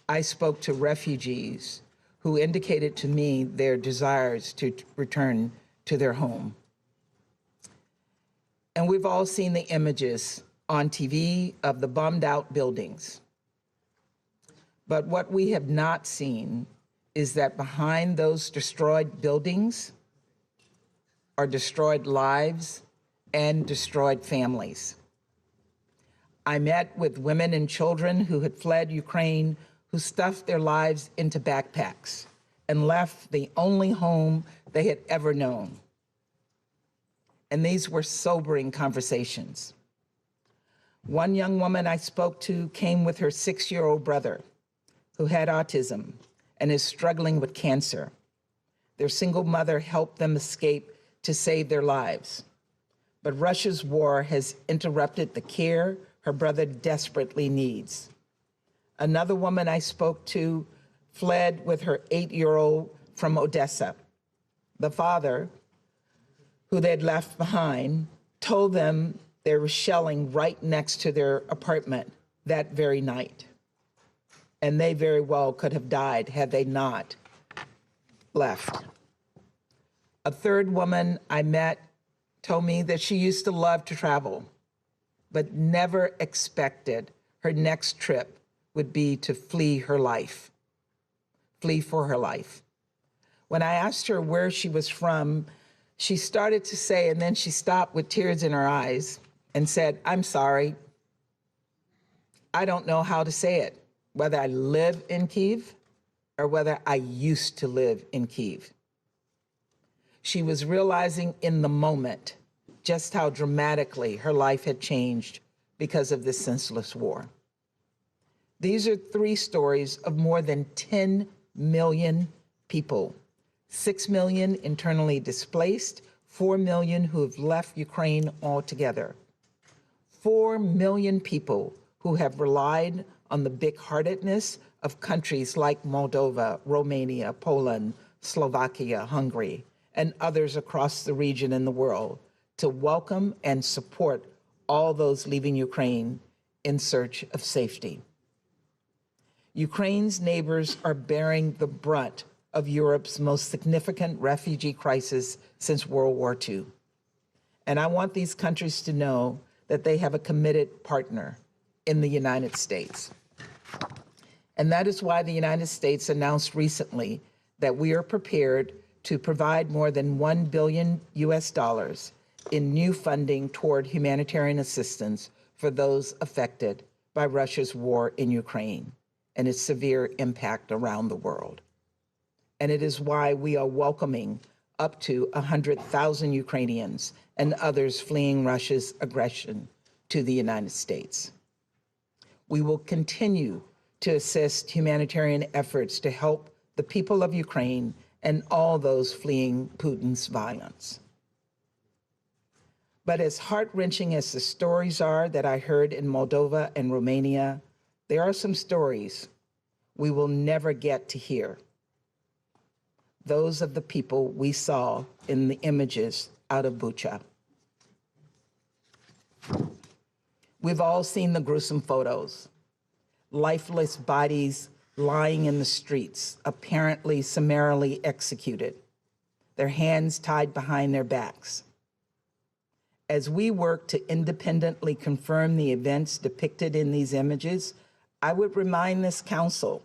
I spoke to refugees who indicated to me their desires to return to their home. And we've all seen the images on TV of the bombed out buildings. But what we have not seen is that behind those destroyed buildings are destroyed lives and destroyed families. I met with women and children who had fled Ukraine, who stuffed their lives into backpacks and left the only home they had ever known. And these were sobering conversations. One young woman I spoke to came with her 6-year-old brother who had autism and is struggling with cancer. Their single mother helped them escape to save their lives. But Russia's war has interrupted the care her brother desperately needs. Another woman I spoke to fled with her 8-year-old from Odessa. The father, who they'd left behind, told them there was shelling right next to their apartment that very night. And they very well could have died had they not left. A third woman I met told me that she used to love to travel, but never expected her next trip would be to flee for her life. When I asked her where she was from, she started to say, and then she stopped with tears in her eyes and said, "I'm sorry. I don't know how to say it, whether I live in Kyiv or whether I used to live in Kyiv." She was realizing in the moment just how dramatically her life had changed because of this senseless war. These are 3 stories of more than 10 million people, 6 million internally displaced, 4 million who have left Ukraine altogether, 4 million people who have relied on the big-heartedness of countries like Moldova, Romania, Poland, Slovakia, Hungary, and others across the region and the world to welcome and support all those leaving Ukraine in search of safety. Ukraine's neighbors are bearing the brunt of Europe's most significant refugee crisis since World War II. And I want these countries to know that they have a committed partner in the United States. And that is why the United States announced recently that we are prepared to provide more than $1 billion in new funding toward humanitarian assistance for those affected by Russia's war in Ukraine and its severe impact around the world. And it is why we are welcoming up to 100,000 Ukrainians and others fleeing Russia's aggression to the United States. We will continue to assist humanitarian efforts to help the people of Ukraine and all those fleeing Putin's violence. But as heart-wrenching as the stories are that I heard in Moldova and Romania, there are some stories we will never get to hear. Those of the people we saw in the images out of Bucha. We've all seen the gruesome photos, lifeless bodies lying in the streets, apparently summarily executed, their hands tied behind their backs. As we work to independently confirm the events depicted in these images, I would remind this council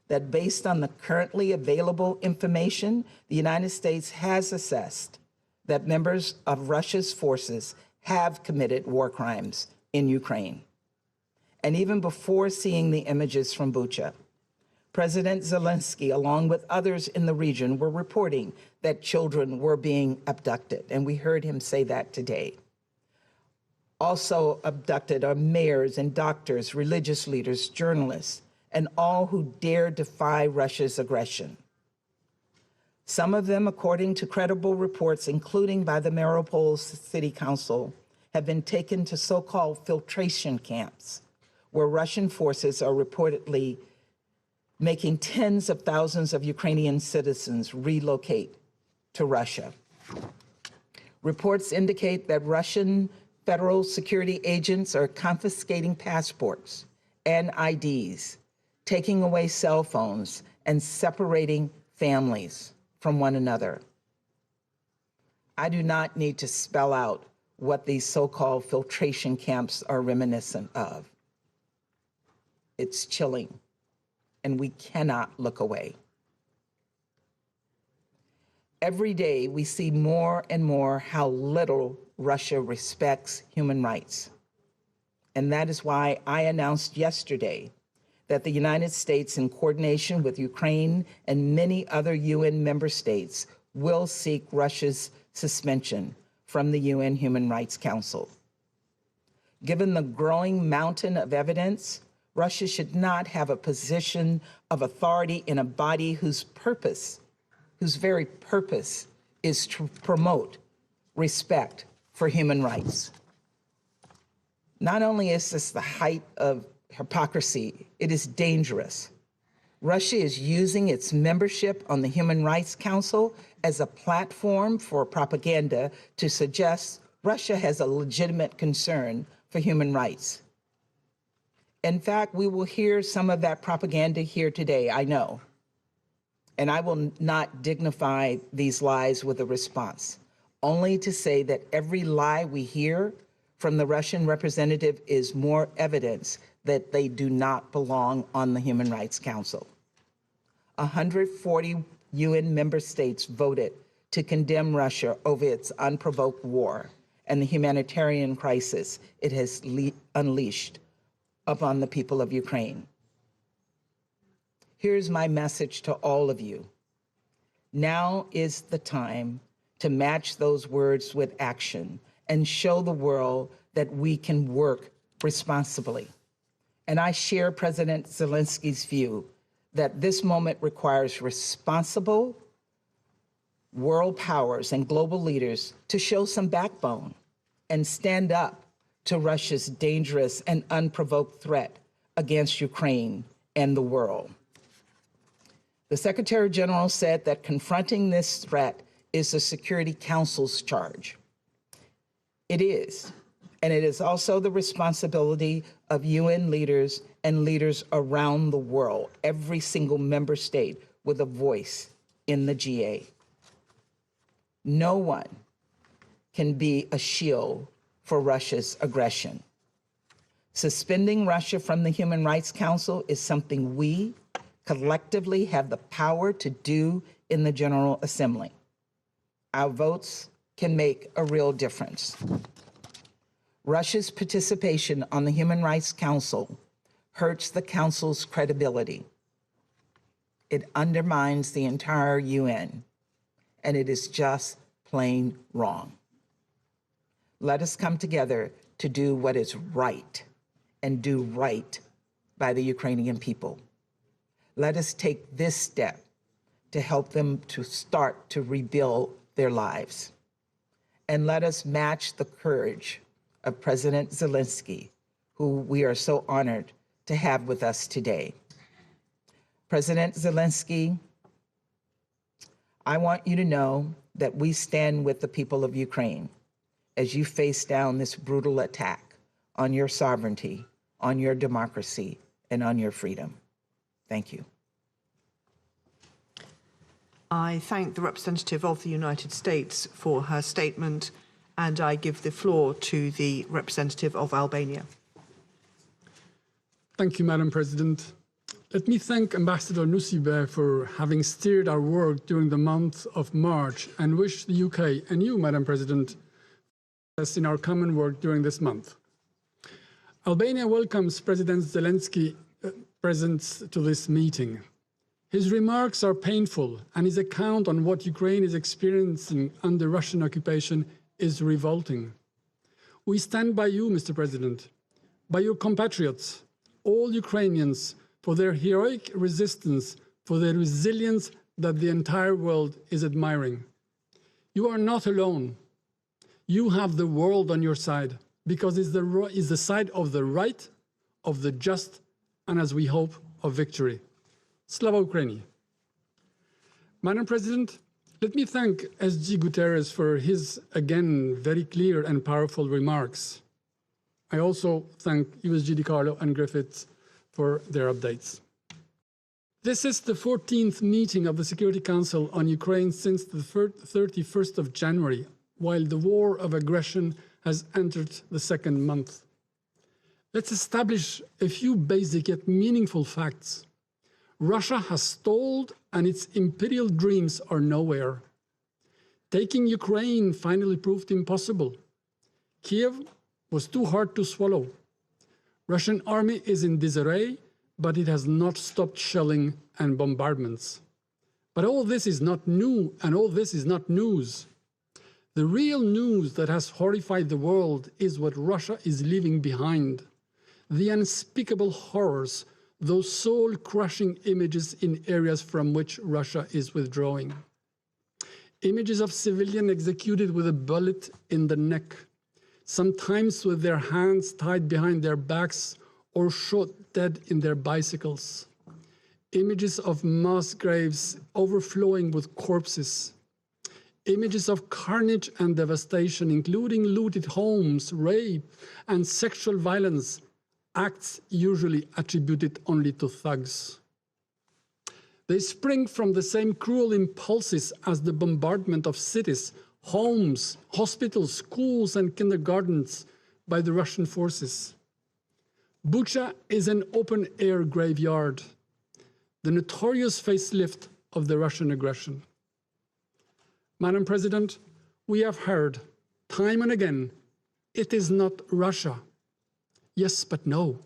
that based on the currently available information, the United States has assessed that members of Russia's forces have committed war crimes in Ukraine. And even before seeing the images from Bucha, President Zelensky, along with others in the region, were reporting that children were being abducted, and we heard him say that today. Also abducted are mayors and doctors, religious leaders, journalists, and all who dare defy Russia's aggression. Some of them, according to credible reports, including by the Mariupol City Council, have been taken to so-called filtration camps, where Russian forces are reportedly making tens of thousands of Ukrainian citizens relocate to Russia. Reports indicate that Russian federal security agents are confiscating passports and IDs, taking away cell phones and separating families from one another. I do not need to spell out what these so-called filtration camps are reminiscent of. It's chilling, and we cannot look away. Every day, we see more and more how little Russia respects human rights. And that is why I announced yesterday that the United States, in coordination with Ukraine and many other UN member states, will seek Russia's suspension from the UN Human Rights Council. Given the growing mountain of evidence, Russia should not have a position of authority in a body whose very purpose is to promote respect for human rights. Not only is this the height of hypocrisy, it is dangerous. Russia is using its membership on the Human Rights Council as a platform for propaganda to suggest Russia has a legitimate concern for human rights. In fact, we will hear some of that propaganda here today, I know. And I will not dignify these lies with a response, only to say that every lie we hear from the Russian representative is more evidence that they do not belong on the Human Rights Council. 140 UN member states voted to condemn Russia over its unprovoked war and the humanitarian crisis it has unleashed upon the people of Ukraine. Here's my message to all of you. Now is the time to match those words with action and show the world that we can work responsibly. And I share President Zelensky's view that this moment requires responsible world powers and global leaders to show some backbone and stand up to Russia's dangerous and unprovoked threat against Ukraine and the world. The Secretary General said that confronting this threat is the Security Council's charge. It is, and it is also the responsibility of UN leaders and leaders around the world, every single member state with a voice in the GA. No one can be a shield for Russia's aggression. Suspending Russia from the Human Rights Council is something we collectively have the power to do in the General Assembly. Our votes can make a real difference. Russia's participation on the Human Rights Council hurts the Council's credibility. It undermines the entire UN, and it is just plain wrong. Let us come together to do what is right and do right by the Ukrainian people. Let us take this step to help them to start to rebuild their lives. And let us match the courage of President Zelensky, who we are so honored to have with us today. President Zelensky, I want you to know that we stand with the people of Ukraine as you face down this brutal attack on your sovereignty, on your democracy, and on your freedom. Thank you. I thank the representative of the United States for her statement, and I give the floor to the representative of Albania. Thank you, Madam President. Let me thank Ambassador Nusibe for having steered our work during the month of March and wish the UK and you, Madam President, success in our common work during this month. Albania welcomes President Zelensky's presence to this meeting. His remarks are painful, and his account on what Ukraine is experiencing under Russian occupation is revolting. We stand by you, Mr. President, by your compatriots, all Ukrainians, for their heroic resistance, for their resilience that the entire world is admiring. You are not alone. You have the world on your side, because it's the side of the right, of the just, and as we hope, of victory. Slava Ukraini. Madam President, let me thank SG Guterres for his, again, very clear and powerful remarks. I also thank USG DiCarlo and Griffiths for their updates. This is the 14th meeting of the Security Council on Ukraine since the 31st of January, while the war of aggression has entered the second month. Let's establish a few basic yet meaningful facts. Russia has stalled and its imperial dreams are nowhere. Taking Ukraine finally proved impossible. Kiev was too hard to swallow. Russian army is in disarray, but it has not stopped shelling and bombardments. But all this is not new, and all this is not news. The real news that has horrified the world is what Russia is leaving behind. The unspeakable horrors, those soul-crushing images in areas from which Russia is withdrawing. Images of civilians executed with a bullet in the neck, sometimes with their hands tied behind their backs or shot dead in their bicycles. Images of mass graves overflowing with corpses. Images of carnage and devastation, including looted homes, rape, and sexual violence, acts usually attributed only to thugs. They spring from the same cruel impulses as the bombardment of cities, homes, hospitals, schools, and kindergartens by the Russian forces. Bucha is an open-air graveyard, the notorious facelift of the Russian aggression. Madam President, we have heard time and again, it is not Russia. Yes, but no.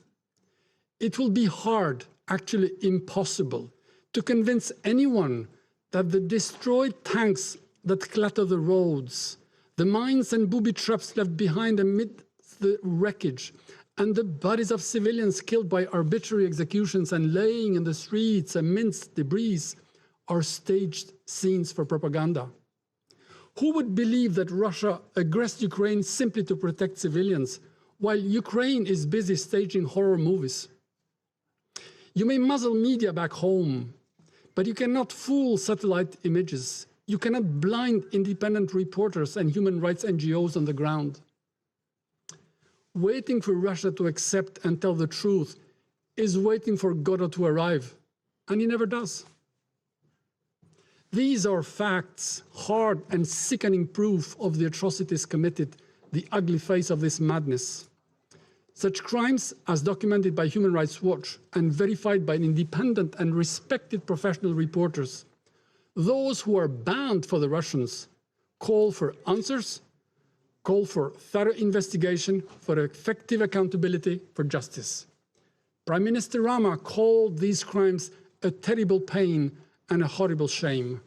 It will be hard, actually impossible, to convince anyone that the destroyed tanks that clutter the roads, the mines and booby traps left behind amid the wreckage, and the bodies of civilians killed by arbitrary executions and laying in the streets amidst debris are staged scenes for propaganda. Who would believe that Russia aggressed Ukraine simply to protect civilians, while Ukraine is busy staging horror movies? You may muzzle media back home, but you cannot fool satellite images. You cannot blind independent reporters and human rights NGOs on the ground. Waiting for Russia to accept and tell the truth is waiting for Godot to arrive, and he never does. These are facts, hard and sickening proof of the atrocities committed, the ugly face of this madness. Such crimes, as documented by Human Rights Watch and verified by independent and respected professional reporters, those who are banned for the Russians call for answers, call for thorough investigation, for effective accountability, for justice. Prime Minister Rama called these crimes a terrible pain and a horrible shame.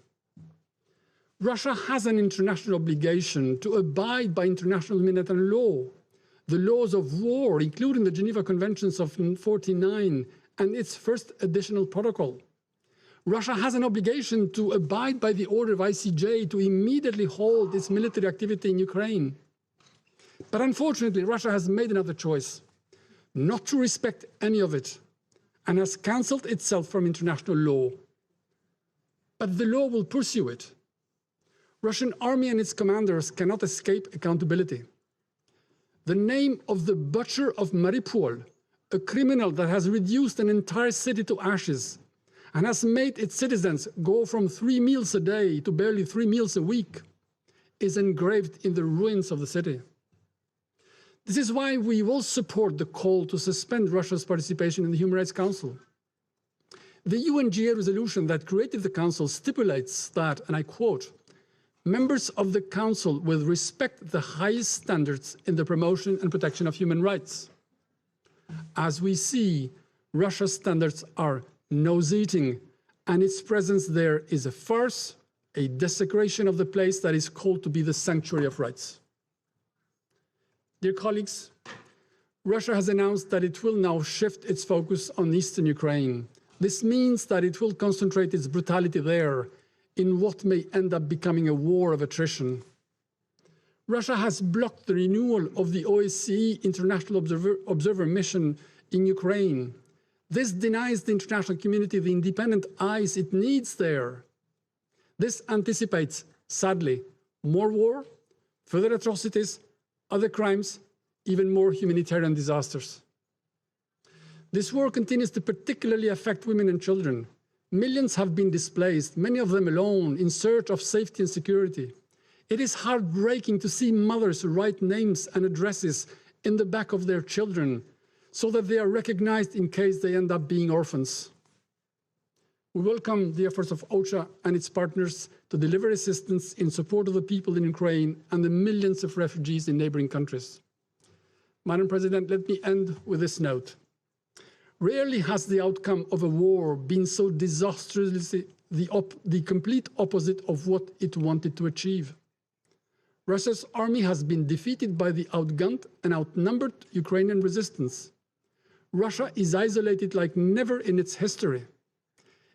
Russia has an international obligation to abide by international humanitarian law, the laws of war, including the Geneva Conventions of 1949 and its first additional protocol. Russia has an obligation to abide by the order of ICJ to immediately halt its military activity in Ukraine. But unfortunately, Russia has made another choice, not to respect any of it, and has cancelled itself from international law. But the law will pursue it. Russian army and its commanders cannot escape accountability. The name of the butcher of Mariupol, a criminal that has reduced an entire city to ashes and has made its citizens go from 3 meals a day to barely 3 meals a week, is engraved in the ruins of the city. This is why we will support the call to suspend Russia's participation in the Human Rights Council. The UNGA resolution that created the Council stipulates that, and I quote, members of the Council will respect the highest standards in the promotion and protection of human rights. As we see, Russia's standards are nose-eating, and its presence there is a farce, a desecration of the place that is called to be the sanctuary of rights. Dear colleagues, Russia has announced that it will now shift its focus on eastern Ukraine. This means that it will concentrate its brutality there in what may end up becoming a war of attrition. Russia has blocked the renewal of the OSCE International Observer Mission in Ukraine. This denies the international community the independent eyes it needs there. This anticipates, sadly, more war, further atrocities, other crimes, even more humanitarian disasters. This war continues to particularly affect women and children. Millions have been displaced, many of them alone, in search of safety and security. It is heartbreaking to see mothers write names and addresses in the back of their children so that they are recognized in case they end up being orphans. We welcome the efforts of OCHA and its partners to deliver assistance in support of the people in Ukraine and the millions of refugees in neighboring countries. Madam President, let me end with this note. Rarely has the outcome of a war been so disastrously the complete opposite of what it wanted to achieve. Russia's army has been defeated by the outgunned and outnumbered Ukrainian resistance. Russia is isolated like never in its history.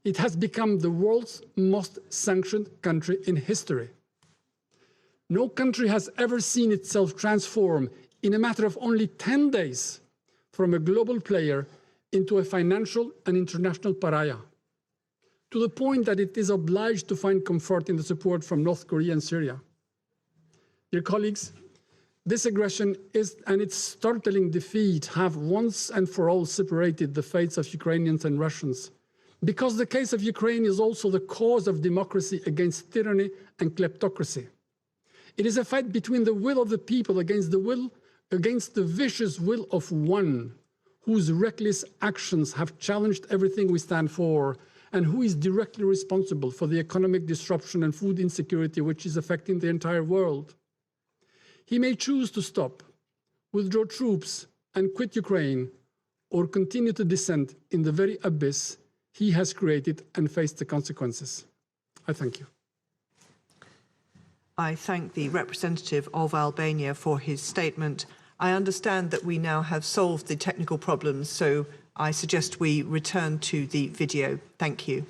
It has become the world's most sanctioned country in history. No country has ever seen itself transform in a matter of only 10 days from a global player into a financial and international pariah, to the point that it is obliged to find comfort in the support from North Korea and Syria. Dear colleagues, this aggression and its startling defeat have once and for all separated the fates of Ukrainians and Russians, because the case of Ukraine is also the cause of democracy against tyranny and kleptocracy. It is a fight between the will of the people against the vicious will of one, whose reckless actions have challenged everything we stand for, and who is directly responsible for the economic disruption and food insecurity which is affecting the entire world. He may choose to stop, withdraw troops, and quit Ukraine, or continue to descend in the very abyss he has created and face the consequences. I thank you. I thank the representative of Albania for his statement. I understand that we now have solved the technical problems, so I suggest we return to the video. Thank you.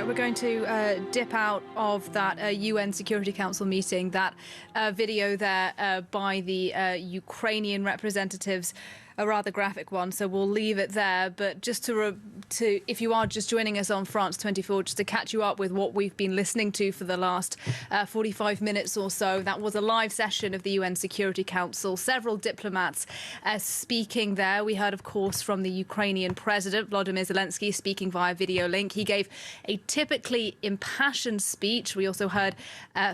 We're going to dip out of that UN Security Council meeting, that video there by the Ukrainian representatives, a rather graphic one, so we'll leave it there. But just to if you are just joining us on France 24, just to catch you up with what we've been listening to for the last 45 minutes or so, that was a live session of the UN Security Council. Several diplomats speaking there. We heard, of course, from the Ukrainian president, Volodymyr Zelensky, speaking via video link. He gave a typically impassioned speech. We also heard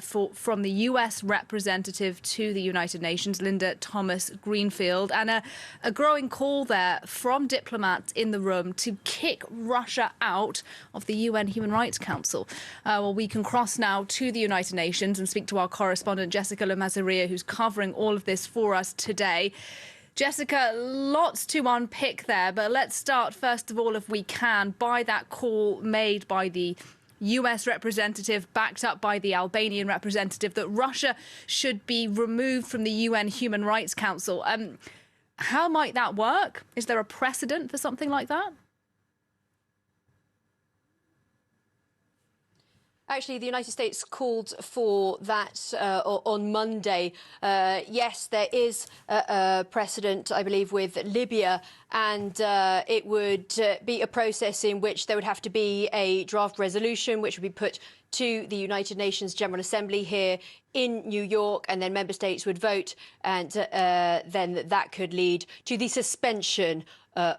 from the US representative to the United Nations, Linda Thomas-Greenfield, and a growing call there from diplomats in the room to kick Russia out of the UN Human Rights Council. Well, we can cross now to the United Nations and speak to our correspondent, Jessica Lemazaria, who's covering all of this for us today. Jessica, lots to unpick there, but let's start, first of all, if we can, by that call made by the US representative, backed up by the Albanian representative, that Russia should be removed from the UN Human Rights Council. How might that work? Is there a precedent for something like that? Actually, the United States called for that on Monday. Yes, there is a precedent, I believe, with Libya, and it would be a process in which there would have to be a draft resolution which would be put to the United Nations General Assembly here in New York, and then member states would vote, and then that could lead to the suspension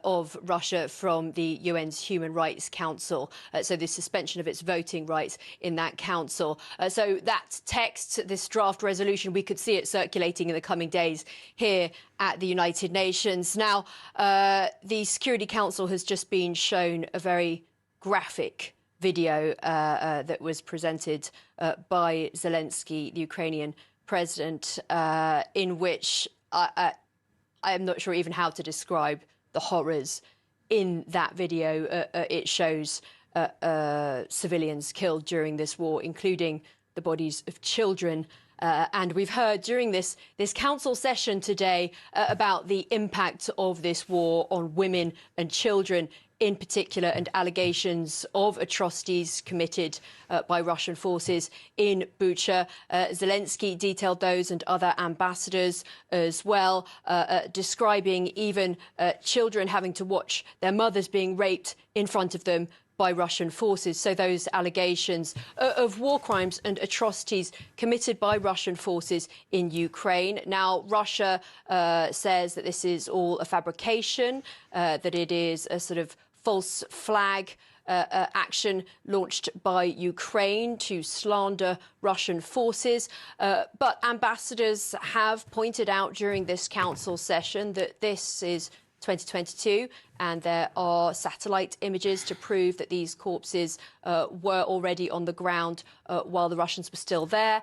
of Russia from the UN's Human Rights Council, so the suspension of its voting rights in that council. So that text, this draft resolution, we could see it circulating in the coming days here at the United Nations. Now, the Security Council has just been shown a very graphic video that was presented by Zelensky, the Ukrainian president, in which I I'm not sure even how to describe the horrors in that video. It shows civilians killed during this war, including the bodies of children. And we've heard during this council session today about the impact of this war on women and children in particular, and allegations of atrocities committed by Russian forces in Bucha. Zelensky detailed those, and other ambassadors as well, describing even children having to watch their mothers being raped in front of them by Russian forces. So those allegations of war crimes and atrocities committed by Russian forces in Ukraine. Now, Russia says that this is all a fabrication, that it is a sort of false flag action launched by Ukraine to slander Russian forces. But ambassadors have pointed out during this council session that this is 2022, and there are satellite images to prove that these corpses were already on the ground while the Russians were still there,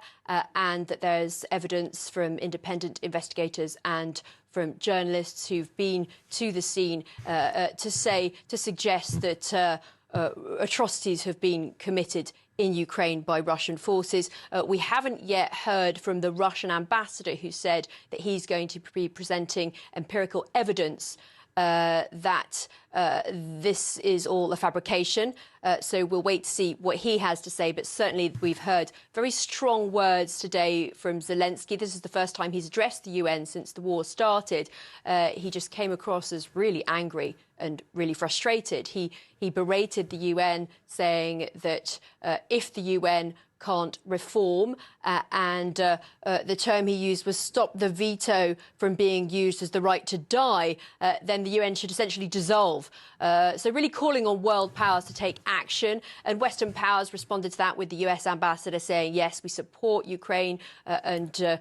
and that there's evidence from independent investigators and from journalists who've been to the scene to suggest that atrocities have been committed in Ukraine by Russian forces. We haven't yet heard from the Russian ambassador, who said that he's going to be presenting empirical evidence that this is all a fabrication. So we'll wait to see what he has to say. But certainly we've heard very strong words today from Zelensky. This is the first time he's addressed the UN since the war started. He just came across as really angry and really frustrated. He berated the UN, saying that if the UN can't reform, and the term he used was stop the veto from being used as the right to die, then the UN should essentially dissolve. So really calling on world powers to take action. And Western powers responded to that with the US ambassador saying, yes, we support Ukraine, and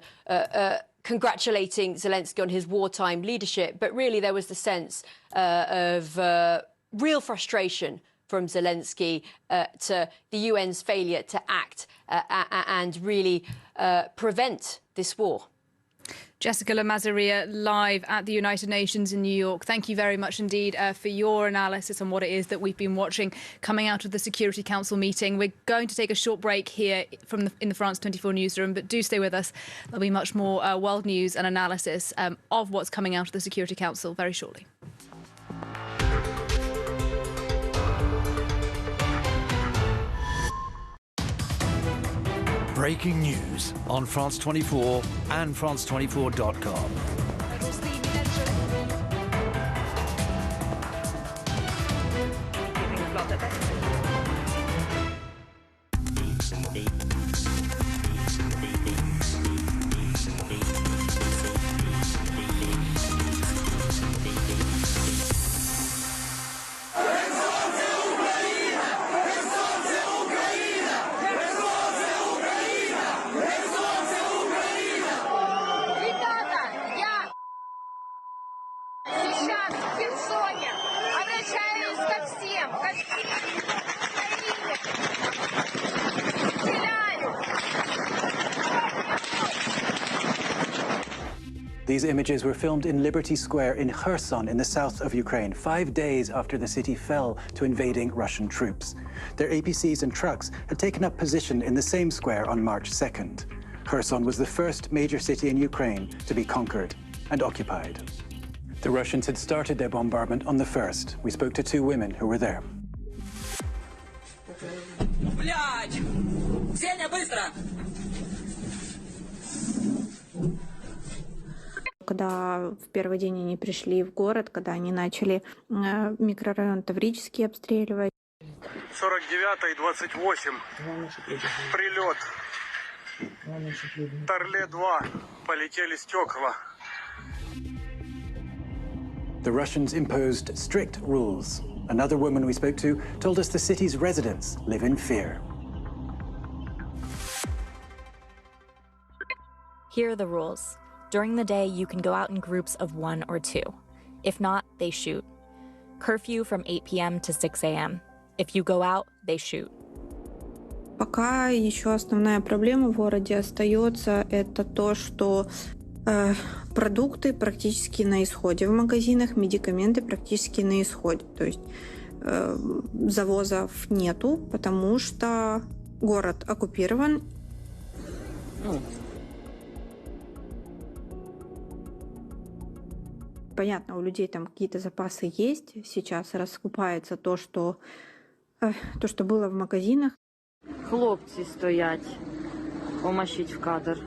congratulating Zelensky on his wartime leadership. But really there was the sense of real frustration from Zelensky to the UN's failure to act and really prevent this war. Jessica Lamazzaria, live at the United Nations in New York. Thank you very much indeed for your analysis on what it is that we've been watching coming out of the Security Council meeting. We're going to take a short break here in the France 24 newsroom, but do stay with us. There'll be much more world news and analysis of what's coming out of the Security Council very shortly. Breaking news on France 24 and France24.com. These images were filmed in Liberty Square in Kherson in the south of Ukraine, 5 days after the city fell to invading Russian troops. Their APCs and trucks had taken up position in the same square on March 2nd. Kherson was the first major city in Ukraine to be conquered and occupied. The Russians had started their bombardment on the 1st. We spoke to 2 women who were there. Когда в первый день они пришли в город, когда они начали микрорайон Таврический обстреливать. 49 и 28. Прилет. Торле-2. Полетели стекла. The Russians imposed strict rules. Another woman we spoke to told us the city's residents live in fear. Here are the rules. During the day, you can go out in groups of 1 or 2. If not, they shoot. Curfew from 8 p.m. to 6 a.m. If you go out, they shoot. Пока еще основная проблема в городе остается, это то, что Продукты практически на исходе в магазинах, медикаменты практически на исходе. То есть завозов нету, потому что город оккупирован. Понятно, у людей там какие-то запасы есть. Сейчас раскупается то, что было в магазинах. Хлопці стоять, помощить в кадр.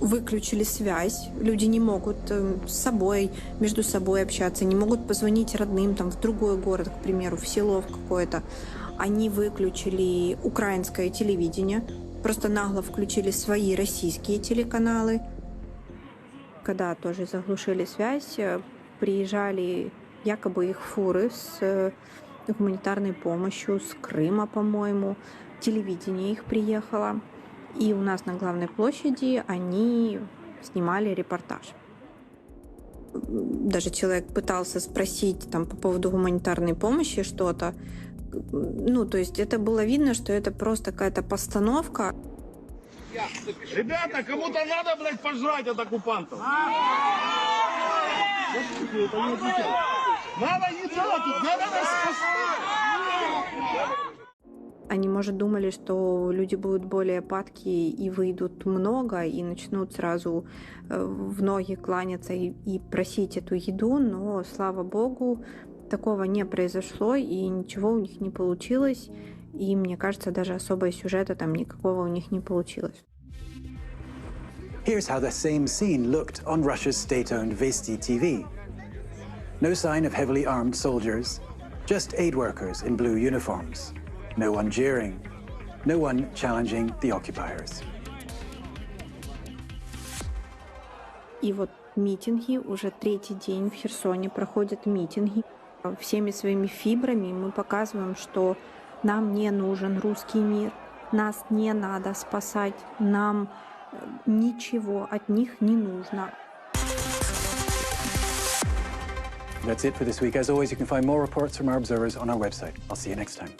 Выключили связь. Люди не могут с собой, между собой общаться, не могут позвонить родным там, в другой город, к примеру, в село в какое-то. Они выключили украинское телевидение, просто нагло включили свои российские телеканалы. Когда тоже заглушили связь, приезжали якобы их фуры с гуманитарной помощью, с Крыма, по-моему. Телевидение их приехало. И у нас на главной площади они снимали репортаж. Даже человек пытался спросить там, по поводу гуманитарной помощи что-то. Ну, то есть это было видно, что это просто какая-то постановка. Ребята, кому-то надо, блядь, пожрать от оккупантов. Надо не делать, надо нас спасать. Они, может, думали, что люди будут более падкие и выйдут много, и начнут сразу в ноги кланяться и просить эту еду, но, слава богу, такого не произошло, и ничего у них не получилось, и, мне кажется, даже особого сюжета там никакого у них не получилось. Here's how the same scene looked on Russia's state-owned Vesti TV. No sign of heavily armed soldiers, just aid workers in blue uniforms. No one jeering, no one challenging the occupiers. И вот митинги, уже третий день в Херсоне проходят митинги. Всеми своими фибрами мы показываем, что нам не нужен русский мир, нас не надо спасать, нам ничего от них не нужно. That's it for this week. As always, you can find more reports from our observers on our website. I'll see you next time.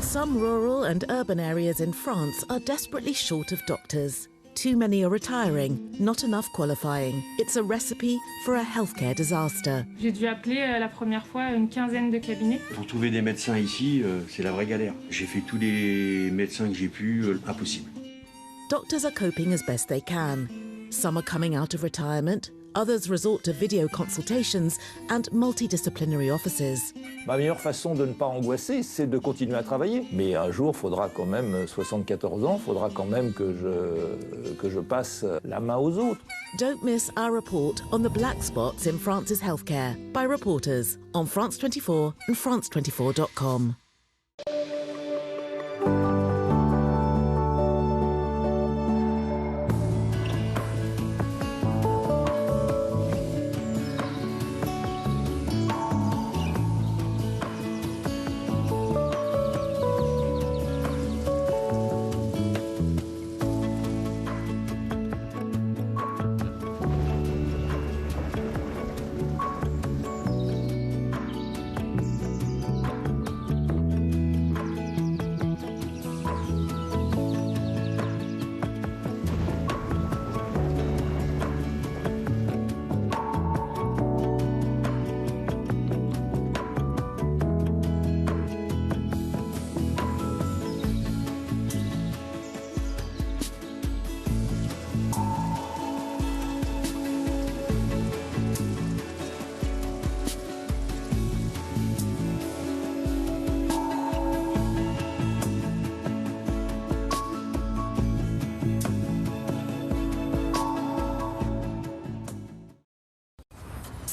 Some rural and urban areas in France are desperately short of doctors. Too many are retiring, not enough qualifying. It's a recipe for a healthcare disaster. J'ai dû appeler la première fois une quinzaine de cabinets. Pour trouver des médecins ici, c'est la vraie galère. J'ai fait tous les médecins que j'ai pu, impossible. Doctors are coping as best they can. Some are coming out of retirement, others resort to video consultations and multidisciplinary offices. Ma meilleure façon de ne pas angoisser, c'est de continuer à travailler. Mais un jour, il faudra quand même 74 ans, il faudra quand même que je passe la main aux autres. Don't miss our report on the black spots in France's healthcare by reporters on France 24 and France24.com.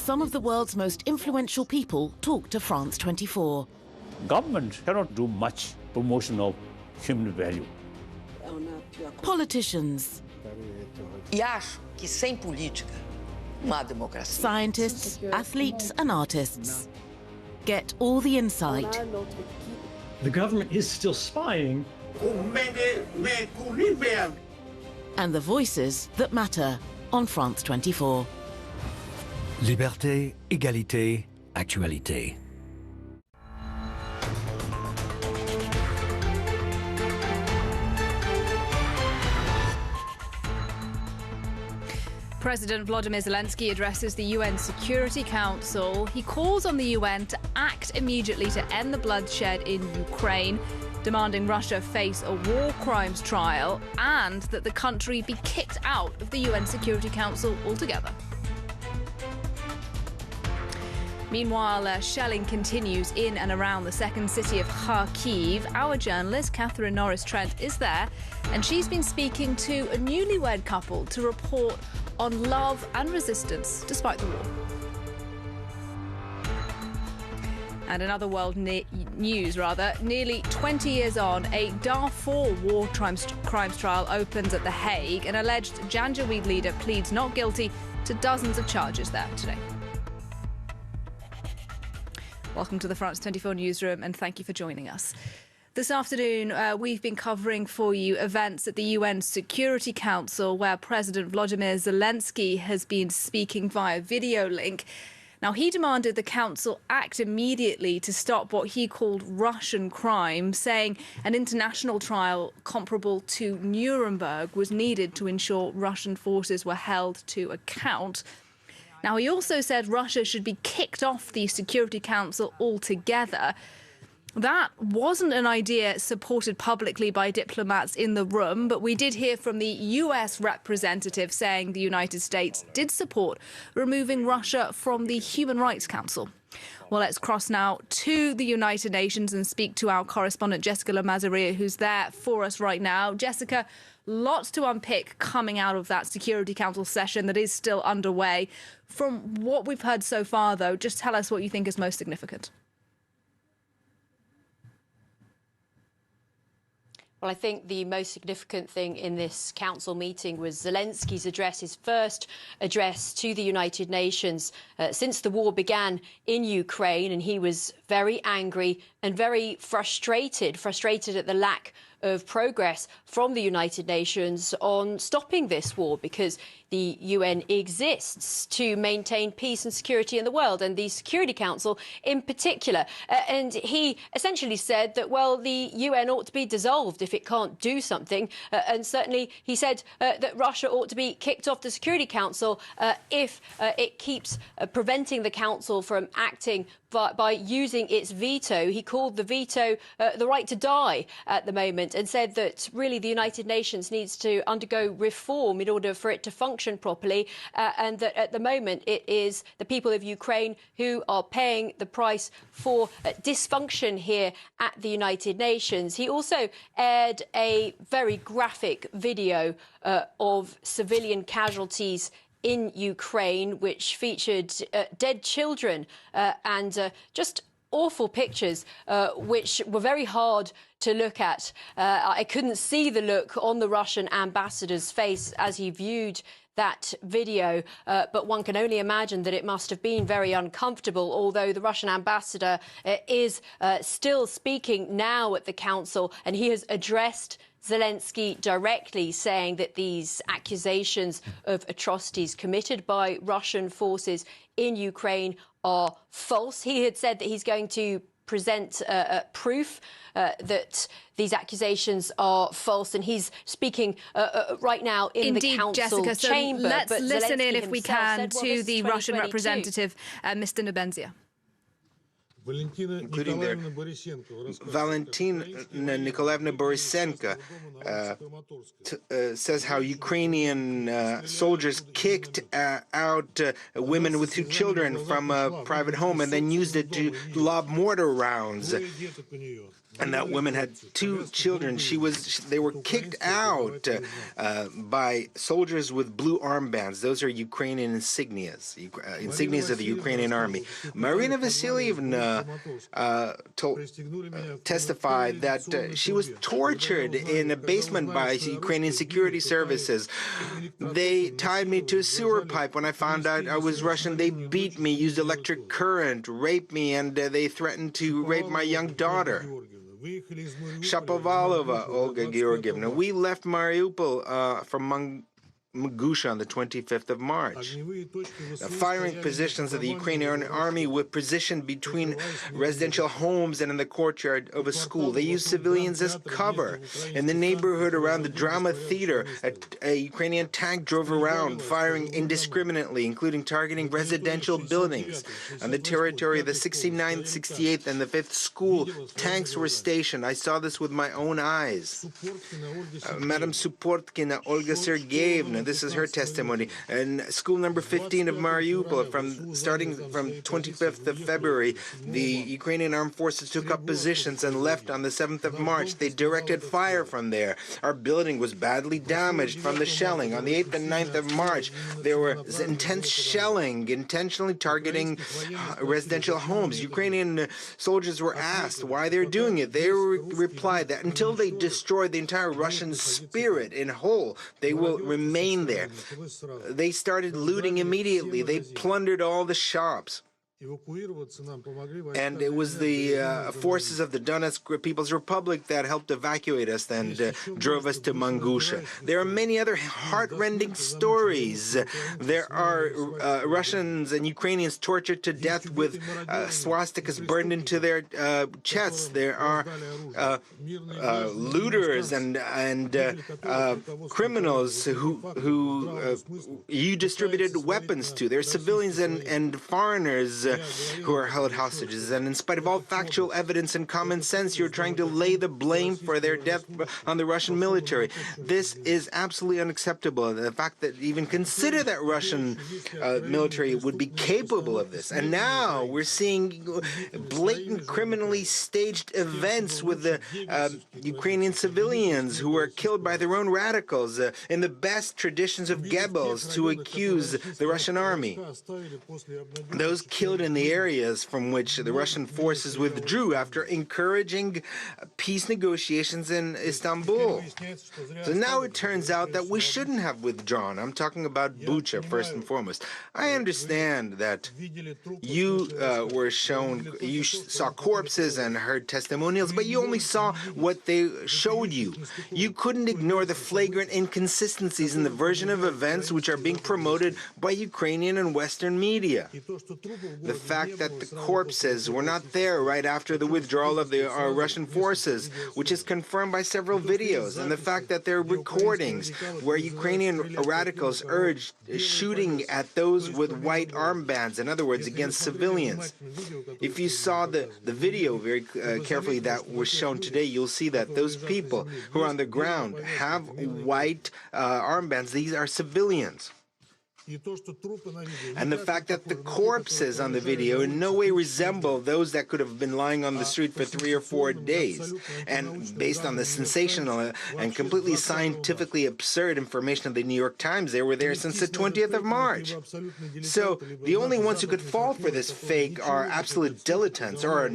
Some of the world's most influential people talk to France 24. Government cannot do much promotion of human value. Politicians. E acho que sem política não há democracia. Scientists, athletes and artists. Get all the insight. The government is still spying. And the voices that matter on France 24. Liberté, égalité, actualité. President Volodymyr Zelensky addresses the UN Security Council. He calls on the UN to act immediately to end the bloodshed in Ukraine, demanding Russia face a war crimes trial and that the country be kicked out of the UN Security Council altogether. Meanwhile, shelling continues in and around the second city of Kharkiv. Our journalist, Catherine Norris-Trent, is there, and she's been speaking to a newlywed couple to report on love and resistance despite the war. And in other world news, nearly 20 years on, a Darfur war crimes trial opens at The Hague. An alleged Janjaweed leader pleads not guilty to dozens of charges there today. Welcome to the France 24 newsroom, and thank you for joining us. This afternoon, we've been covering for you events at the UN Security Council, where President Volodymyr Zelensky has been speaking via video link. Now, he demanded the Council act immediately to stop what he called Russian crime, saying an international trial comparable to Nuremberg was needed to ensure Russian forces were held to account. Now, he also said Russia should be kicked off the Security Council altogether. That wasn't an idea supported publicly by diplomats in the room, but we did hear from the US representative saying the United States did support removing Russia from the Human Rights Council. Well, let's cross now to the United Nations and speak to our correspondent Jessica Lamazaria, who's there for us right now. Jessica, lots to unpick coming out of that Security Council session that is still underway. From what we've heard so far, though, just tell us what you think is most significant. Well, I think the most significant thing in this council meeting was Zelensky's address, his first address to the United Nations since the war began in Ukraine. And he was very angry and very frustrated at the lack of progress from the United Nations on stopping this war, because the UN exists to maintain peace and security in the world, and the Security Council in particular. And he essentially said that, well, the UN ought to be dissolved if it can't do something. And certainly he said that Russia ought to be kicked off the Security Council if it keeps preventing the Council from acting by using its veto. He called the veto the right to die at the moment, and said that really the United Nations needs to undergo reform in order for it to function properly, and that at the moment it is the people of Ukraine who are paying the price for dysfunction here at the United Nations. He also aired a very graphic video of civilian casualties in Ukraine, which featured dead children and just awful pictures, which were very hard to look at. I couldn't see the look on the Russian ambassador's face as he viewed that video, but one can only imagine that it must have been very uncomfortable, although the Russian ambassador is still speaking now at the council, and he has addressed Zelensky directly, saying that these accusations of atrocities committed by Russian forces in Ukraine are false. He had said that he's going to present proof that these accusations are false, and he's speaking right now in the council Jessica, chamber. So let's but listen Zelensky in, if we can, said, well, to the Russian 2022. representative, Mr. Nebenzia. Including their Valentina Nikolaevna Borisenko says how Ukrainian soldiers kicked out women with 2 children from a private home and then used it to lob mortar rounds. And that woman had 2 children. They were kicked out by soldiers with blue armbands. Those are Ukrainian insignias, insignias of the Ukrainian army. Marina Vasilyevna testified that she was tortured in a basement by Ukrainian security services. They tied me to a sewer pipe when I found out I was Russian. They beat me, used electric current, raped me, and they threatened to rape my young daughter. Shapovalova Olga Georgievna. We left Mariupol from Mangusha on the 25th of March. The firing positions of the Ukrainian army were positioned between residential homes and in the courtyard of a school. They used civilians as cover. In the neighborhood around the drama theater, a Ukrainian tank drove around, firing indiscriminately, including targeting residential buildings. On the territory of the 69th, 68th, and the 5th school, tanks were stationed. I saw this with my own eyes. Madam Suportkina Olga Sergeyevna, this is her testimony. In school number 15 of Mariupol, starting from 25th of February, the Ukrainian armed forces took up positions and left on the 7th of March. They directed fire from there. Our building was badly damaged from the shelling. On the 8th and 9th of March, there was intense shelling, intentionally targeting residential homes. Ukrainian soldiers were asked why they're doing it. They replied that until they destroy the entire Russian spirit in whole, they will remain there. They started looting immediately. They plundered all the shops. And it was the forces of the Donetsk People's Republic that helped evacuate us and drove us to Mangusha. There are many other heartrending stories. There are Russians and Ukrainians tortured to death with swastikas burned into their chests. There are looters and criminals who you distributed weapons to. There are civilians and foreigners who are held hostages, and in spite of all factual evidence and common sense, you're trying to lay the blame for their death on the Russian military. This is absolutely unacceptable. The fact that even consider that Russian military would be capable of this. And now we're seeing blatant criminally staged events with the Ukrainian civilians who are killed by their own radicals in the best traditions of Goebbels to accuse the Russian army. Those killed in the areas from which the Russian forces withdrew after encouraging peace negotiations in Istanbul. So now it turns out that we shouldn't have withdrawn. I'm talking about Bucha first and foremost. I understand that you were shown, you saw corpses and heard testimonials, but you only saw what they showed you. You couldn't ignore the flagrant inconsistencies in the version of events which are being promoted by Ukrainian and Western media. The fact that the corpses were not there right after the withdrawal of the Russian forces, which is confirmed by several videos, and the fact that there are recordings where Ukrainian radicals urged shooting at those with white armbands, in other words, against civilians. If you saw the video very carefully that was shown today, you'll see that those people who are on the ground have white armbands. These are civilians. And the fact that the corpses on the video in no way resemble those that could have been lying on the street for 3 or 4 days. And based on the sensational and completely scientifically absurd information of the New York Times, they were there since the 20th of March. So the only ones who could fall for this fake are absolute dilettantes or our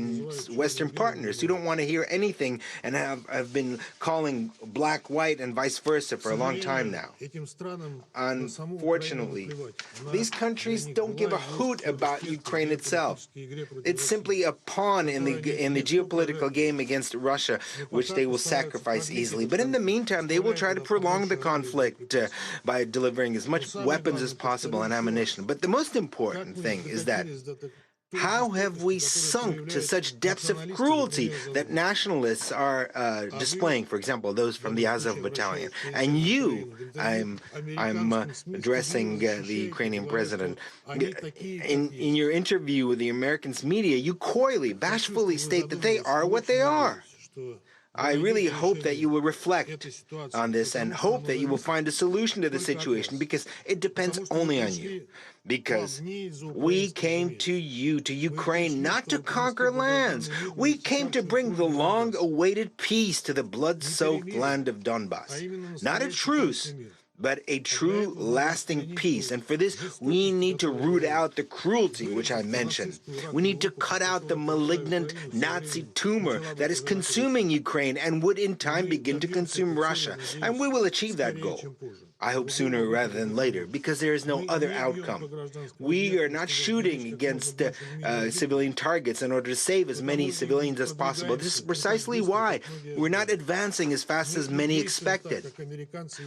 Western partners who don't want to hear anything and have been calling black, white, and vice versa for a long time now. Unfortunately, these countries don't give a hoot about Ukraine itself. It's simply a pawn in the geopolitical game against Russia, which they will sacrifice easily. But in the meantime, they will try to prolong the conflict by delivering as much weapons as possible and ammunition. But the most important thing is that how have we sunk to such depths of cruelty that nationalists are displaying, for example, those from the Azov battalion? And you, I'm addressing the Ukrainian president, in your interview with the American media, you coyly, bashfully state that they are what they are. I really hope that you will reflect on this and hope that you will find a solution to the situation, because it depends only on you. Because we came to you, to Ukraine, not to conquer lands. We came to bring the long-awaited peace to the blood-soaked land of Donbass. Not a truce, but a true, lasting peace. And for this, we need to root out the cruelty, which I mentioned. We need to cut out the malignant Nazi tumor that is consuming Ukraine and would in time begin to consume Russia. And we will achieve that goal. I hope sooner rather than later, because there is no other outcome. We are not shooting against civilian targets in order to save as many civilians as possible. This is precisely why we're not advancing as fast as many expected.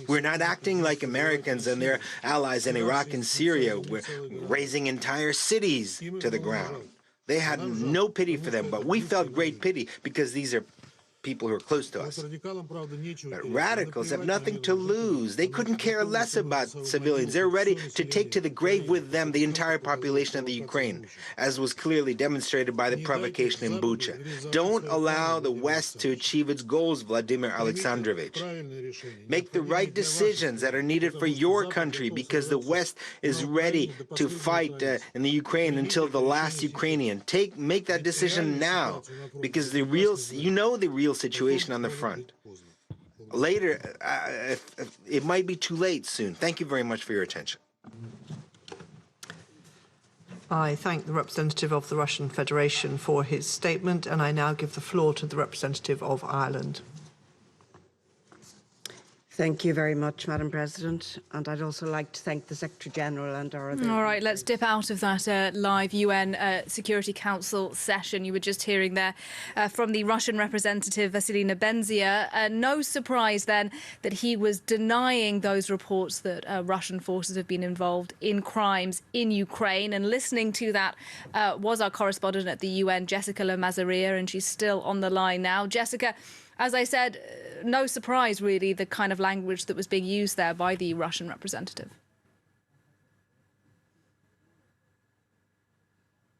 We're not acting like Americans and their allies in Iraq and Syria. We're razing entire cities to the ground. They had no pity for them, but we felt great pity because these are people who are close to us. But radicals have nothing to lose. They couldn't care less about civilians. They're ready to take to the grave with them the entire population of the Ukraine, as was clearly demonstrated by the provocation in Bucha. Don't allow the West to achieve its goals, Vladimir Alexandrovich. Make the right decisions that are needed for your country, because the West is ready to fight in the Ukraine until the last Ukrainian. Make that decision now, because the real situation on the front. Later, it might be too late soon. Thank you very much for your attention. I thank the representative of the Russian Federation for his statement, and I now give the floor to the representative of Ireland. Thank you very much, Madam President. And I'd also like to thank the Secretary-General and our other... All right, let's dip out of that live UN Security Council session. You were just hearing there from the Russian representative, Vasily Nebenzia. No surprise then that he was denying those reports that Russian forces have been involved in crimes in Ukraine. And listening to that was our correspondent at the UN, Jessica Le Mazaria, and she's still on the line now. Jessica, as I said, no surprise, really, the kind of language that was being used there by the Russian representative.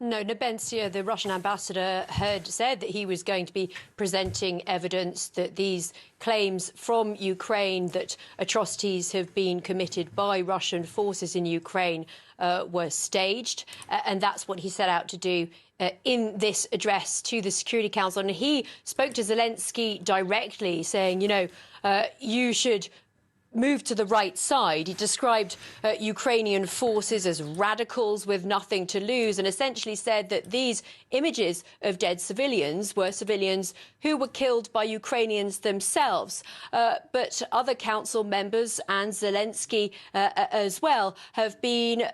No, Nebenzia, the Russian ambassador, had said that he was going to be presenting evidence that these claims from Ukraine that atrocities have been committed by Russian forces in Ukraine were staged. And that's what he set out to do in this address to the Security Council. And he spoke to Zelensky directly, saying, you know, you should move to the right side. He described Ukrainian forces as radicals with nothing to lose, and essentially said that these images of dead civilians were civilians who were killed by Ukrainians themselves. But other council members and Zelensky as well have been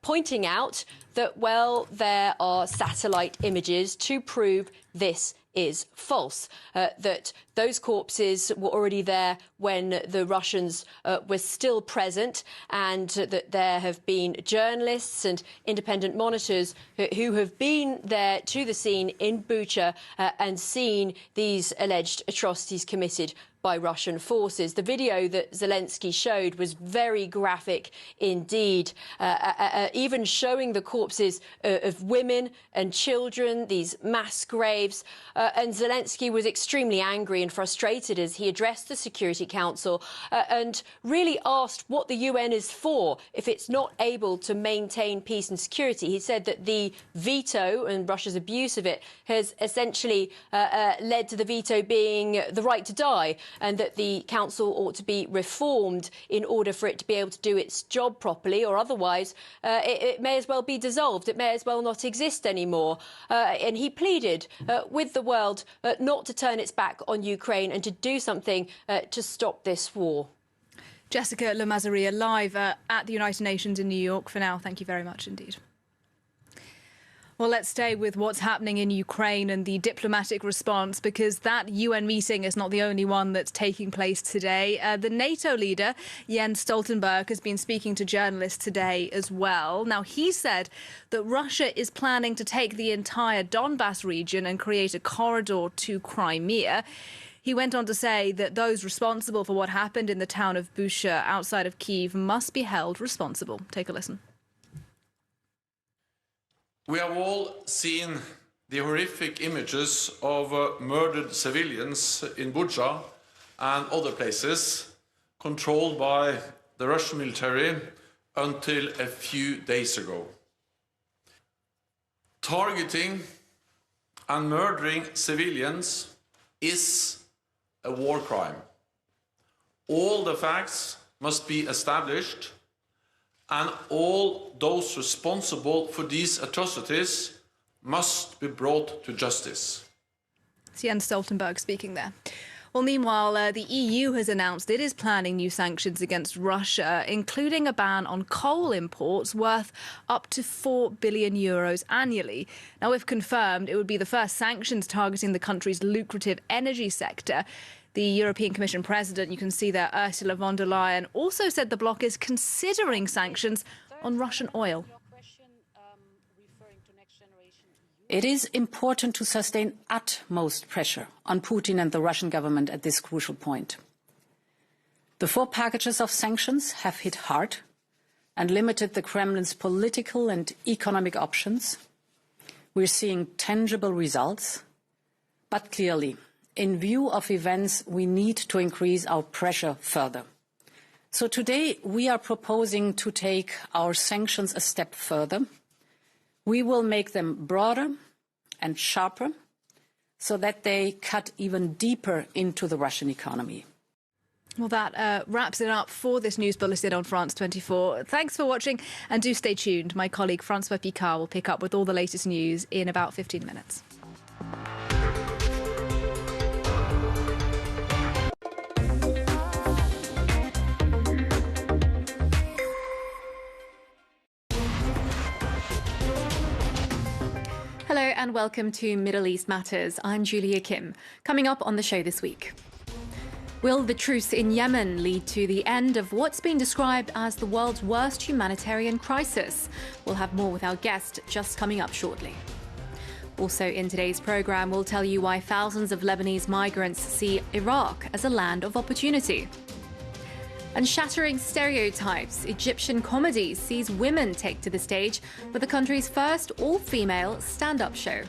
pointing out that, well, there are satellite images to prove this is false, that those corpses were already there when the Russians were still present, and that there have been journalists and independent monitors who have been there to the scene in Bucha and seen these alleged atrocities committed by Russian forces. The video that Zelensky showed was very graphic indeed, even showing the corpses of women and children, these mass graves. And Zelensky was extremely angry and frustrated as he addressed the Security Council and really asked what the UN is for if it's not able to maintain peace and security. He said that the veto and Russia's abuse of it has essentially led to the veto being the right to die, and that the council ought to be reformed in order for it to be able to do its job properly, or otherwise it may as well be dissolved. It may as well not exist anymore. And he pleaded with the world not to turn its back on Ukraine and to do something to stop this war. Jessica Le Mazaria, live at the United Nations in New York. For now, thank you very much indeed. Well, let's stay with what's happening in Ukraine and the diplomatic response, because that UN meeting is not the only one that's taking place today. The NATO leader, Jens Stoltenberg, has been speaking to journalists today as well. Now, he said that Russia is planning to take the entire Donbas region and create a corridor to Crimea. He went on to say that those responsible for what happened in the town of Bucha outside of Kyiv must be held responsible. Take a listen. We have all seen the horrific images of murdered civilians in Bucha and other places controlled by the Russian military until a few days ago. Targeting and murdering civilians is a war crime. All the facts must be established, and all those responsible for these atrocities must be brought to justice. Jens Stoltenberg speaking there. Well, meanwhile, the EU has announced it is planning new sanctions against Russia, including a ban on coal imports worth up to €4 billion annually. Now, if confirmed, it would be the first sanctions targeting the country's lucrative energy sector. The European Commission President, you can see there, Ursula von der Leyen, also said the bloc is considering sanctions on Russian oil. It is important to sustain utmost pressure on Putin and the Russian government at this crucial point. The 4 packages of sanctions have hit hard and limited the Kremlin's political and economic options. We're seeing tangible results, but clearly, in view of events, we need to increase our pressure further. So today, we are proposing to take our sanctions a step further. We will make them broader and sharper so that they cut even deeper into the Russian economy. Well, that wraps it up for this news bulletin on France 24. Thanks for watching, and do stay tuned. My colleague Francois Picard will pick up with all the latest news in about 15 minutes. Hello and welcome to Middle East Matters. I'm Julia Kim. Coming up on the show this week. Will the truce in Yemen lead to the end of what's been described as the world's worst humanitarian crisis? We'll have more with our guest just coming up shortly. Also in today's programme, we'll tell you why thousands of Lebanese migrants see Iraq as a land of opportunity. And shattering stereotypes, Egyptian comedy sees women take to the stage for the country's first all-female stand-up show.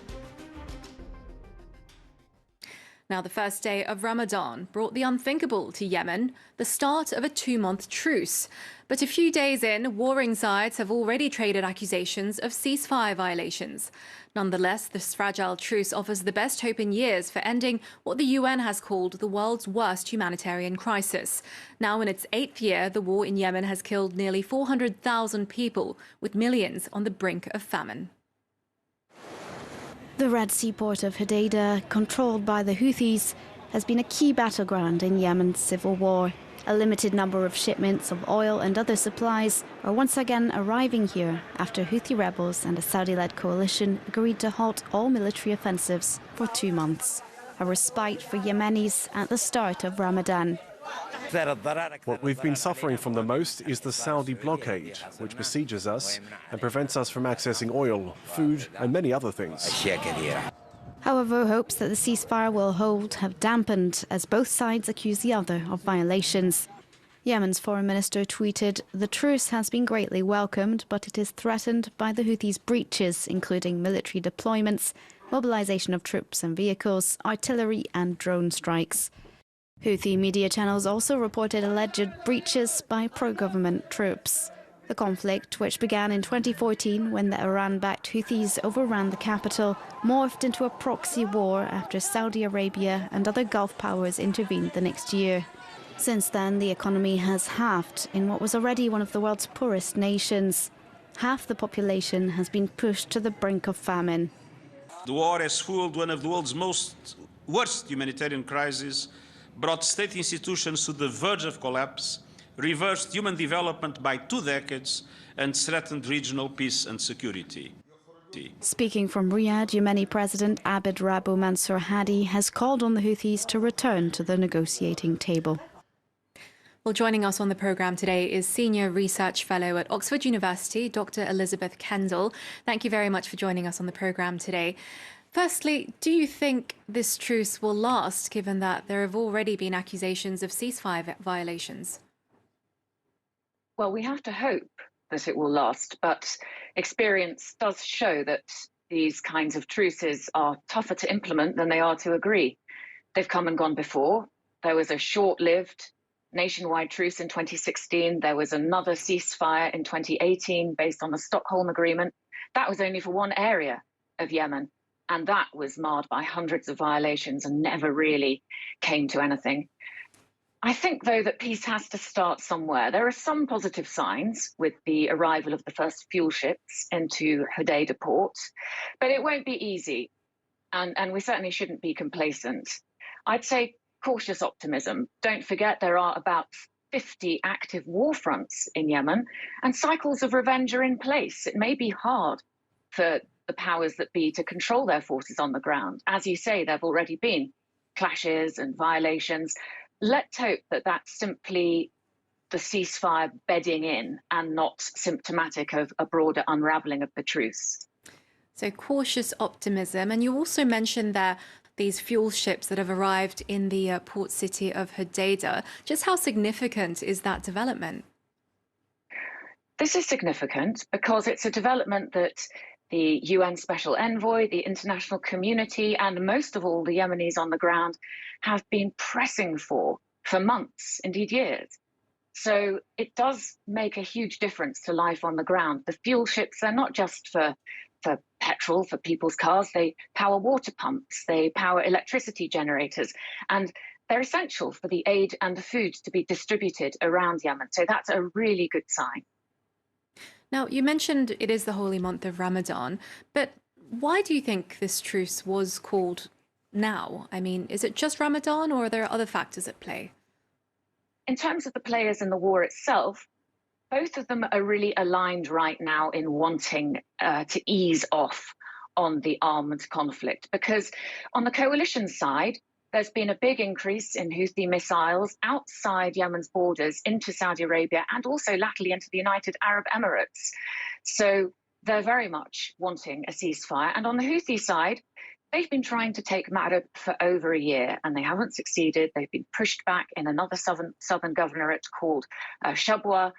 Now, the first day of Ramadan brought the unthinkable to Yemen, the start of a 2-month truce. But a few days in, warring sides have already traded accusations of ceasefire violations. Nonetheless, this fragile truce offers the best hope in years for ending what the UN has called the world's worst humanitarian crisis. Now in its 8th year, the war in Yemen has killed nearly 400,000 people, with millions on the brink of famine. The Red Sea port of Hodeidah, controlled by the Houthis, has been a key battleground in Yemen's civil war. A limited number of shipments of oil and other supplies are once again arriving here after Houthi rebels and a Saudi-led coalition agreed to halt all military offensives for 2 months. A respite for Yemenis at the start of Ramadan. What we've been suffering from the most is the Saudi blockade, which besieges us and prevents us from accessing oil, food and many other things. However, hopes that the ceasefire will hold have dampened as both sides accuse the other of violations. Yemen's foreign minister tweeted, "The truce has been greatly welcomed, but it is threatened by the Houthis' breaches, including military deployments, mobilization of troops and vehicles, artillery and drone strikes." Houthi media channels also reported alleged breaches by pro-government troops. The conflict, which began in 2014 when the Iran-backed Houthis overran the capital, morphed into a proxy war after Saudi Arabia and other Gulf powers intervened the next year. Since then, the economy has halved in what was already one of the world's poorest nations. Half the population has been pushed to the brink of famine. The war has fueled one of the world's worst humanitarian crises, brought state institutions to the verge of collapse, reversed human development by 2 decades, and threatened regional peace and security. Speaking from Riyadh, Yemeni President Abd Rabbu Mansour Hadi has called on the Houthis to return to the negotiating table. Well, joining us on the programme today is Senior Research Fellow at Oxford University, Dr. Elizabeth Kendall. Thank you very much for joining us on the programme today. Firstly, do you think this truce will last, given that there have already been accusations of ceasefire violations? Well, we have to hope that it will last, but experience does show that these kinds of truces are tougher to implement than they are to agree. They've come and gone before. There was a short-lived nationwide truce in 2016. There was another ceasefire in 2018 based on the Stockholm Agreement. That was only for one area of Yemen, and that was marred by hundreds of violations and never really came to anything. I think, though, that peace has to start somewhere. There are some positive signs with the arrival of the first fuel ships into Hodeidah port, but it won't be easy, and we certainly shouldn't be complacent. I'd say cautious optimism. Don't forget there are about 50 active war fronts in Yemen, and cycles of revenge are in place. It may be hard for the powers that be to control their forces on the ground. As you say, there have already been clashes and violations. Let's hope that that's simply the ceasefire bedding in and not symptomatic of a broader unravelling of the truce. So cautious optimism. And you also mentioned there these fuel ships that have arrived in the port city of Hodeidah. Just how significant is that development? This is significant because it's a development that the UN Special Envoy, the international community, and most of all the Yemenis on the ground have been pressing for months, indeed years. So it does make a huge difference to life on the ground. The fuel ships, they're not just for petrol, for people's cars. They power water pumps, they power electricity generators, and they're essential for the aid and the food to be distributed around Yemen. So that's a really good sign. Now, you mentioned it is the holy month of Ramadan, but why do you think this truce was called now? I mean, is it just Ramadan or are there other factors at play? In terms of the players in the war itself, both of them are really aligned right now in wanting to ease off on the armed conflict, because on the coalition side, there's been a big increase in Houthi missiles outside Yemen's borders into Saudi Arabia and also latterly into the United Arab Emirates. So they're very much wanting a ceasefire. And on the Houthi side, they've been trying to take Ma'rib for over a year and they haven't succeeded. They've been pushed back in another southern governorate called Shabwa.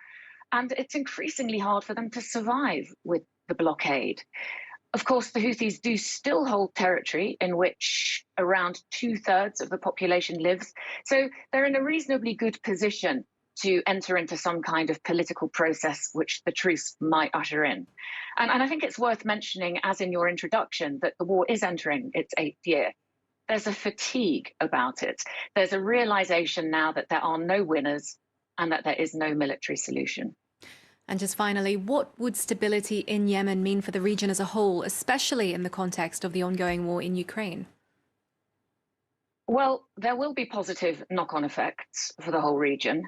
And it's increasingly hard for them to survive with the blockade. Of course, the Houthis do still hold territory in which around 2/3 of the population lives. So they're in a reasonably good position to enter into some kind of political process which the truce might usher in. And I think it's worth mentioning, as in your introduction, that the war is entering its 8th year. There's a fatigue about it. There's a realization now that there are no winners and that there is no military solution. And just finally, what would stability in Yemen mean for the region as a whole, especially in the context of the ongoing war in Ukraine? Well, there will be positive knock-on effects for the whole region.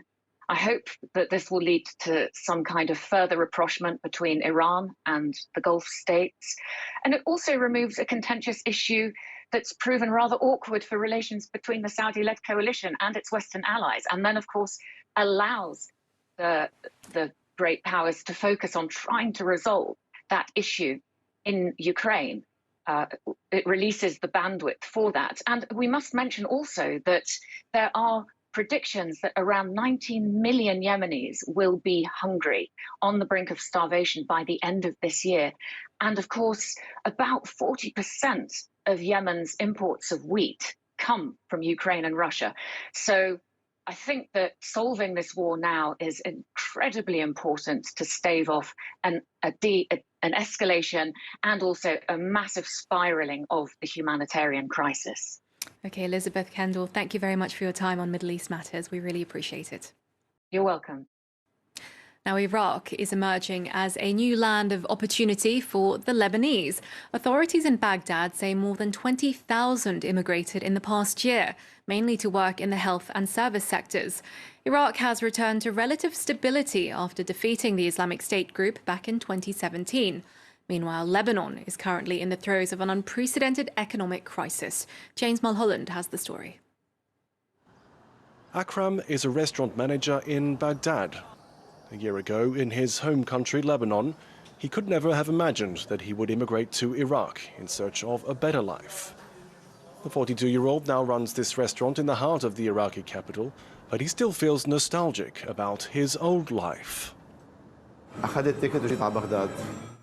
I hope that this will lead to some kind of further rapprochement between Iran and the Gulf states. And it also removes a contentious issue that's proven rather awkward for relations between the Saudi-led coalition and its Western allies. And then, of course, allows the great powers to focus on trying to resolve that issue in Ukraine. It releases the bandwidth for that. And we must mention also that there are predictions that around 19 million Yemenis will be hungry on the brink of starvation by the end of this year. And of course, about 40% of Yemen's imports of wheat come from Ukraine and Russia. So I think that solving this war now is incredibly important to stave off an escalation and also a massive spiraling of the humanitarian crisis. Okay, Elizabeth Kendall, thank you very much for your time on Middle East Matters. We really appreciate it. You're welcome. Now, Iraq is emerging as a new land of opportunity for the Lebanese. Authorities in Baghdad say more than 20,000 immigrated in the past year, mainly to work in the health and service sectors. Iraq has returned to relative stability after defeating the Islamic State group back in 2017. Meanwhile, Lebanon is currently in the throes of an unprecedented economic crisis. James Mulholland has the story. Akram is a restaurant manager in Baghdad. A year ago, in his home country, Lebanon, he could never have imagined that he would immigrate to Iraq in search of a better life. The 42-year-old now runs this restaurant in the heart of the Iraqi capital, but he still feels nostalgic about his old life.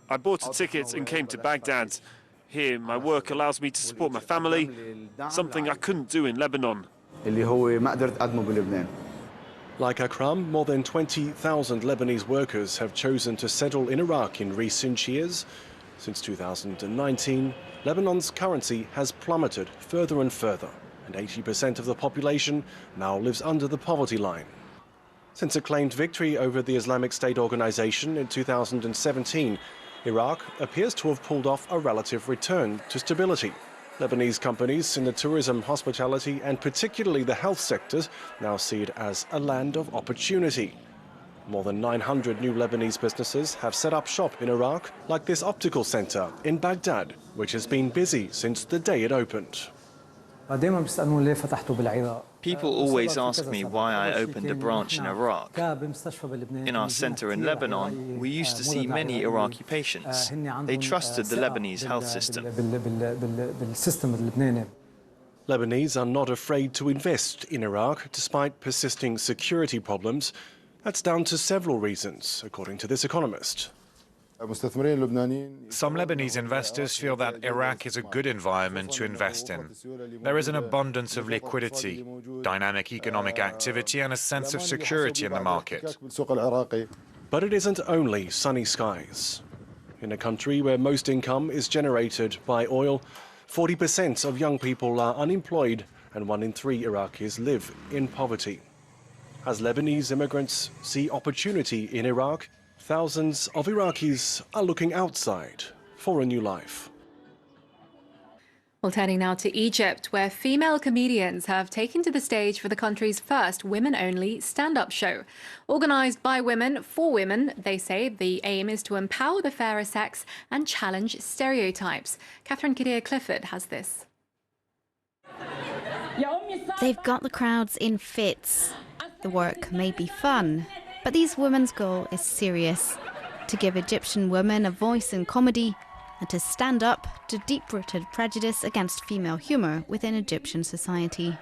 I bought a ticket and came to Baghdad. Here, my work allows me to support my family, something I couldn't do in Lebanon. Like Akram, more than 20,000 Lebanese workers have chosen to settle in Iraq in recent years. Since 2019, Lebanon's currency has plummeted further and further, and 80% of the population now lives under the poverty line. Since a claimed victory over the Islamic State organization in 2017, Iraq appears to have pulled off a relative return to stability. Lebanese companies in the tourism, hospitality and particularly the health sectors now see it as a land of opportunity. More than 900 new Lebanese businesses have set up shop in Iraq, like this optical center in Baghdad, which has been busy since the day it opened. People always ask me why I opened a branch in Iraq. In our center in Lebanon, we used to see many Iraqi patients. They trusted the Lebanese health system. Lebanese are not afraid to invest in Iraq despite persisting security problems. That's down to several reasons, according to this economist. Some Lebanese investors feel that Iraq is a good environment to invest in. There is an abundance of liquidity, dynamic economic activity and a sense of security in the market. But it isn't only sunny skies. In a country where most income is generated by oil, 40% of young people are unemployed and 1 in 3 Iraqis live in poverty. As Lebanese immigrants see opportunity in Iraq, thousands of Iraqis are looking outside for a new life. Well, turning now to Egypt, where female comedians have taken to the stage for the country's first women-only stand-up show. Organised by women for women, they say the aim is to empower the fairer sex and challenge stereotypes. Catherine Kidir-Clifford has this. They've got the crowds in fits. The work may be fun, but these women's goal is serious: to give Egyptian women a voice in comedy and to stand up to deep-rooted prejudice against female humour within Egyptian society.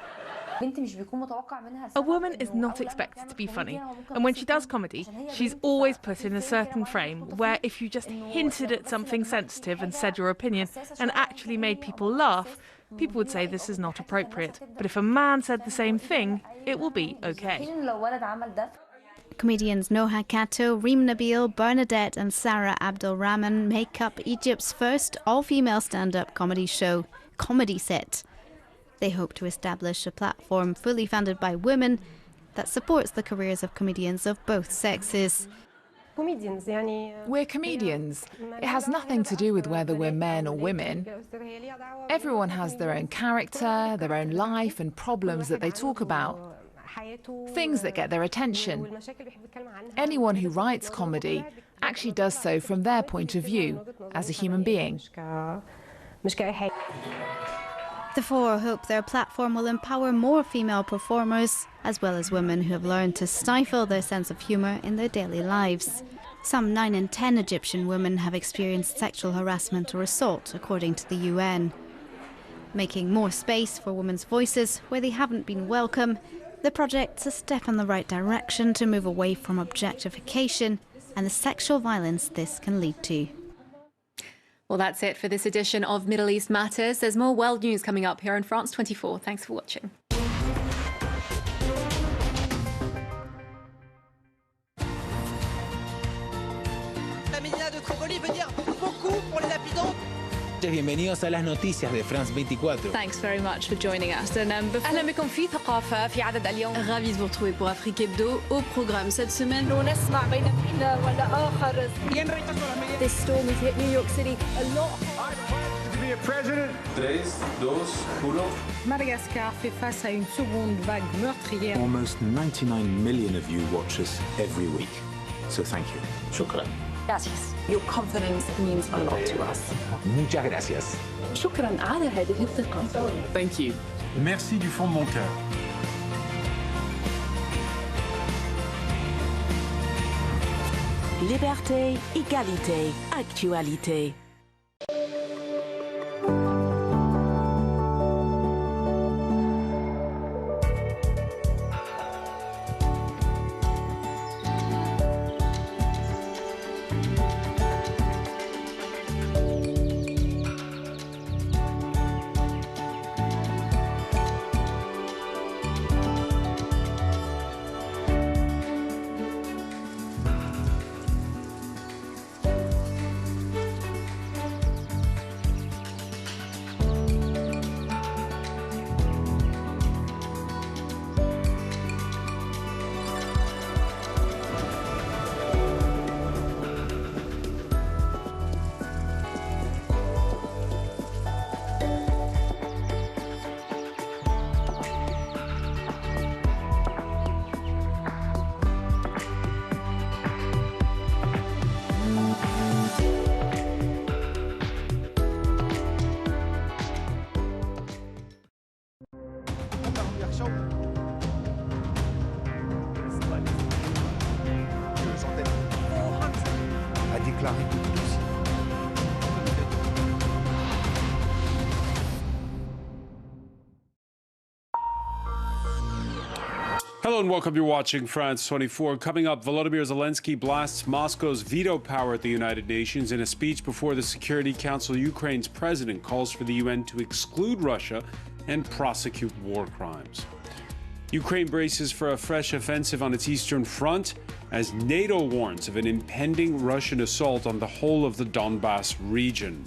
A woman is not expected to be funny, and when she does comedy, she's always put in a certain frame where if you just hinted at something sensitive and said your opinion and actually made people laugh, people would say this is not appropriate. But if a man said the same thing, it will be okay. Comedians Noha Kato, Reem Nabil, Bernadette and Sarah Abdulrahman make up Egypt's first all-female stand-up comedy show, Comedy Set. They hope to establish a platform fully funded by women that supports the careers of comedians of both sexes. We're comedians. It has nothing to do with whether we're men or women. Everyone has their own character, their own life and problems that they talk about. Things that get their attention. Anyone who writes comedy actually does so from their point of view, as a human being. The four hope their platform will empower more female performers, as well as women who have learned to stifle their sense of humour in their daily lives. Some 9 in 10 Egyptian women have experienced sexual harassment or assault, according to the UN. Making more space for women's voices where they haven't been welcome, the project's a step in the right direction to move away from objectification and the sexual violence this can lead to. Well, that's it for this edition of Middle East Matters. There's more world news coming up here on France 24. Thanks for watching. Bienvenidos a las noticias de France 24. Thanks very much for joining us. أهلا بكم في ثقافة في عدد اليوم. Ravi de vous retrouver pour Afrique Hebdo. Au programme cette semaine. This storm has hit New York City a lot. To be a president. 3, 2, 1. Madagascar fait face à une seconde vague meurtrière. Almost 99 million of you watch us every week. So thank you. شكرا. Gracias. Your confidence means a lot to us. Muchas gracias. شكرا على هذه الثقة. Thank you. Merci du fond de mon cœur. Liberté, égalité, actualité. Hello and welcome. You're watching France 24. Coming up, Volodymyr Zelensky blasts Moscow's veto power at the United Nations. In a speech before the Security Council, Ukraine's president calls for the UN to exclude Russia and prosecute war crimes. Ukraine braces for a fresh offensive on its eastern front as NATO warns of an impending Russian assault on the whole of the Donbass region.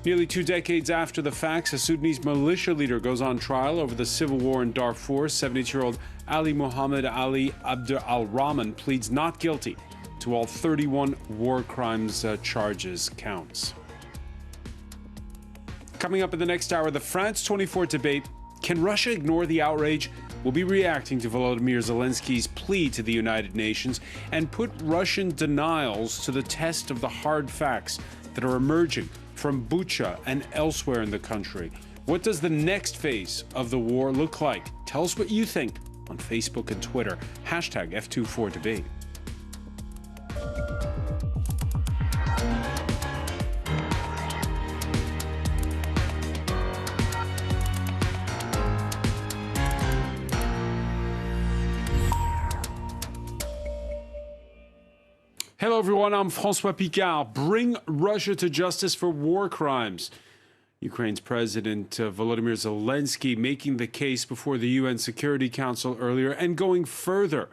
Nearly 2 decades after the facts, a Sudanese militia leader goes on trial over the civil war in Darfur. 72-year-old Ali Muhammad Ali Abd al-Rahman pleads not guilty to all 31 war crimes charges counts. Coming up in the next hour, the France 24 debate, can Russia ignore the outrage? We'll be reacting to Volodymyr Zelensky's plea to the United Nations and put Russian denials to the test of the hard facts that are emerging from Bucha and elsewhere in the country. What does the next phase of the war look like? Tell us what you think on Facebook and Twitter. Hashtag F24Debate. Hello, everyone. I'm François Picard. Bring Russia to justice for war crimes. Ukraine's President Volodymyr Zelensky making the case before the UN Security Council earlier and going further.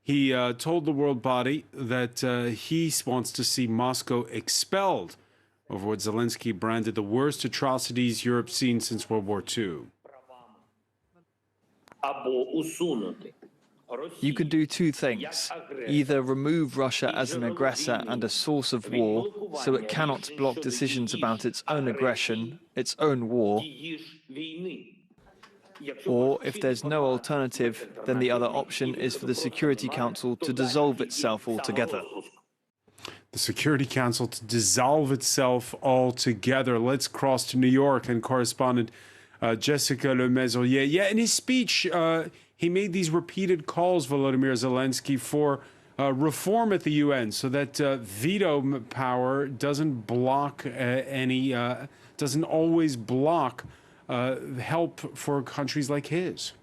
He told the world body that he wants to see Moscow expelled over what Zelensky branded the worst atrocities Europe's seen since World War II. You could do two things. Either remove Russia as an aggressor and a source of war, so it cannot block decisions about its own aggression, its own war, or if there's no alternative, then the other option is for the Security Council to dissolve itself altogether. The Security Council to dissolve itself altogether. Let's cross to New York and correspondent Jessica Le Maiselier. Yeah, in his speech, he made these repeated calls, Volodymyr Zelensky, for reform at the UN so that veto power doesn't block doesn't always block help for countries like his.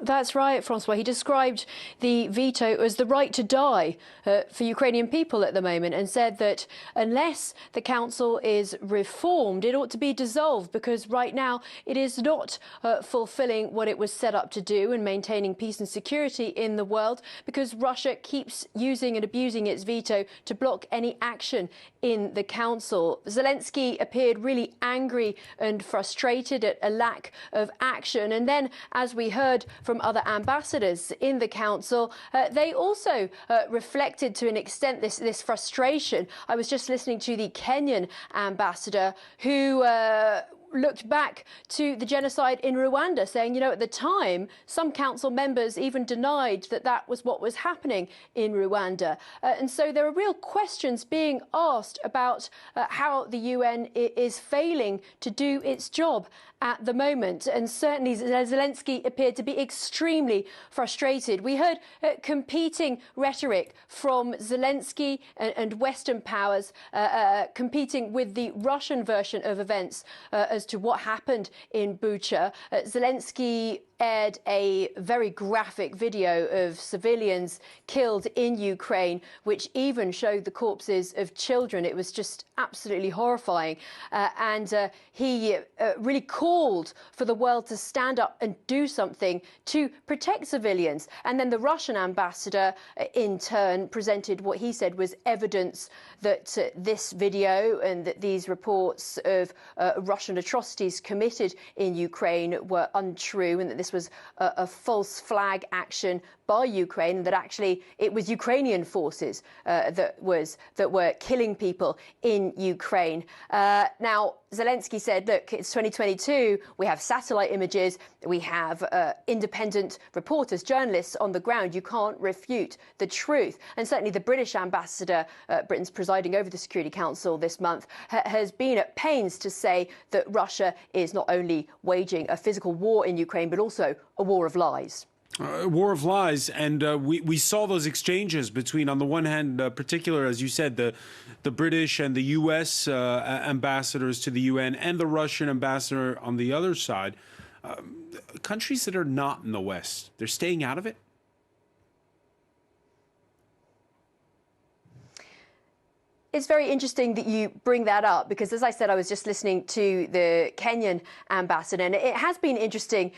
That's right, Francois. He described the veto as the right to die for Ukrainian people at the moment and said that unless the council is reformed, it ought to be dissolved because right now it is not fulfilling what it was set up to do and maintaining peace and security in the world because Russia keeps using and abusing its veto to block any action in the council. Zelensky appeared really angry and frustrated at a lack of action. And then, as we heard from other ambassadors in the council, they also reflected to an extent this frustration. I was just listening to the Kenyan ambassador who looked back to the genocide in Rwanda, saying, you know, at the time, some council members even denied that that was what was happening in Rwanda. And so there are real questions being asked about how the UN is failing to do its job at the moment. And certainly Zelensky appeared to be extremely frustrated. We heard competing rhetoric from Zelensky and Western powers competing with the Russian version of events as to what happened in Bucha. Zelensky aired a very graphic video of civilians killed in Ukraine, which even showed the corpses of children. It was just absolutely horrifying. And he really called for the world to stand up and do something to protect civilians. And then the Russian ambassador, in turn, presented what he said was evidence that this video and that these reports of Russian atrocities committed in Ukraine were untrue and that this was a false flag action by Ukraine, and that actually it was Ukrainian forces that were killing people in Ukraine. Now, Zelensky said, look, it's 2022, we have satellite images, we have independent reporters, journalists on the ground, you can't refute the truth. And certainly the British ambassador, Britain's presiding over the Security Council this month, has been at pains to say that Russia is not only waging a physical war in Ukraine, but also a war of lies. War of lies, and we saw those exchanges between, on the one hand, particular, as you said, the British and the U.S. Ambassadors to the UN and the Russian ambassador on the other side. Countries that are not in the West, they're staying out of it? It's very interesting that you bring that up because, as I said, I was just listening to the Kenyan ambassador, and it has been interesting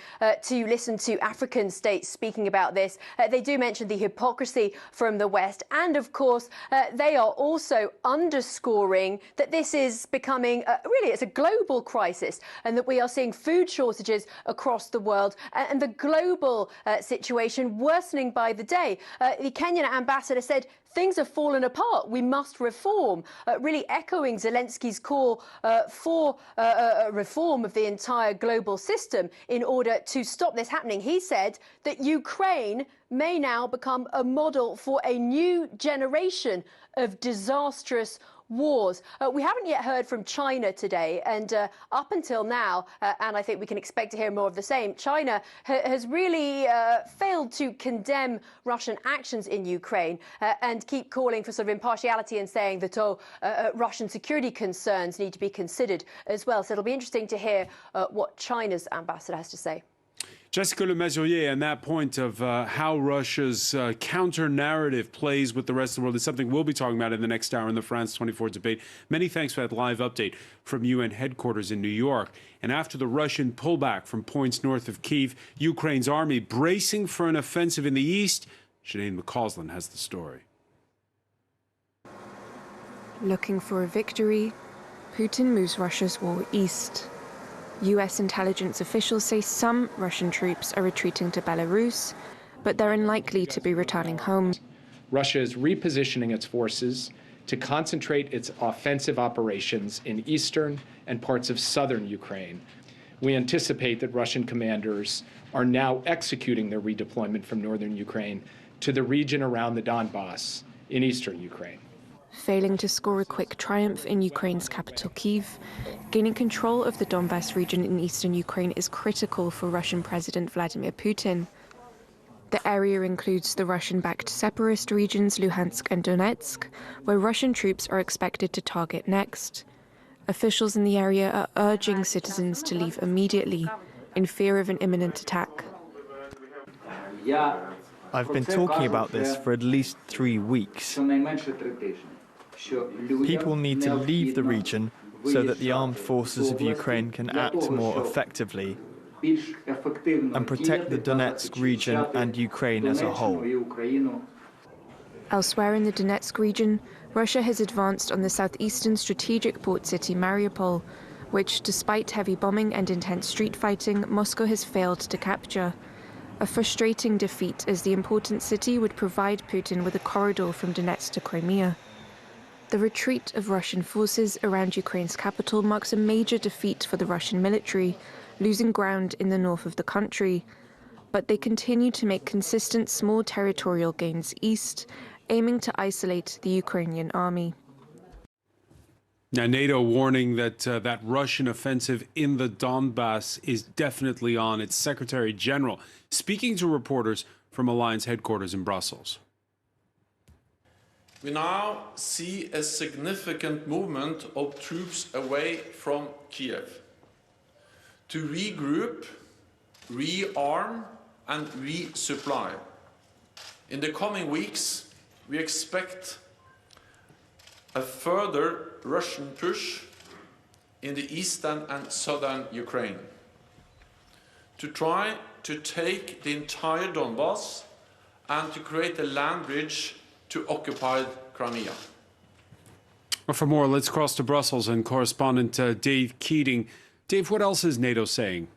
to listen to African states speaking about this. They do mention the hypocrisy from the West, and of course, they are also underscoring that this is becoming, really, it's a global crisis, and that we are seeing food shortages across the world, and the global situation worsening by the day. The Kenyan ambassador said, things have fallen apart. We must reform, really echoing Zelensky's call for reform of the entire global system in order to stop this happening. He said that Ukraine may now become a model for a new generation of disastrous wars. We haven't yet heard from China today, and up until now, and I think we can expect to hear more of the same, China has really failed to condemn Russian actions in Ukraine and keep calling for sort of impartiality and saying that, Russian security concerns need to be considered as well. So it'll be interesting to hear what China's ambassador has to say. Jessica Le Mesurier, on that point of how Russia's counter-narrative plays with the rest of the world is something we'll be talking about in the next hour in the France 24 debate. Many thanks for that live update from UN headquarters in New York. And after the Russian pullback from points north of Kyiv, Ukraine's army bracing for an offensive in the east. Sinead McCausland has the story. Looking for a victory, Putin moves Russia's war east. US intelligence officials say some Russian troops are retreating to Belarus, but they're unlikely to be returning home. Russia is repositioning its forces to concentrate its offensive operations in eastern and parts of southern Ukraine. We anticipate that Russian commanders are now executing their redeployment from northern Ukraine to the region around the Donbass in eastern Ukraine. Failing to score a quick triumph in Ukraine's capital, Kyiv, gaining control of the Donbass region in eastern Ukraine is critical for Russian President Vladimir Putin. The area includes the Russian-backed separatist regions Luhansk and Donetsk, where Russian troops are expected to target next. Officials in the area are urging citizens to leave immediately, in fear of an imminent attack. I've been talking about this for at least 3 weeks. People need to leave the region so that the armed forces of Ukraine can act more effectively and protect the Donetsk region and Ukraine as a whole. Elsewhere in the Donetsk region, Russia has advanced on the southeastern strategic port city Mariupol, which, despite heavy bombing and intense street fighting, Moscow has failed to capture. A frustrating defeat, as the important city would provide Putin with a corridor from Donetsk to Crimea. The retreat of Russian forces around Ukraine's capital marks a major defeat for the Russian military, losing ground in the north of the country. But they continue to make consistent small territorial gains east, aiming to isolate the Ukrainian army. Now, NATO warning that that Russian offensive in the Donbass is definitely on. Its Secretary General speaking to reporters from Alliance headquarters in Brussels. We now see a significant movement of troops away from Kiev to regroup, rearm, and resupply. In the coming weeks, we expect a further Russian push in the eastern and southern Ukraine to try to take the entire Donbass and to create a land bridge to occupied Crimea. Well, for more, let's cross to Brussels and correspondent Dave Keating. Dave, what else is NATO saying?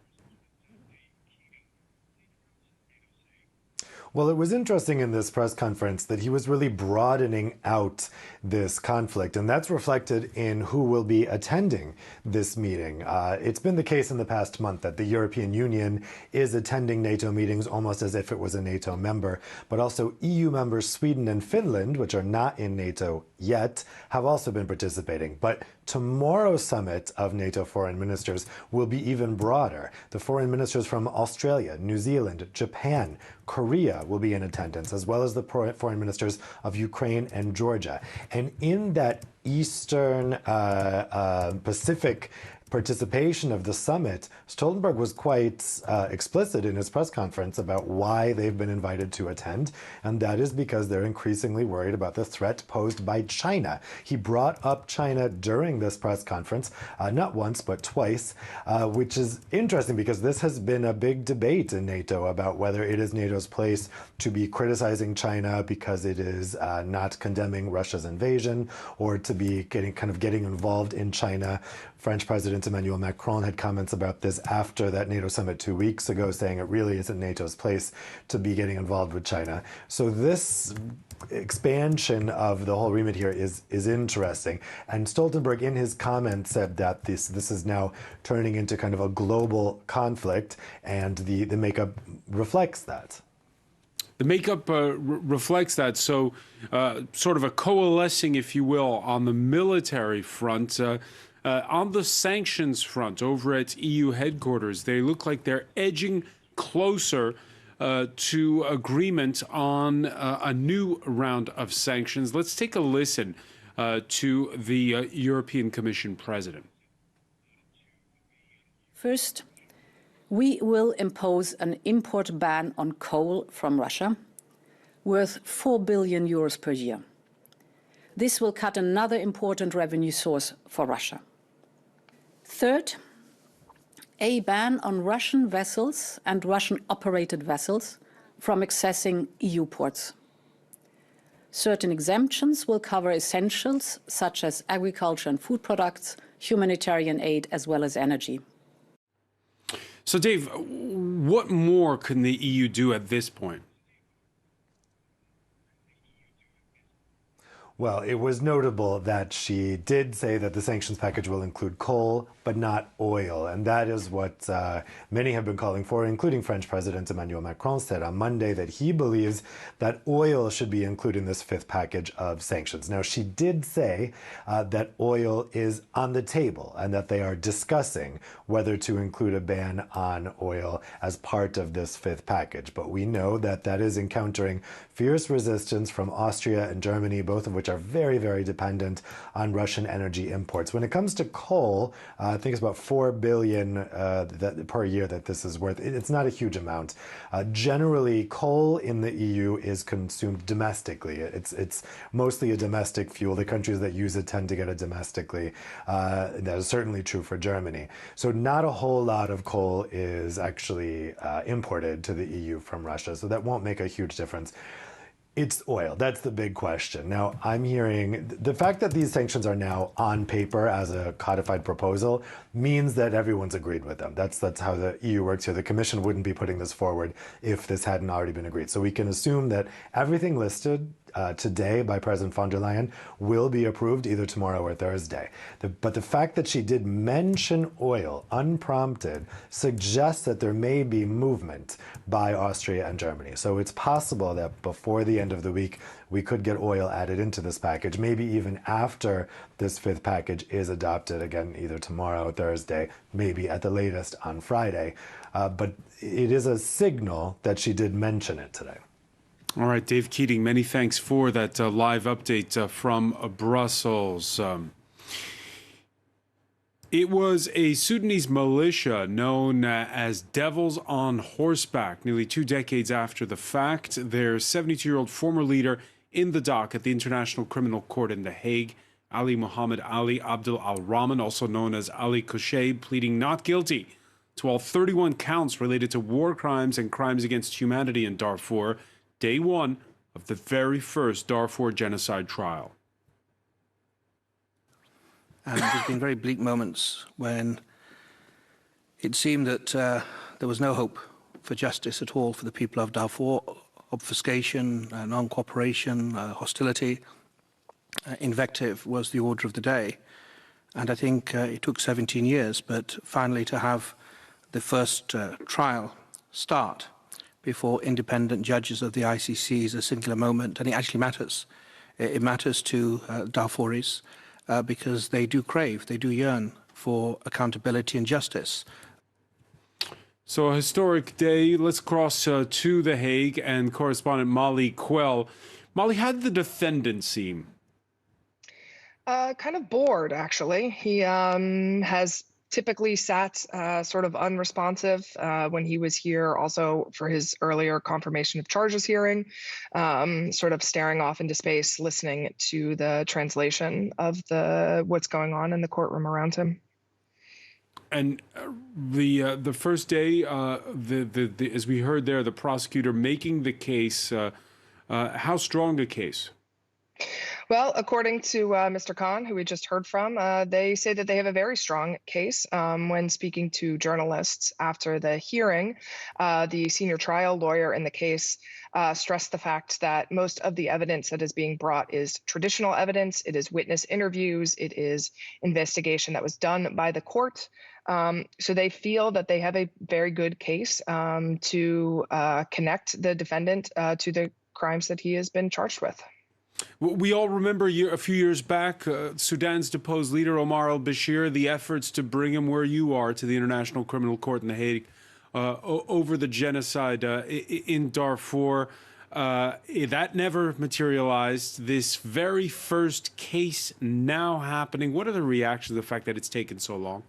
Well, it was interesting in this press conference that he was really broadening out this conflict, and that's reflected in who will be attending this meeting. It's been the case in the past month that the European Union is attending NATO meetings almost as if it was a NATO member, but also EU members Sweden and Finland, which are not in NATO yet, have also been participating. But tomorrow's summit of NATO foreign ministers will be even broader. The foreign ministers from Australia, New Zealand, Japan, Korea will be in attendance, as well as the foreign ministers of Ukraine and Georgia. And in that Eastern Pacific participation of the summit, Stoltenberg was quite explicit in his press conference about why they've been invited to attend, and that is because they're increasingly worried about the threat posed by China. He brought up China during this press conference, not once, but twice, which is interesting because this has been a big debate in NATO about whether it is NATO's place to be criticizing China because it is not condemning Russia's invasion, or to be getting involved in China. French President Emmanuel Macron had comments about this after that NATO summit 2 weeks ago, saying it really isn't NATO's place to be getting involved with China. So this expansion of the whole remit here is interesting. And Stoltenberg, in his comments, said that this is now turning into kind of a global conflict, and the makeup reflects that. The makeup reflects that. So sort of a coalescing, if you will, on the military front. On the sanctions front, over at EU headquarters, they look like they're edging closer to agreement on a new round of sanctions. Let's take a listen to the European Commission president. First, we will impose an import ban on coal from Russia worth 4 billion euros per year. This will cut another important revenue source for Russia. Third, a ban on Russian vessels and Russian-operated vessels from accessing EU ports. Certain exemptions will cover essentials such as agriculture and food products, humanitarian aid, as well as energy. So, Dave, what more can the EU do at this point? Well, it was notable that she did say that the sanctions package will include coal, but not oil. And that is what many have been calling for, including French President Emmanuel Macron said on Monday that he believes that oil should be included in this fifth package of sanctions. Now, she did say that oil is on the table and that they are discussing whether to include a ban on oil as part of this fifth package. But we know that that is encountering fierce resistance from Austria and Germany, both of which are very, very dependent on Russian energy imports. When it comes to coal, I think it's about 4 billion per year that this is worth. It's not a huge amount. Generally, coal in the EU is consumed domestically. It's mostly a domestic fuel. The countries that use it tend to get it domestically. That is certainly true for Germany. So not a whole lot of coal is actually imported to the EU from Russia. So that won't make a huge difference. It's oil. That's the big question. Now, I'm hearing the fact that these sanctions are now on paper as a codified proposal means that everyone's agreed with them. That's how the EU works here. The Commission wouldn't be putting this forward if this hadn't already been agreed. So we can assume that everything listed today by President von der Leyen will be approved either tomorrow or Thursday. But the fact that she did mention oil unprompted suggests that there may be movement by Austria and Germany. So it's possible that before the end of the week, we could get oil added into this package, maybe even after this fifth package is adopted, again, either tomorrow or Thursday, maybe at the latest on Friday. But it is a signal that she did mention it today. All right, Dave Keating, many thanks for that live update from Brussels. It was a Sudanese militia known as Devils on Horseback. Nearly 2 decades after the fact, their 72-year-old former leader in the dock at the International Criminal Court in The Hague, Ali Muhammad Ali Abdul al-Rahman, also known as Ali Kushay, pleading not guilty to all 31 counts related to war crimes and crimes against humanity in Darfur, day one of the very first Darfur genocide trial. And there's been very bleak moments when it seemed that there was no hope for justice at all for the people of Darfur. Obfuscation, non-cooperation, hostility, invective was the order of the day. And I think it took 17 years, but finally to have the first trial start before independent judges of the ICC is a singular moment, and it actually matters. It matters to Darfuris because they do crave, they do yearn for accountability and justice. So a historic day. Let's cross to The Hague and correspondent Molly Quell. Molly, how did the defendant seem? Kind of bored, actually. He has typically sat sort of unresponsive when he was here, also for his earlier confirmation of charges hearing, sort of staring off into space, listening to the translation of what's going on in the courtroom around him. And the first day, as we heard there, the prosecutor making the case, how strong a case? Well, according to Mr. Khan, who we just heard from, they say that they have a very strong case. When speaking to journalists after the hearing, the senior trial lawyer in the case stressed the fact that most of the evidence that is being brought is traditional evidence. It is witness interviews. It is investigation that was done by the court. So they feel that they have a very good case to connect the defendant to the crimes that he has been charged with. We all remember a few years back, Sudan's deposed leader Omar al-Bashir, the efforts to bring him where you are to the International Criminal Court in The Hague over the genocide in Darfur. That never materialized. This very first case now happening. What are the reactions to the fact that it's taken so long?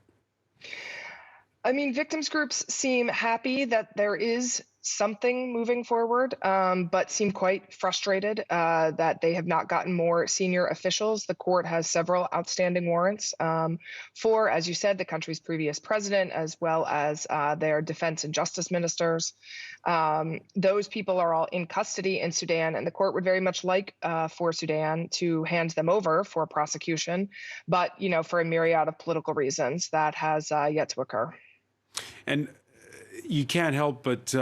I mean, victims groups seem happy that there is something moving forward, but seem quite frustrated that they have not gotten more senior officials. The court has several outstanding warrants for, as you said, the country's previous president, as well as their defense and justice ministers. Those people are all in custody in Sudan, and the court would very much like for Sudan to hand them over for prosecution. But, for a myriad of political reasons, that has yet to occur. And you can't help but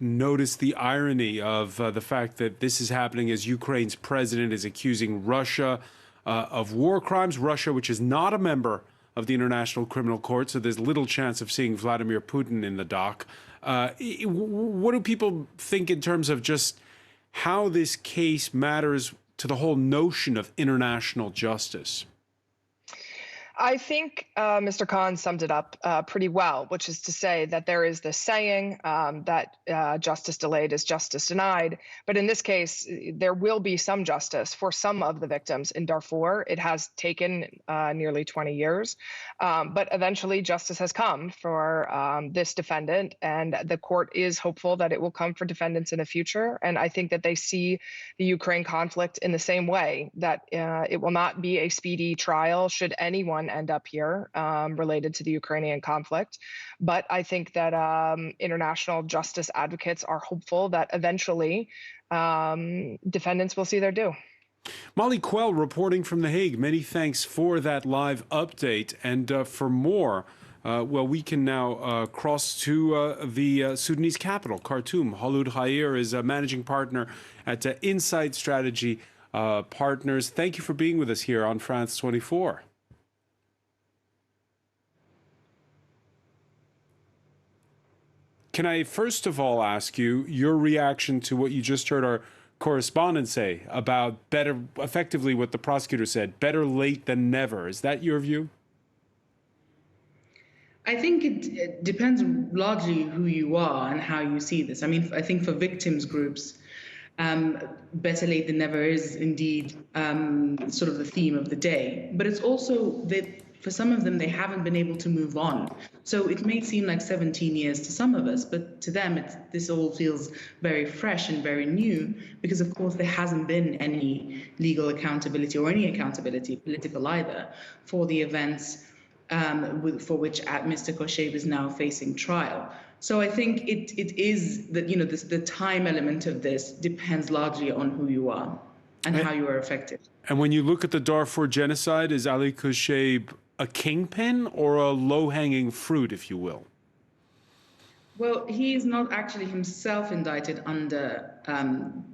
notice the irony of the fact that this is happening as Ukraine's president is accusing Russia of war crimes. Russia, which is not a member of the International Criminal Court, so there's little chance of seeing Vladimir Putin in the dock. What do people think in terms of just how this case matters to the whole notion of international justice? I think Mr. Khan summed it up pretty well, which is to say that there is this saying that justice delayed is justice denied. But in this case, there will be some justice for some of the victims in Darfur. It has taken nearly 20 years, but eventually justice has come for this defendant, and the court is hopeful that it will come for defendants in the future. And I think that they see the Ukraine conflict in the same way, that it will not be a speedy trial should anyone end up here related to the Ukrainian conflict. But I think that international justice advocates are hopeful that eventually defendants will see their due. Molly Quell reporting from The Hague. Many thanks for that live update. And for more, well, we can now cross to the Sudanese capital, Khartoum. Khaloud Khair is a managing partner at Insight Strategy Partners. Thank you for being with us here on France 24. Can I first of all ask you your reaction to what you just heard our correspondent say about effectively what the prosecutor said, better late than never? Is that your view? I think it depends largely who you are and how you see this. I mean, I think for victims groups, better late than never is indeed sort of the theme of the day. But it's also that for some of them, they haven't been able to move on. So it may seem like 17 years to some of us, but to them, this all feels very fresh and very new because, of course, there hasn't been any legal accountability or any accountability, political either, for the events for which Mr. Kosheb is now facing trial. So I think it is that, the time element of this depends largely on who you are and how you are affected. And when you look at the Darfur genocide, is Ali Kosheb a kingpin or a low-hanging fruit, if you will? Well, he is not actually himself indicted under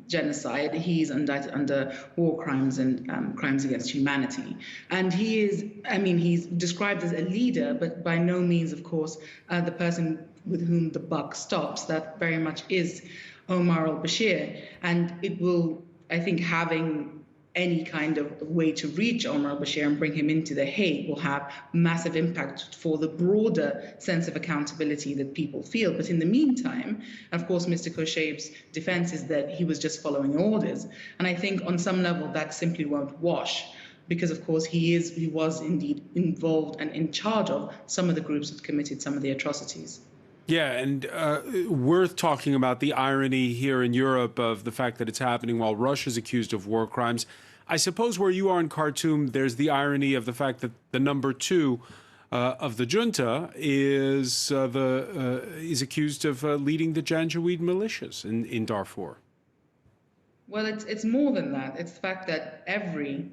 genocide. He's indicted under war crimes and crimes against humanity. And he's described as a leader, but by no means, of course, the person with whom the buck stops. That very much is Omar al-Bashir. And it will, I think, having any kind of way to reach Omar al-Bashir and bring him into The Hague will have massive impact for the broader sense of accountability that people feel. But in the meantime, of course, Mr. Kosheib's defense is that he was just following orders. And I think on some level that simply won't wash, because of course he was indeed involved and in charge of some of the groups that committed some of the atrocities. Yeah, and worth talking about the irony here in Europe of the fact that it's happening while Russia's accused of war crimes. I suppose where you are in Khartoum, there's the irony of the fact that the number two of the junta is accused of leading the Janjaweed militias in Darfur. Well, it's more than that. It's the fact that every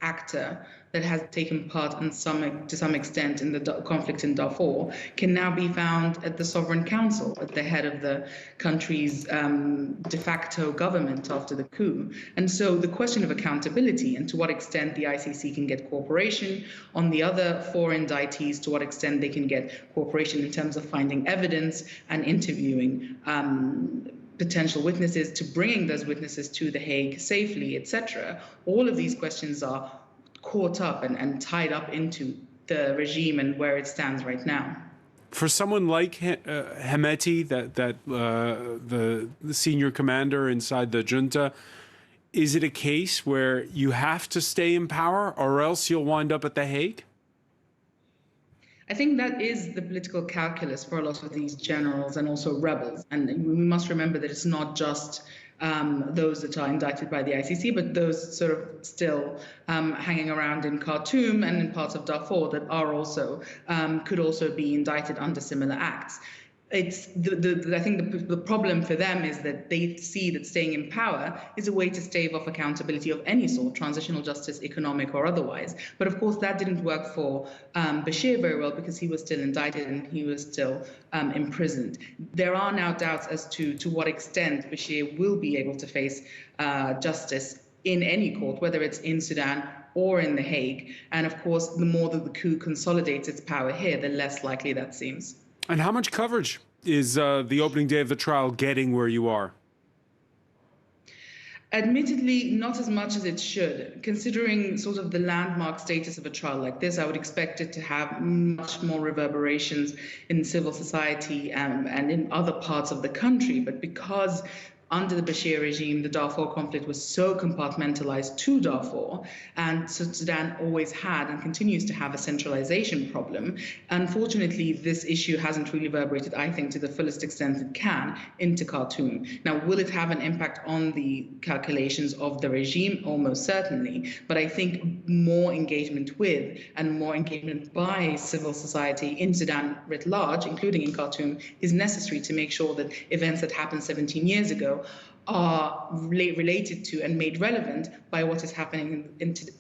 actor that has taken part to some extent in the conflict in Darfur can now be found at the Sovereign Council, at the head of the country's de facto government after the coup. And so the question of accountability and to what extent the ICC can get cooperation on the other four indictees, to what extent they can get cooperation in terms of finding evidence and interviewing potential witnesses, to bringing those witnesses to The Hague safely, etc. All of these questions are caught up and tied up into the regime and where it stands right now. For someone like Hemeti, the senior commander inside the junta, is it a case where you have to stay in power or else you'll wind up at The Hague? I think that is the political calculus for a lot of these generals and also rebels. And we must remember that it's not just those that are indicted by the ICC, but those sort of still hanging around in Khartoum and in parts of Darfur that are also could also be indicted under similar acts. It's I think the problem for them is that they see that staying in power is a way to stave off accountability of any sort, transitional justice, economic or otherwise. But of course, that didn't work for Bashir very well because he was still indicted and he was still imprisoned. There are now doubts as to what extent Bashir will be able to face justice in any court, whether it's in Sudan or in The Hague. And of course, the more that the coup consolidates its power here, the less likely that seems. And how much coverage is the opening day of the trial getting where you are? Admittedly, not as much as it should. Considering sort of the landmark status of a trial like this, I would expect it to have much more reverberations in civil society and in other parts of the country. But because under the Bashir regime, the Darfur conflict was so compartmentalized to Darfur, and so Sudan always had and continues to have a centralization problem. Unfortunately, this issue hasn't really reverberated, I think, to the fullest extent it can into Khartoum. Now, will it have an impact on the calculations of the regime? Almost certainly. But I think more engagement with and more engagement by civil society in Sudan writ large, including in Khartoum, is necessary to make sure that events that happened 17 years ago are related to and made relevant by what is happening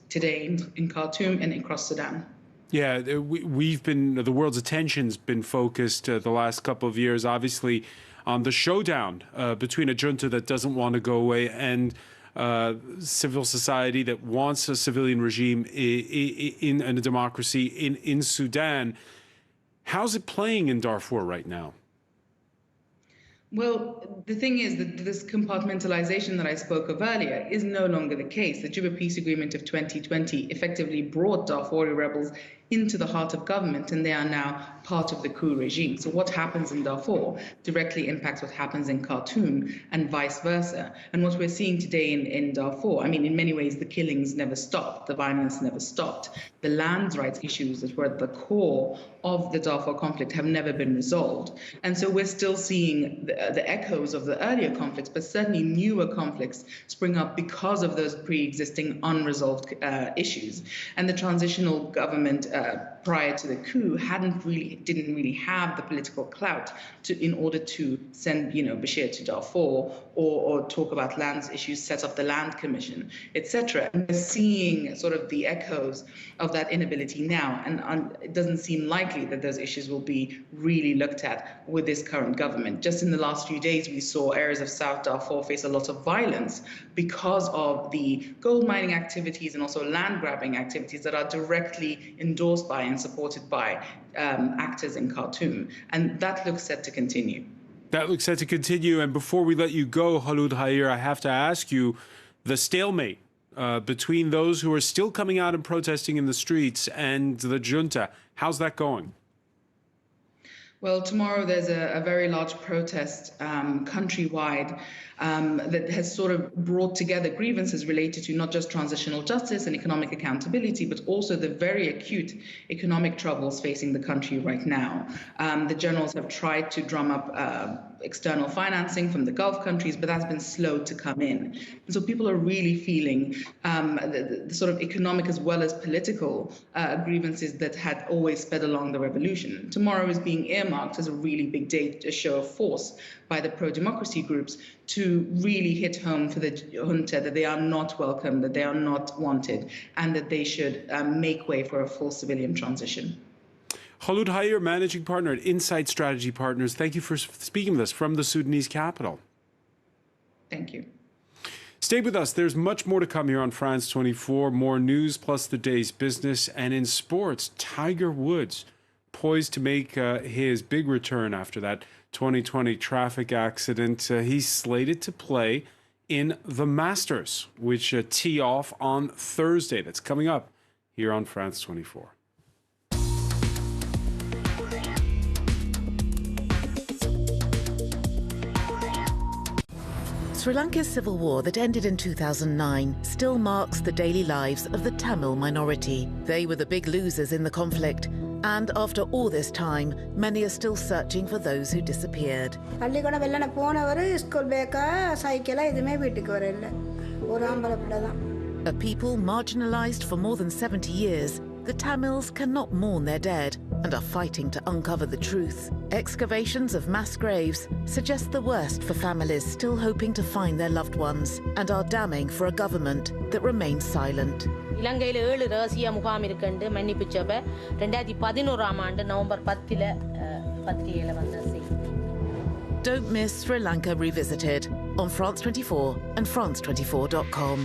today in Khartoum and across Sudan. Yeah, we've been, the world's attention's been focused the last couple of years, obviously, on the showdown between a junta that doesn't want to go away and civil society that wants a civilian regime in a democracy in Sudan. How's it playing in Darfur right now? Well, the thing is that this compartmentalization that I spoke of earlier is no longer the case. The Juba Peace Agreement of 2020 effectively brought Darfuri rebels into the heart of government, and they are now part of the coup regime. So what happens in Darfur directly impacts what happens in Khartoum and vice versa. And what we're seeing today in Darfur, I mean, in many ways, the killings never stopped, the violence never stopped. The land rights issues that were at the core of the Darfur conflict have never been resolved. And so we're still seeing the echoes of the earlier conflicts, but certainly newer conflicts spring up because of those pre-existing unresolved issues. And the transitional government prior to the coup didn't really have the political clout in order to send Bashir to Darfur or talk about lands issues, set up the land commission, etc. And we're seeing sort of the echoes of that inability now, and it doesn't seem likely that those issues will be really looked at with this current government. Just in the last few days, we saw areas of South Darfur face a lot of violence because of the gold mining activities and also land grabbing activities that are directly endorsed by and supported by actors in Khartoum. And that looks set to continue. That looks set to continue. And before we let you go, Khaloud Haïr, I have to ask you, the stalemate between those who are still coming out and protesting in the streets and the junta. How's that going? Well, tomorrow there's a very large protest countrywide that has sort of brought together grievances related to not just transitional justice and economic accountability, but also the very acute economic troubles facing the country right now. The generals have tried to drum up external financing from the Gulf countries, but that's been slow to come in. And so people are really feeling the sort of economic as well as political grievances that had always sped along the revolution. Tomorrow is being earmarked as a really big day, a show of force by the pro-democracy groups to really hit home for the junta that they are not welcome, that they are not wanted, and that they should make way for a full civilian transition. Kholoud Hayer, Managing Partner at Insight Strategy Partners, thank you for speaking with us from the Sudanese capital. Thank you. Stay with us. There's much more to come here on France 24. More news plus the day's business. And in sports, Tiger Woods poised to make his big return after that 2020 traffic accident. He's slated to play in the Masters, which tee off on Thursday. That's coming up here on France 24. Sri Lanka's civil war that ended in 2009 still marks the daily lives of the Tamil minority. They were the big losers in the conflict, and after all this time, many are still searching for those who disappeared. A people marginalized for more than 70 years, the Tamils cannot mourn their dead and are fighting to uncover the truth. Excavations of mass graves suggest the worst for families still hoping to find their loved ones and are damning for a government that remains silent. இலங்கையில் 7 ரகசிய முகாம் இருக்குன்னு மன்னிப்பு சபை 2011ஆம் ஆண்டு November 10ல பத்திரிகையில வந்த செய்தி. Don't miss Sri Lanka Revisited on France 24 and France24.com.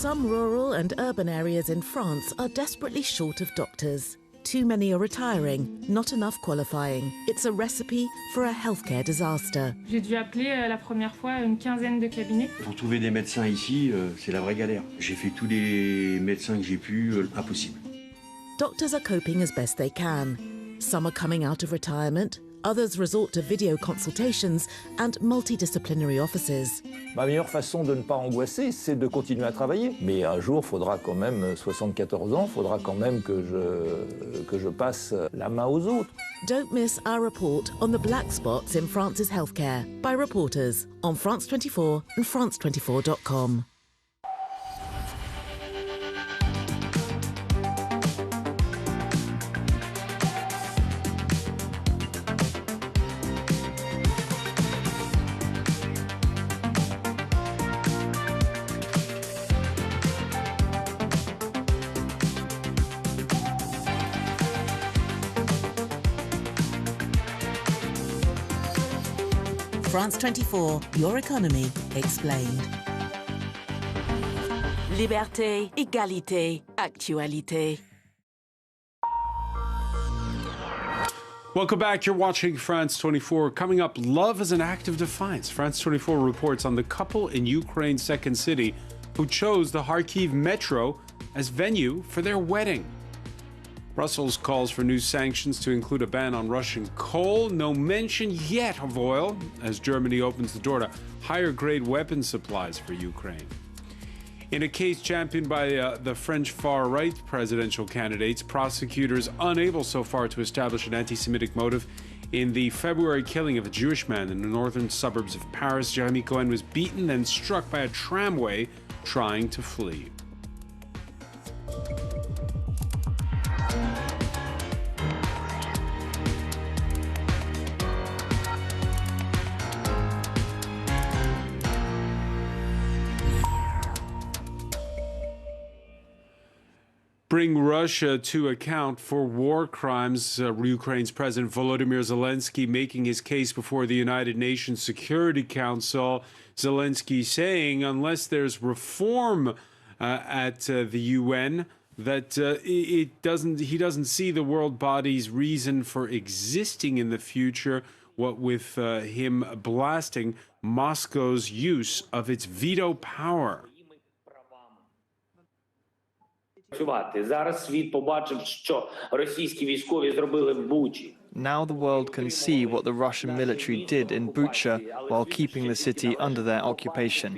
Some rural and urban areas in France are desperately short of doctors. Too many are retiring, not enough qualifying. It's a recipe for a healthcare disaster. J'ai dû appeler la première fois une quinzaine de cabinets. Pour trouver des médecins ici, c'est la vraie galère. J'ai fait tous les médecins que j'ai pu, impossible. Doctors are coping as best they can. Some are coming out of retirement, others resort to video consultations and multidisciplinary offices. Ma meilleure façon de ne pas angoisser, c'est de continuer à travailler. Mais un jour, il faudra quand même 74 ans, il faudra quand même que je passe la main aux autres. Don't miss our report on the black spots in France's healthcare by reporters on France 24 and France24.com. France 24, your economy explained. Liberté, égalité, actualité. Welcome back. You're watching France 24. Coming up, love as an act of defiance. France 24 reports on the couple in Ukraine's second city who chose the Kharkiv metro as venue for their wedding. Brussels calls for new sanctions to include a ban on Russian coal. No mention yet of oil as Germany opens the door to higher-grade weapon supplies for Ukraine. In a case championed by the French far-right presidential candidates, prosecutors unable so far to establish an anti-Semitic motive in the February killing of a Jewish man in the northern suburbs of Paris. Jeremy Cohen was beaten and struck by a tramway trying to flee. Bring Russia to account for war crimes. Ukraine's President Volodymyr Zelensky making his case before the United Nations Security Council. Zelensky saying unless there's reform at the UN, that he doesn't see the world body's reason for existing in the future, what with him blasting Moscow's use of its veto power. Зараз світ побачив, що російські військові зробили в Бучі. Now the world can see what the Russian military did in Bucha while keeping the city under their occupation.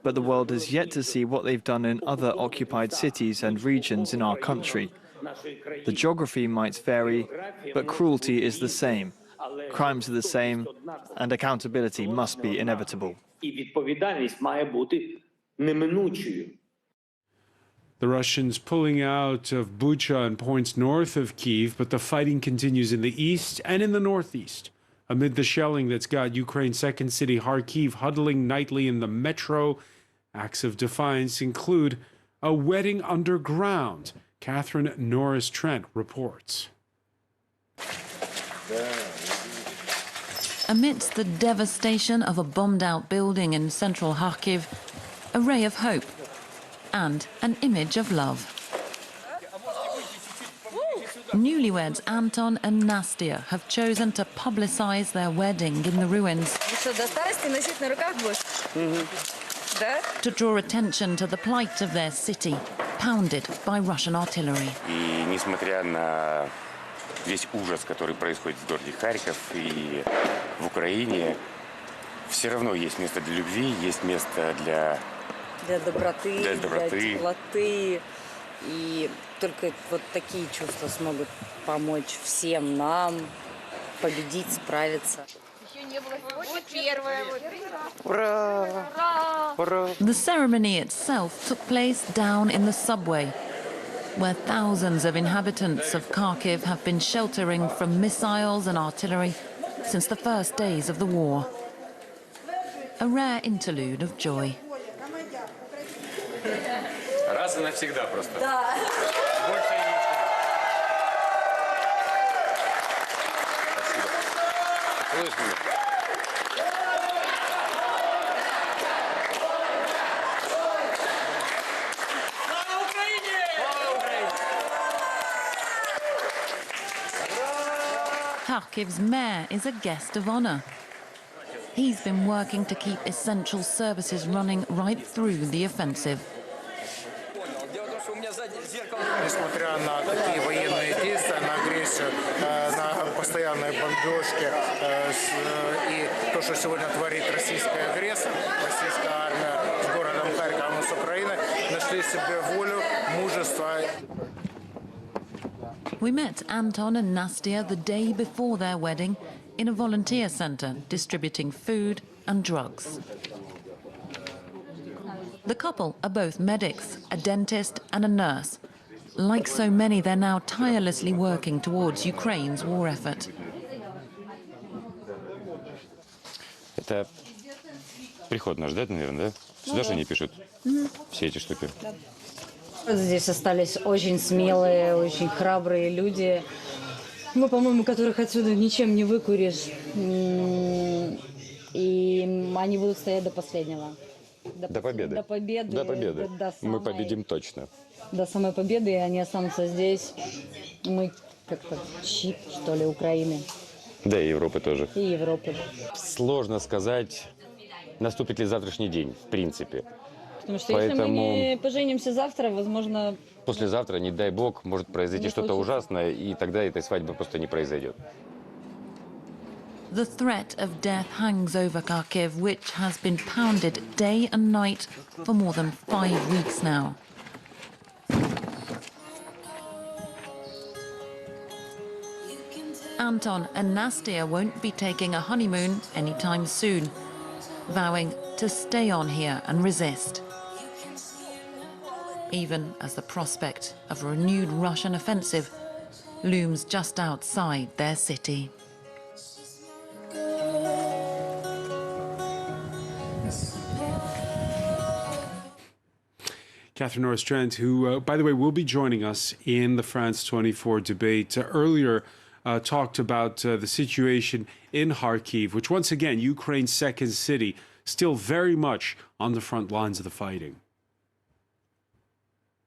But the world has yet to see what they've done in other occupied cities and regions in our country. The geography might vary, but cruelty is the same. Crimes are the same, and accountability must be inevitable. І відповідальність має бути неминучою. The Russians pulling out of Bucha and points north of Kyiv, but the fighting continues in the east and in the northeast. Amid the shelling that's got Ukraine's second city, Kharkiv, huddling nightly in the metro, acts of defiance include a wedding underground. Catherine Norris-Trent reports. Amidst the devastation of a bombed-out building in central Kharkiv, a ray of hope and an image of love. Newlyweds Anton and Nastia have chosen to publicize their wedding in the ruins, to draw attention to the plight of their city, pounded by Russian artillery. И несмотря на весь ужас, который происходит в городе Харьков и в Украине, все равно есть место для любви, есть место для доброты, для теплоты. И только вот такие чувства смогут помочь всем нам победить, справиться. The ceremony itself took place down in the subway, where thousands of inhabitants of Kharkiv have been sheltering from missiles and artillery since the first days of the war. A rare interlude of joy. Раз и навсегда просто. Да. Больше не Спасибо. Kharkiv's mayor is a guest of honor. He's been working to keep essential services running right through the offensive. Несмотря на такие военные действия, на агрессию, на постоянные бомбежки и то, что сегодня творит российский агрессор, российская армия с городом Харьковом, с Украиной, нашли себе волю, мужество. We met Anton and Nastia the day before their wedding in a volunteer centre distributing food and drugs. The couple are both medics, a dentist and a nurse. Like so many, they're now tirelessly working towards Ukraine's war effort. Это приход наш, да, наверное, да? Сюда же они пишут все эти штуки. Здесь остались очень смелые, очень храбрые люди, ну, по-моему, которых отсюда ничем не выкуришь. и они будут стоять до последнего. До победы. До победы. До победы. До самой, мы победим точно. До самой победы, и они останутся здесь. Мы как-то щит, что ли, Украины. Да, и Европы тоже. И Европы. Сложно сказать, наступит ли завтрашний день, в принципе. Потому что если мы не поженимся завтра, возможно... Послезавтра, не дай бог, может произойти что-то ужасное, и тогда этой свадьбы просто не произойдет. The threat of death hangs over Kharkiv, which has been pounded day and night for more than 5 weeks now. Anton and Nastia won't be taking a honeymoon anytime soon, vowing to stay on here and resist, even as the prospect of a renewed Russian offensive looms just outside their city. Catherine Norris-Trent, who, by the way, will be joining us in the France 24 debate, earlier talked about the situation in Kharkiv, which, once again, Ukraine's second city, still very much on the front lines of the fighting.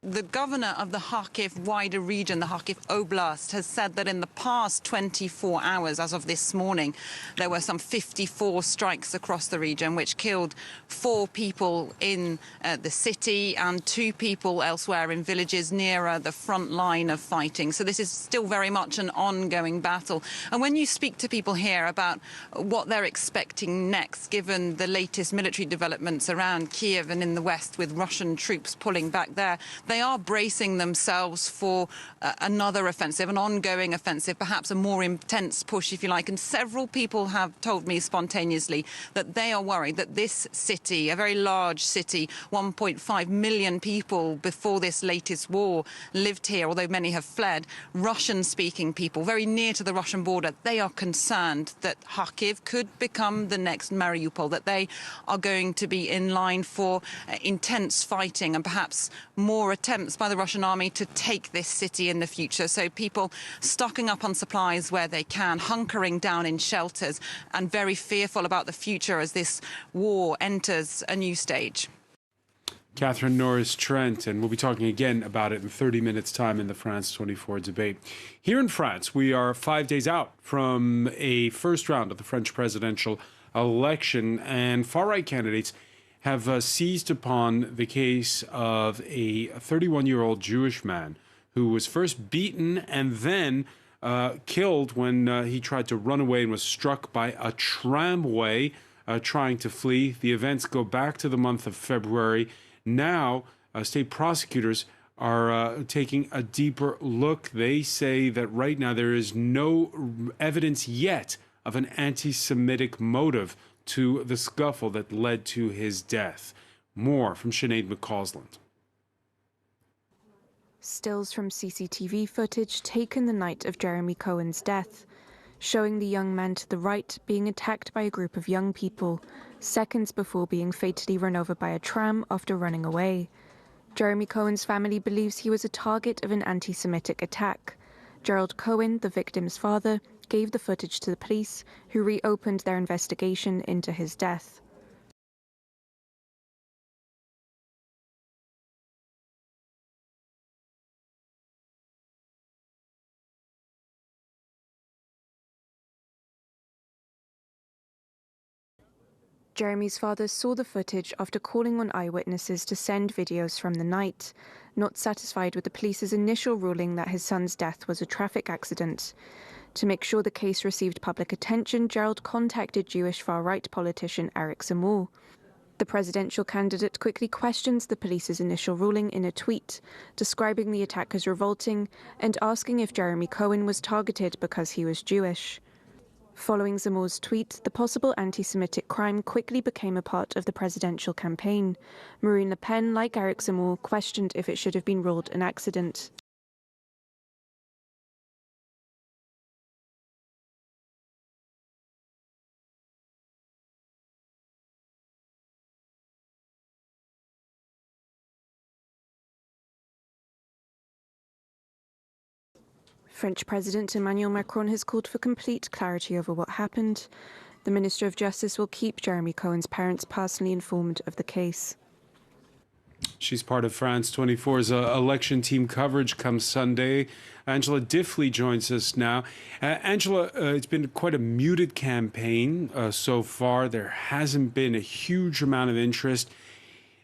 The governor of the Kharkiv wider region, the Kharkiv Oblast, has said that in the past 24 hours, as of this morning, there were some 54 strikes across the region, which killed 4 people in the city and 2 people elsewhere in villages nearer the front line of fighting. So this is still very much an ongoing battle. And when you speak to people here about what they're expecting next, given the latest military developments around Kiev and in the west with Russian troops pulling back there, they are bracing themselves for another offensive, an ongoing offensive, perhaps a more intense push, if you like. And several people have told me spontaneously that they are worried that this city, a very large city, 1.5 million people before this latest war lived here, although many have fled, Russian-speaking people, very near to the Russian border, they are concerned that Kharkiv could become the next Mariupol, that they are going to be in line for intense fighting and perhaps more attempts by the Russian army to take this city in the future. So people stocking up on supplies where they can, hunkering down in shelters, and very fearful about the future as this war enters a new stage. Catherine Norris-Trent, and we'll be talking again about it in 30 minutes' time in the France 24 debate. Here in France, we are 5 days out from a first round of the French presidential election, and far-right candidates have seized upon the case of a 31-year-old Jewish man who was first beaten and then killed when he tried to run away and was struck by a tramway trying to flee. The events go back to the month of February. Now, state prosecutors are taking a deeper look. They say that right now there is no evidence yet of an anti-Semitic motive to the scuffle that led to his death. More from Sinead McCausland. Stills from CCTV footage taken the night of Jeremy Cohen's death, showing the young man to the right being attacked by a group of young people, seconds before being fatally run over by a tram after running away. Jeremy Cohen's family believes he was a target of an anti-Semitic attack. Gerald Cohen, the victim's father, gave the footage to the police, who reopened their investigation into his death. Jeremy's father saw the footage after calling on eyewitnesses to send videos from the night, not satisfied with the police's initial ruling that his son's death was a traffic accident. To make sure the case received public attention, Gerald contacted Jewish far-right politician Eric Zemmour. The presidential candidate quickly questions the police's initial ruling in a tweet, describing the attack as revolting and asking if Jeremy Cohen was targeted because he was Jewish. Following Zemmour's tweet, the possible anti-Semitic crime quickly became a part of the presidential campaign. Marine Le Pen, like Eric Zemmour, questioned if it should have been ruled an accident. French President Emmanuel Macron has called for complete clarity over what happened. The Minister of Justice will keep Jeremy Cohen's parents personally informed of the case. She's part of France 24's election team coverage come Sunday. Angela Diffley joins us now. Angela, it's been quite a muted campaign so far. There hasn't been a huge amount of interest.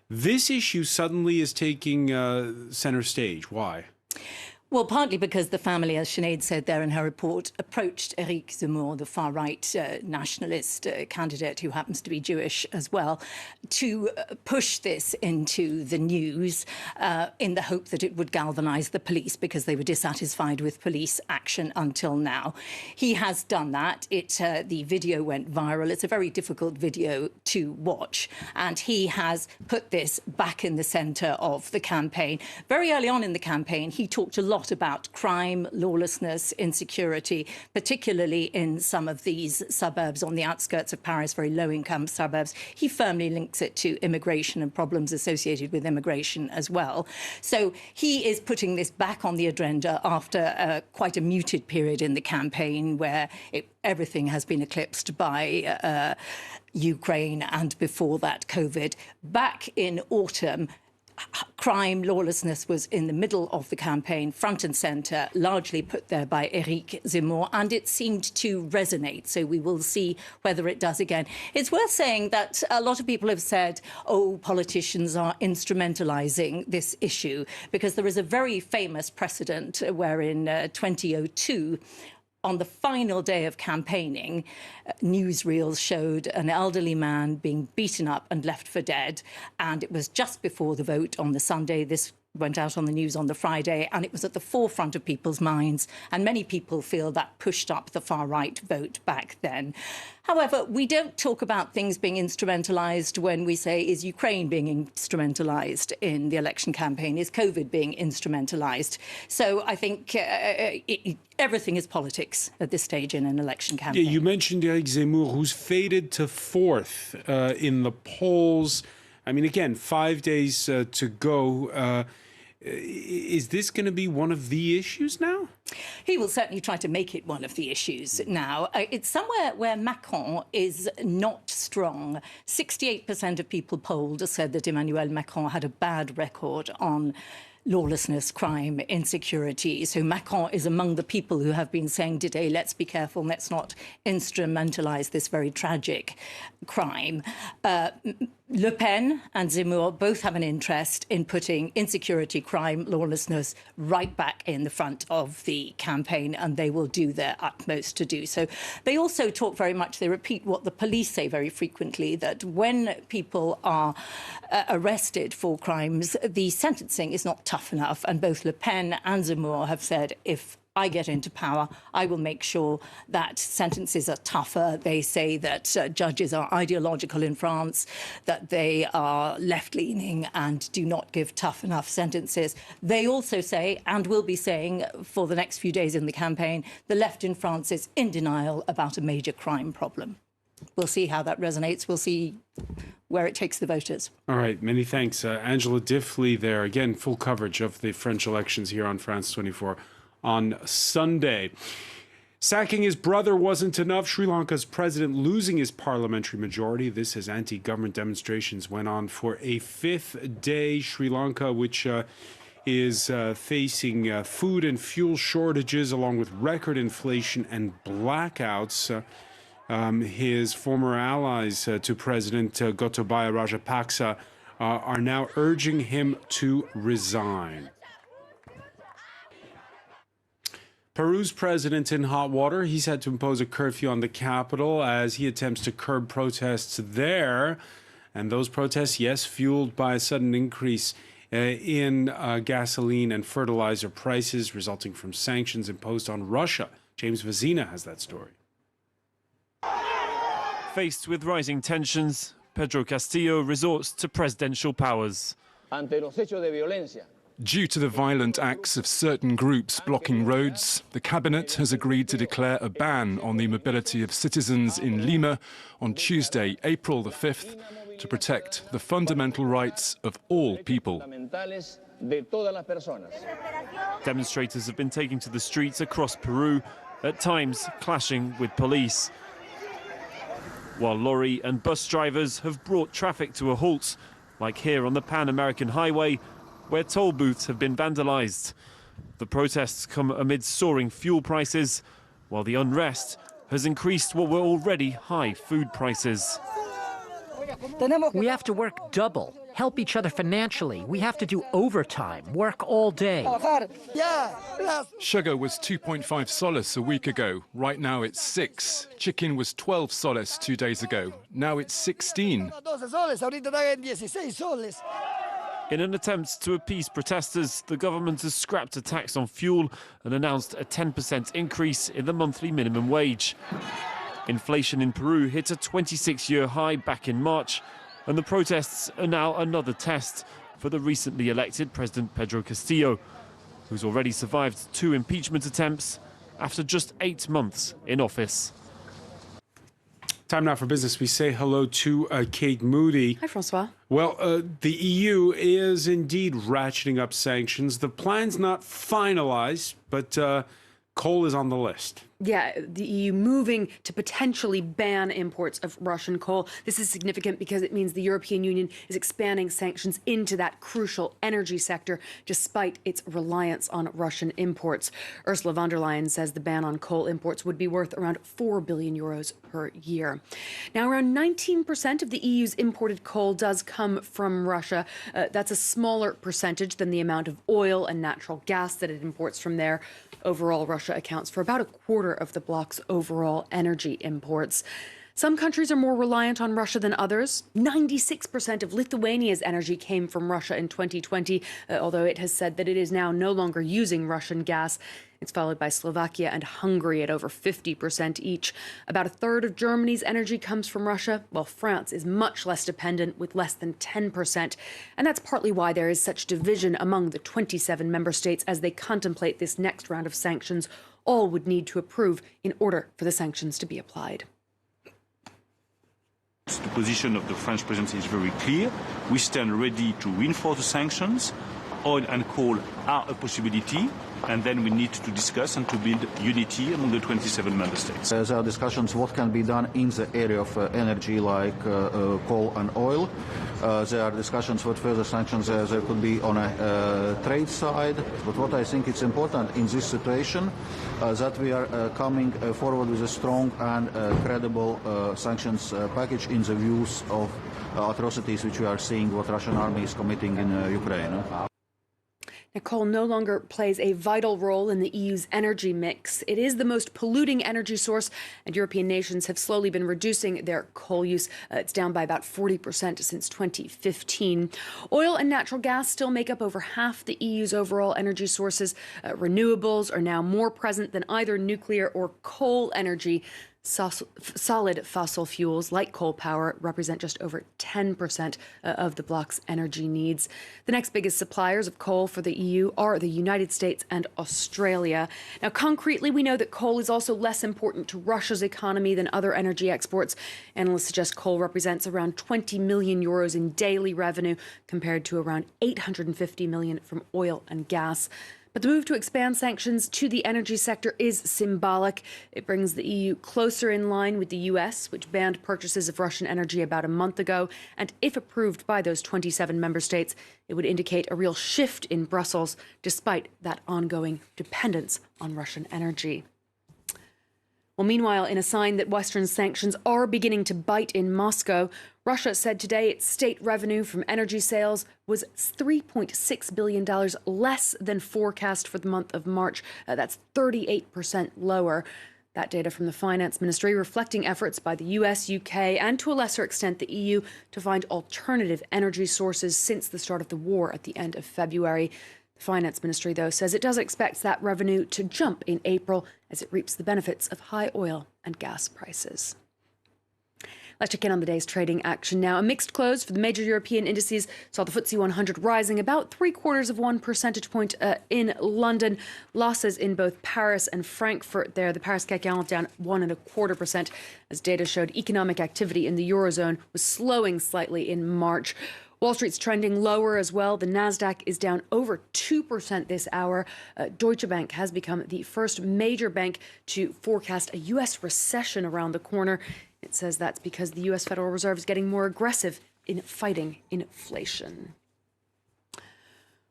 This issue suddenly is taking center stage. Why? Well, partly because the family, as Sinead said there in her report, approached Éric Zemmour, the far-right nationalist candidate who happens to be Jewish as well, to push this into the news in the hope that it would galvanise the police because they were dissatisfied with police action until now. He has done that. The video went viral. It's a very difficult video to watch. And he has put this back in the centre of the campaign. Very early on in the campaign, he talked a lot about crime, lawlessness, insecurity, particularly in some of these suburbs on the outskirts of Paris, very low-income suburbs. He firmly links it to immigration and problems associated with immigration as well. So he is putting this back on the agenda after quite a muted period in the campaign where everything has been eclipsed by Ukraine and before that COVID. Back in autumn, crime, lawlessness was in the middle of the campaign, front and centre, largely put there by Éric Zemmour, and it seemed to resonate. So we will see whether it does again. It's worth saying that a lot of people have said, oh, politicians are instrumentalising this issue, because there is a very famous precedent where in 2002, on the final day of campaigning, newsreels showed an elderly man being beaten up and left for dead. And it was just before the vote on the Sunday. This went out on the news on the Friday, and it was at the forefront of people's minds. And many people feel that pushed up the far-right vote back then. However, we don't talk about things being instrumentalised when we say, is Ukraine being instrumentalised in the election campaign? Is COVID being instrumentalised? So I think everything is politics at this stage in an election campaign. Yeah, you mentioned Éric Zemmour, who's faded to fourth in the polls. I mean, again, 5 days to go. Is this going to be one of the issues now? He will certainly try to make it one of the issues now. It's somewhere where Macron is not strong. 68% of people polled said that Emmanuel Macron had a bad record on lawlessness, crime, insecurity. So Macron is among the people who have been saying today, let's be careful, let's not instrumentalise this very tragic crime. Le Pen and Zemmour both have an interest in putting insecurity, crime, lawlessness right back in the front of the campaign, and they will do their utmost to do so. They also talk very much, they repeat what the police say very frequently, that when people are arrested for crimes, the sentencing is not tough enough. And both Le Pen and Zemmour have said, if I get into power, I will make sure that sentences are tougher. They say that judges are ideological in France, that they are left-leaning and do not give tough enough sentences. They also say, and will be saying for the next few days in the campaign, the left in France is in denial about a major crime problem. We'll see how that resonates. We'll see where it takes the voters. All right, many thanks. Angela Diffley there. Again, full coverage of the French elections here on France 24 on Sunday. Sacking his brother wasn't enough. Sri Lanka's president losing his parliamentary majority. This as anti-government demonstrations went on for a fifth day. Sri Lanka, which is facing food and fuel shortages along with record inflation and blackouts. His former allies to President Gotabaya Rajapaksa are now urging him to resign. Peru's president in hot water. He's had to impose a curfew on the capital as he attempts to curb protests there. And those protests, yes, fueled by a sudden increase in gasoline and fertilizer prices resulting from sanctions imposed on Russia. James Vazina has that story. Faced with rising tensions, Pedro Castillo resorts to presidential powers. Ante los hechos de violencia. Due to the violent acts of certain groups blocking roads, the cabinet has agreed to declare a ban on the mobility of citizens in Lima on Tuesday, April the 5th, to protect the fundamental rights of all people. Demonstrators have been taking to the streets across Peru, at times clashing with police. while lorry and bus drivers have brought traffic to a halt, like here on the Pan-American Highway, where toll booths have been vandalised. The protests come amid soaring fuel prices, while the unrest has increased what were already high food prices. We have to work double, help each other financially. We have to do overtime, work all day. Sugar was 2.5 soles a week ago. Right now it's 6. Chicken was 12 soles 2 days ago. Now it's 16. In an attempt to appease protesters, the government has scrapped a tax on fuel and announced a 10% increase in the monthly minimum wage. Inflation in Peru hit a 26-year high back in March, and the protests are now another test for the recently elected President Pedro Castillo, who's already survived 2 impeachment attempts after just 8 months in office. Time now for business. We say hello to Kate Moody. Hi, Francois. Well, the EU is indeed ratcheting up sanctions. The plan's not finalized, but coal is on the list. Yeah, the EU moving to potentially ban imports of Russian coal. This is significant because it means the European Union is expanding sanctions into that crucial energy sector, despite its reliance on Russian imports. Ursula von der Leyen says the ban on coal imports would be worth around 4 billion euros per year. Now, around 19% of the EU's imported coal does come from Russia. That's a smaller percentage than the amount of oil and natural gas that it imports from there. Overall, Russia accounts for about a quarter of the bloc's overall energy imports. Some countries are more reliant on Russia than others. 96% of Lithuania's energy came from Russia in 2020, although it has said that it is now no longer using Russian gas. It's followed by Slovakia and Hungary at over 50% each. About a third of Germany's energy comes from Russia, while France is much less dependent with less than 10%. And that's partly why there is such division among the 27 member states as they contemplate this next round of sanctions. All would need to approve in order for the sanctions to be applied. The position of the French presidency is very clear. We stand ready to reinforce the sanctions. Oil and coal are a possibility, and then we need to discuss and to build unity among the 27 member states. There are discussions what can be done in the area of energy like coal and oil. There are discussions what further sanctions there could be on a trade side. But what I think it's important in this situation that we are coming forward with a strong and credible sanctions package in the views of atrocities which we are seeing what Russian army is committing in Ukraine. Now, coal no longer plays a vital role in the EU's energy mix. It is the most polluting energy source, and European nations have slowly been reducing their coal use. It's down by about 40% since 2015. Oil and natural gas still make up over half the EU's overall energy sources. Renewables are now more present than either nuclear or coal energy. Solid fossil fuels like coal power represent just over 10% of the bloc's energy needs. The next biggest suppliers of coal for the EU are the United States and Australia. Now, concretely, we know that coal is also less important to Russia's economy than other energy exports. Analysts suggest coal represents around 20 million euros in daily revenue compared to around 850 million from oil and gas. But the move to expand sanctions to the energy sector is symbolic. It brings the EU closer in line with the US, which banned purchases of Russian energy about a month ago. And if approved by those 27 member states, it would indicate a real shift in Brussels, despite that ongoing dependence on Russian energy. Well, meanwhile, in a sign that Western sanctions are beginning to bite in Moscow, Russia said today its state revenue from energy sales was $3.6 billion less than forecast for the month of March. That's 38% lower. That data from the finance ministry reflecting efforts by the US, UK, and to a lesser extent the EU to find alternative energy sources since the start of the war at the end of February. The finance ministry, though, says it does expect that revenue to jump in April as it reaps the benefits of high oil and gas prices. Let's check in on the day's trading action now. A mixed close for the major European indices saw the FTSE 100 rising about 0.75 percentage point in London. Losses in both Paris and Frankfurt there. The Paris CAC 40 down 1.25% as data showed economic activity in the Eurozone was slowing slightly in March. Wall Street's trending lower as well. The Nasdaq is down over 2% this hour. Deutsche Bank has become the first major bank to forecast a U.S. recession around the corner. It says that's because the U.S. Federal Reserve is getting more aggressive in fighting inflation.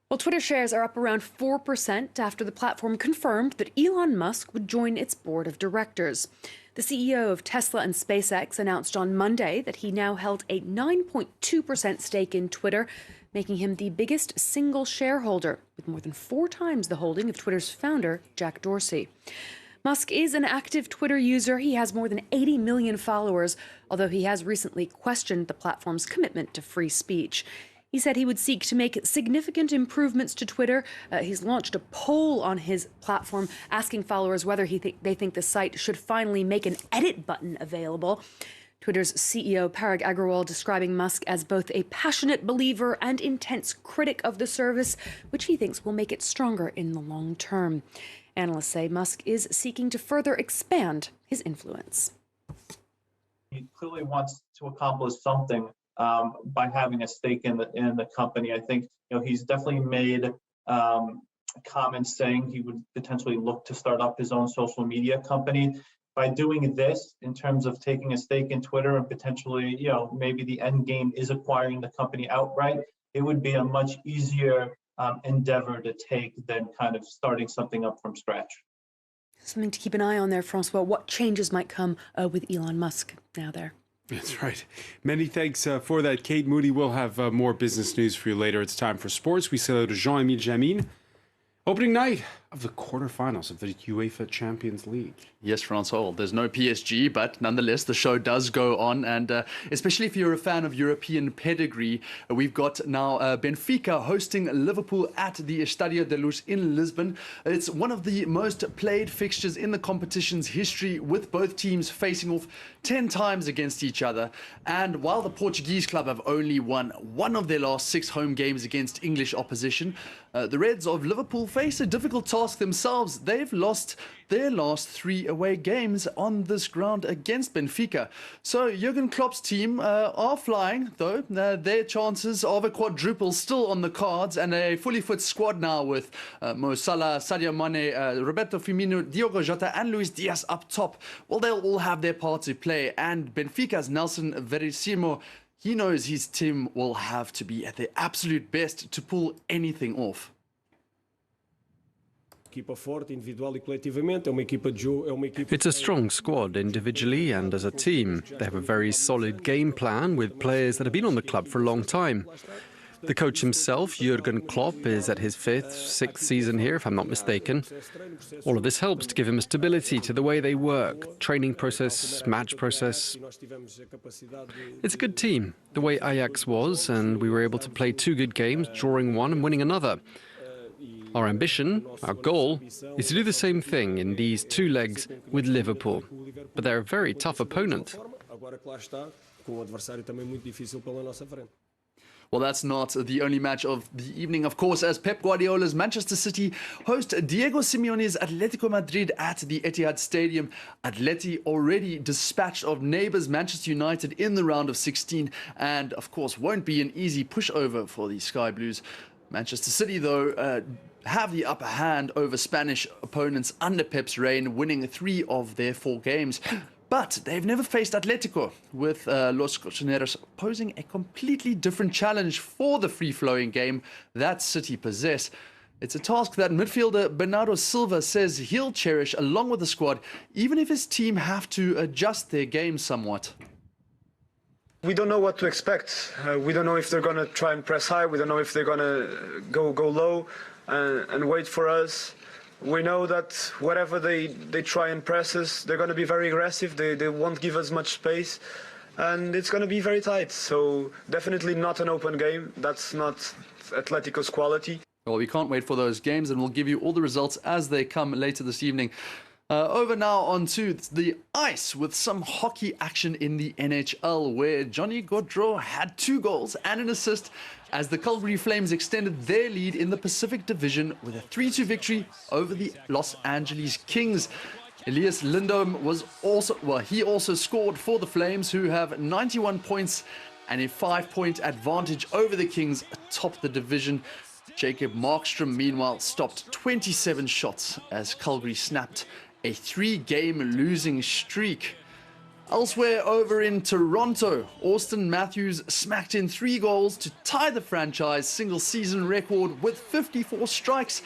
Well, Twitter shares are up around 4% after the platform confirmed that Elon Musk would join its board of directors. The CEO of Tesla and SpaceX announced on Monday that he now held a 9.2% stake in Twitter, making him the biggest single shareholder, with more than 4 times the holding of Twitter's founder, Jack Dorsey. Musk is an active Twitter user. He has more than 80 million followers, although he has recently questioned the platform's commitment to free speech. He said he would seek to make significant improvements to Twitter. He's launched a poll on his platform asking followers whether they think the site should finally make an edit button available. Twitter's CEO Parag Agrawal describing Musk as both a passionate believer and intense critic of the service, which he thinks will make it stronger in the long term. Analysts say Musk is seeking to further expand his influence. He clearly wants to accomplish something by having a stake in the company. I think he's definitely made comments saying he would potentially look to start up his own social media company. By doing this, in terms of taking a stake in Twitter and potentially, maybe the end game is acquiring the company outright, it would be a much easier endeavor to take than kind of starting something up from scratch. Something to keep an eye on there, Francois. What changes might come with Elon Musk now there? That's right. Many thanks for that, Kate Moody. We'll have more business news for you later. It's time for sports. We say hello to Jean-Emile Jamin. Opening night of the quarterfinals of the UEFA Champions League. Yes, Francois. There's no PSG, but nonetheless, the show does go on. And especially if you're a fan of European pedigree, we've got now Benfica hosting Liverpool at the Estadio da Luz in Lisbon. It's one of the most played fixtures in the competition's history, with both teams facing off 10 times against each other. And while the Portuguese club have only won one of their last 6 home games against English opposition, the Reds of Liverpool face a difficult task themselves. They've lost their last 3 away games on this ground against Benfica. So Jurgen Klopp's team are flying, though. Their chances of a quadruple still on the cards, and a fully fit squad now with Mo Salah, Sadio Mane, Roberto Firmino, Diogo Jota and Luis Diaz up top. Well, they'll all have their part to play, and Benfica's Nelson Verissimo, he knows his team will have to be at their absolute best to pull anything off. It's a strong squad individually and as a team. They have a very solid game plan with players that have been on the club for a long time. The coach himself, Jurgen Klopp, is at his 5th, 6th season here, if I'm not mistaken. All of this helps to give him a stability to the way they work, training process, match process. It's a good team, the way Ajax was, and we were able to play 2 good games, drawing one and winning another. Our ambition, our goal, is to do the same thing in these 2 legs with Liverpool. But they're a very tough opponent. Well, that's not the only match of the evening, of course, as Pep Guardiola's Manchester City host Diego Simeone's Atletico Madrid at the Etihad Stadium. Atleti already dispatched of neighbours Manchester United in the round of 16, and of course won't be an easy pushover for the Sky Blues. Manchester City, though, have the upper hand over Spanish opponents under Pep's reign, winning 3 of their 4 games. But they've never faced Atletico, with Los Cochoneros posing a completely different challenge for the free-flowing game that City possess. It's a task that midfielder Bernardo Silva says he'll cherish along with the squad, even if his team have to adjust their game somewhat. We don't know what to expect. We don't know if they're going to try and press high. We don't know if they're going to go low and wait for us. We know that whatever they try and press us, they're going to be very aggressive. They won't give us much space, and it's going to be very tight. So definitely not an open game. That's not Atletico's quality. Well, we can't wait for those games, and we'll give you all the results as they come later this evening. Over now onto the ice with some hockey action in the NHL, where Johnny Gaudreau had 2 goals and an assist as the Calgary Flames extended their lead in the Pacific Division with a 3-2 victory over the Los Angeles Kings. Elias Lindholm was also scored for the Flames, who have 91 points and a 5-point advantage over the Kings atop the division. Jacob Markstrom, meanwhile, stopped 27 shots as Calgary snapped a 3-game losing streak. Elsewhere over in Toronto, Austin Matthews smacked in 3 goals to tie the franchise single-season record with 54 strikes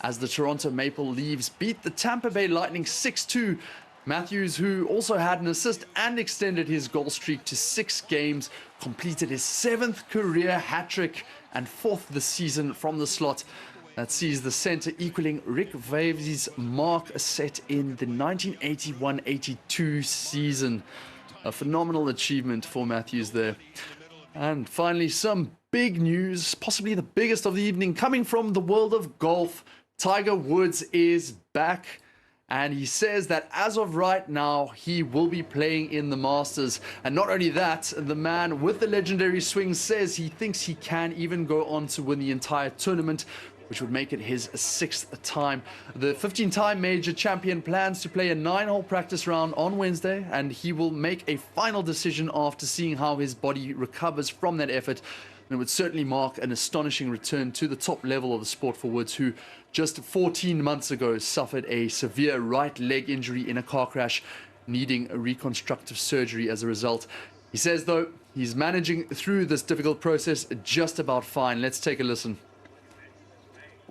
as the Toronto Maple Leafs beat the Tampa Bay Lightning 6-2. Matthews, who also had an assist and extended his goal streak to 6 games, completed his 7th career hat-trick and 4th this season from the slot. That sees the centre equaling Rick Vave's mark set in the 1981-82 season. A phenomenal achievement for Matthews there. And finally, some big news, possibly the biggest of the evening, coming from the world of golf. Tiger Woods is back. And he says that as of right now, he will be playing in the Masters. And not only that, the man with the legendary swing says he thinks he can even go on to win the entire tournament, which would make it his 6th time. The 15-time major champion plans to play a 9-hole practice round on Wednesday, and he will make a final decision after seeing how his body recovers from that effort. And it would certainly mark an astonishing return to the top level of the sport for Woods, who just 14 months ago suffered a severe right leg injury in a car crash, needing a reconstructive surgery as a result. He says, though, he's managing through this difficult process just about fine. Let's take a listen.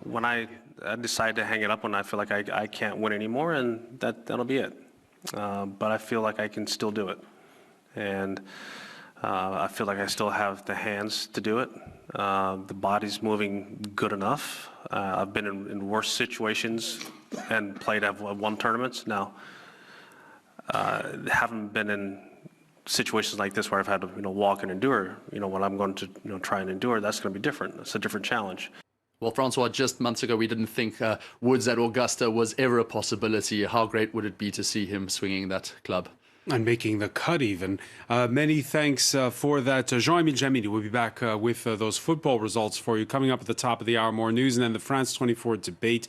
When I decide to hang it up when I feel like I can't win anymore, and that'll be it. But I feel like I can still do it. And I feel like I still have the hands to do it. The body's moving good enough. I've been in worse situations and played at 1 tournaments. Now, haven't been in situations like this where I've had to walk and endure. When I'm going to try and endure, that's going to be different. It's a different challenge. Well, Francois, just months ago, we didn't think Woods at Augusta was ever a possibility. How great would it be to see him swinging that club? And making the cut even. Many thanks for that. Jean-Emile Jamini will be back with those football results for you. Coming up at the top of the hour, more news, and then the France 24 debate.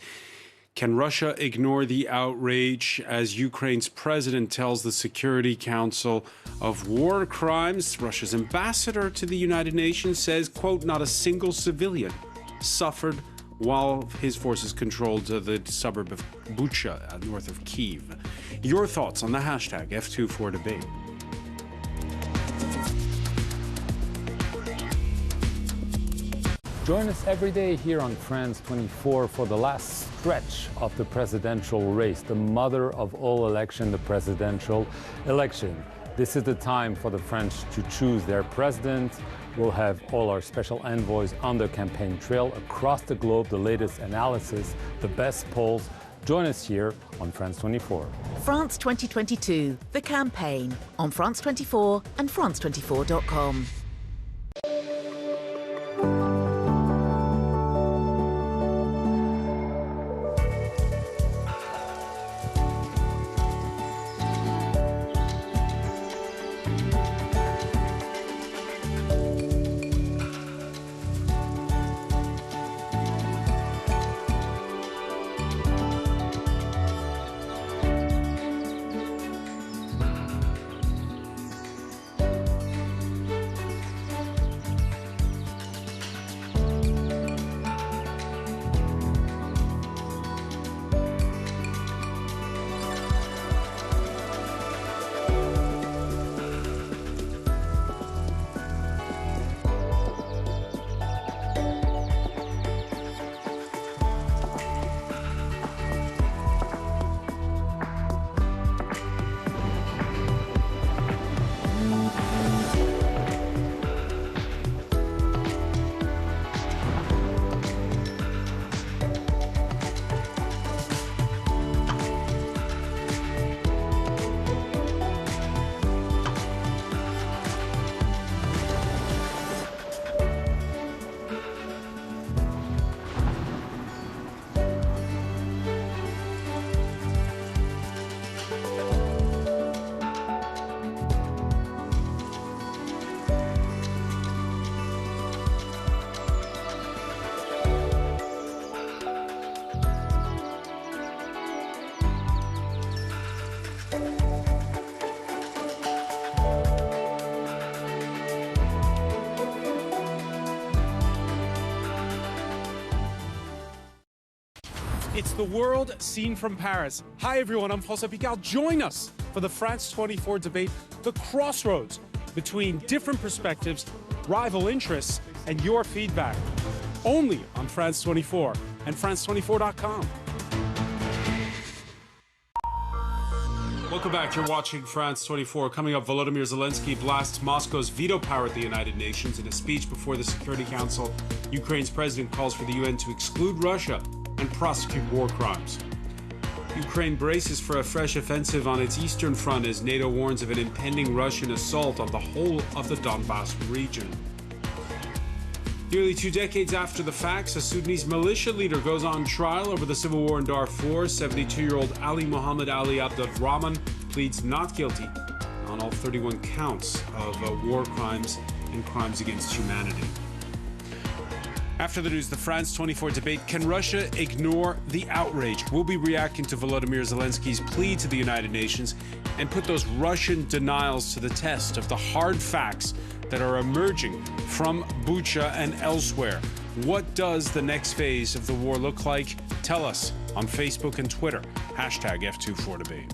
Can Russia ignore the outrage as Ukraine's president tells the Security Council of war crimes? Russia's ambassador to the United Nations says, quote, not a single civilian suffered while his forces controlled the suburb of Bucha, north of Kyiv. Your thoughts on the hashtag F24debate. Join us every day here on France 24 for the last stretch of the presidential race, the mother of all election, the presidential election. This is the time for the French to choose their president. We'll have all our special envoys on the campaign trail across the globe, the latest analysis, the best polls. Join us here on France 24. France 2022, the campaign on France 24 and France24.com. It's the world seen from Paris. Hi, everyone. I'm François Picard. Join us for the France 24 debate, the crossroads between different perspectives, rival interests, and your feedback. Only on France 24 and France24.com. Welcome back. You're watching France 24. Coming up, Volodymyr Zelensky blasts Moscow's veto power at the United Nations. In a speech before the Security Council, Ukraine's president calls for the UN to exclude Russia and prosecute war crimes. Ukraine braces for a fresh offensive on its eastern front as NATO warns of an impending Russian assault on the whole of the Donbas region. Nearly 2 decades after the facts, a Sudanese militia leader goes on trial over the civil war in Darfur. 72-year-old Ali Mohammed Ali Abdulrahman pleads not guilty on all 31 counts of war crimes and crimes against humanity. After the news, the France 24 debate, can Russia ignore the outrage? We'll be reacting to Volodymyr Zelensky's plea to the United Nations and put those Russian denials to the test of the hard facts that are emerging from Bucha and elsewhere. What does the next phase of the war look like? Tell us on Facebook and Twitter, #F24debate.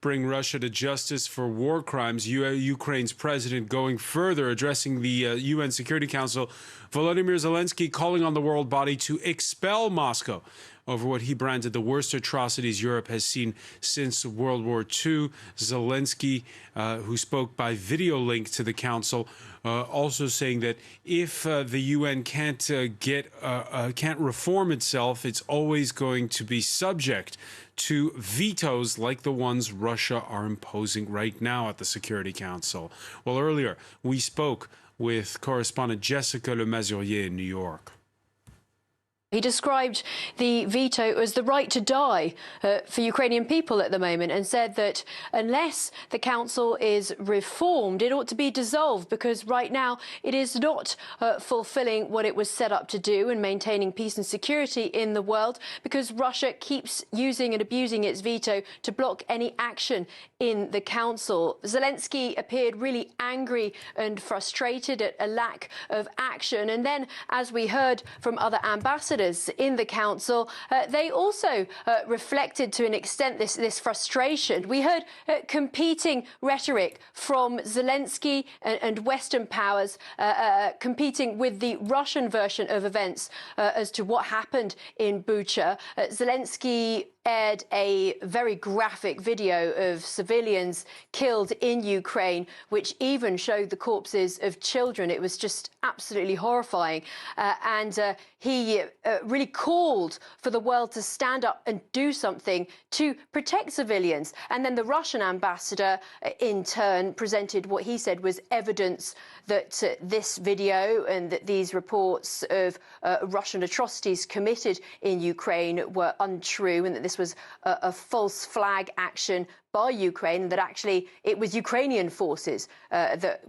Bring Russia to justice for war crimes. Ukraine's president going further, addressing the UN Security Council. Volodymyr Zelensky calling on the world body to expel Moscow over what he branded the worst atrocities Europe has seen since World War II. Zelensky, who spoke by video link to the council, also saying that if the UN can't reform itself, it's always going to be subject to vetoes like the ones Russia are imposing right now at the Security Council. Well, earlier we spoke with correspondent Jessica Le Mazurier in New York. He described the veto as the right to die for Ukrainian people at the moment, and said that unless the council is reformed, it ought to be dissolved, because right now it is not fulfilling what it was set up to do and maintaining peace and security in the world, because Russia keeps using and abusing its veto to block any action in the council. Zelensky appeared really angry and frustrated at a lack of action. And then, as we heard from other ambassadors in the council, they also reflected to an extent this frustration. We heard competing rhetoric from Zelensky and Western powers competing with the Russian version of events as to what happened in Bucha. Zelensky aired a very graphic video of civilians killed in Ukraine, which even showed the corpses of children. It was just absolutely horrifying. And he really called for the world to stand up and do something to protect civilians. And then the Russian ambassador, in turn, presented what he said was evidence that this video and that these reports of Russian atrocities committed in Ukraine were untrue, and that this was a false flag action by Ukraine, and that actually it was Ukrainian forces that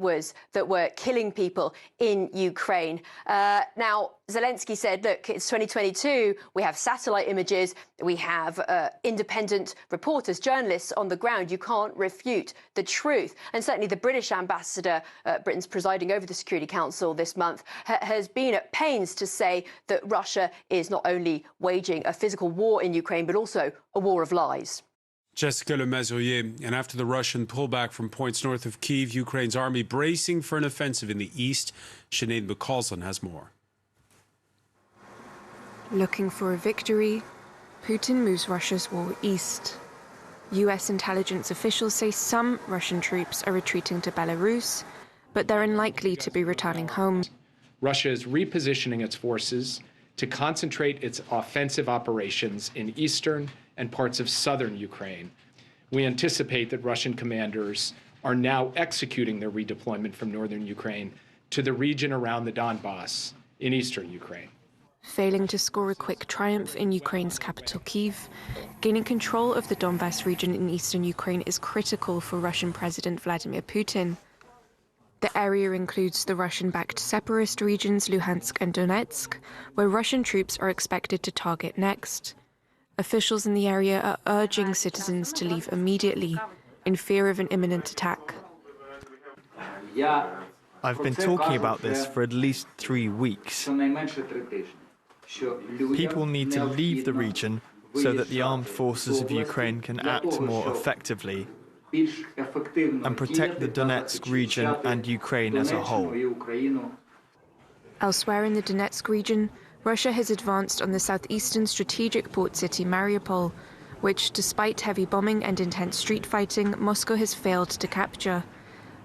were killing people in Ukraine. Now, Zelensky said, look, it's 2022, we have satellite images, we have independent reporters, journalists on the ground. You can't refute the truth. And certainly the British ambassador, Britain's presiding over the Security Council this month, has been at pains to say that Russia is not only waging a physical war in Ukraine, but also a war of lies. Jessica Le Mazurier. And after the Russian pullback from points north of Kyiv, Ukraine's army bracing for an offensive in the east. Sinead McCausland has more. Looking for a victory, Putin moves Russia's war east. US intelligence officials say some Russian troops are retreating to Belarus, but they're unlikely to be returning home. Russia is repositioning its forces to concentrate its offensive operations in eastern and parts of southern Ukraine. We anticipate that Russian commanders are now executing their redeployment from northern Ukraine to the region around the Donbas in eastern Ukraine. Failing to score a quick triumph in Ukraine's capital, Kyiv, gaining control of the Donbas region in eastern Ukraine is critical for Russian President Vladimir Putin. The area includes the Russian-backed separatist regions Luhansk and Donetsk, where Russian troops are expected to target next. Officials in the area are urging citizens to leave immediately, in fear of an imminent attack. I've been talking about this for at least 3 weeks. People need to leave the region so that the armed forces of Ukraine can act more effectively and protect the Donetsk region and Ukraine as a whole. Elsewhere in the Donetsk region, Russia has advanced on the southeastern strategic port city Mariupol, which, despite heavy bombing and intense street fighting, Moscow has failed to capture.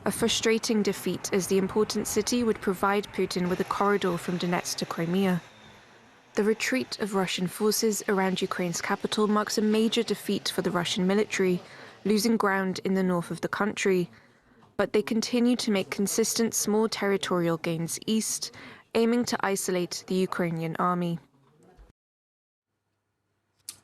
A frustrating defeat, as the important city would provide Putin with a corridor from Donetsk to Crimea. The retreat of Russian forces around Ukraine's capital marks a major defeat for the Russian military, losing ground in the north of the country. But they continue to make consistent small territorial gains east, aiming to isolate the Ukrainian army.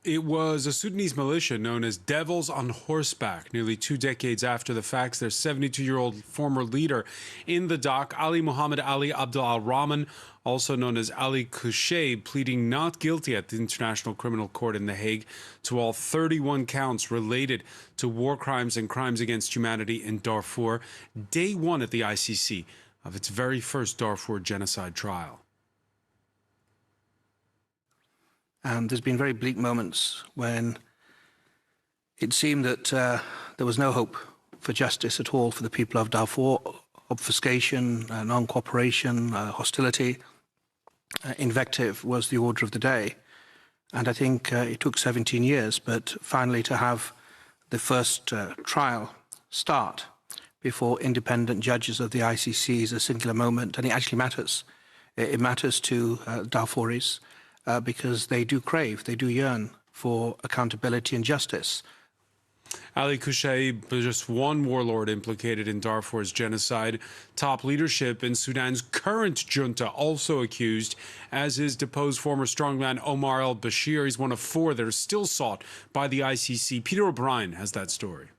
It was a Sudanese militia known as Devils on Horseback. Nearly 2 decades after the facts, their 72-year-old former leader in the dock, Ali Muhammad Ali Abdul al-Rahman, also known as Ali Kushay, pleading not guilty at the International Criminal Court in The Hague to all 31 counts related to war crimes and crimes against humanity in Darfur, day 1 at the ICC of its very first Darfur genocide trial. And there's been very bleak moments when it seemed that there was no hope for justice at all for the people of Darfur. Obfuscation, non-cooperation, hostility, invective was the order of the day. And I think it took 17 years, but finally to have the first trial start before independent judges of the ICC is a singular moment, and it actually matters. It matters to Darfuris. Because they do crave, they do yearn for accountability and justice. Ali Kushay, just one warlord implicated in Darfur's genocide. Top leadership in Sudan's current junta also accused, as is deposed former strongman Omar al-Bashir. He's one of 4 that are still sought by the ICC. Peter O'Brien has that story.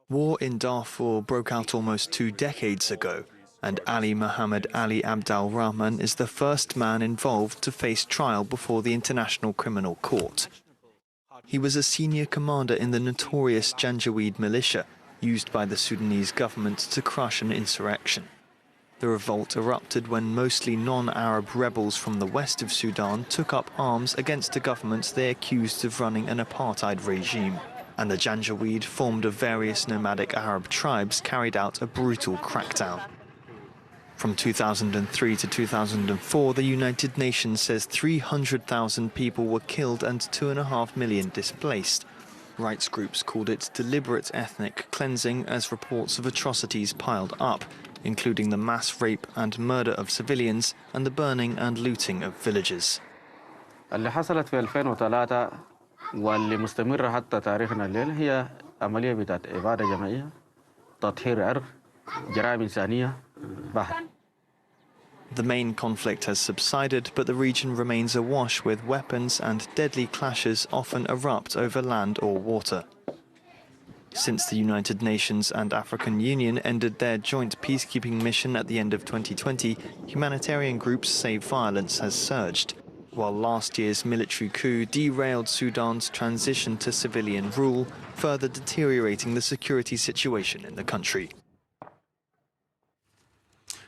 War in Darfur broke out almost 2 decades ago, and Ali Muhammad Ali Abdul Rahman is the first man involved to face trial before the International Criminal Court. He was a senior commander in the notorious Janjaweed militia, used by the Sudanese government to crush an insurrection. The revolt erupted when mostly non-Arab rebels from the west of Sudan took up arms against a government they accused of running an apartheid regime, and the Janjaweed, formed of various nomadic Arab tribes, carried out a brutal crackdown. From 2003 to 2004, the United Nations says 300,000 people were killed and 2.5 million displaced. Rights groups called it deliberate ethnic cleansing as reports of atrocities piled up, including the mass rape and murder of civilians and the burning and looting of villages. اللي حصلت في 2003 واللي مستمرة حتى تاريخنا الليل هي عملية بتاعت إبادة جماعية، تطهير عرق، جرائم إنسانية. The main conflict has subsided, but the region remains awash with weapons, and deadly clashes often erupt over land or water. Since the United Nations and African Union ended their joint peacekeeping mission at the end of 2020, humanitarian groups say violence has surged, while last year's military coup derailed Sudan's transition to civilian rule, further deteriorating the security situation in the country.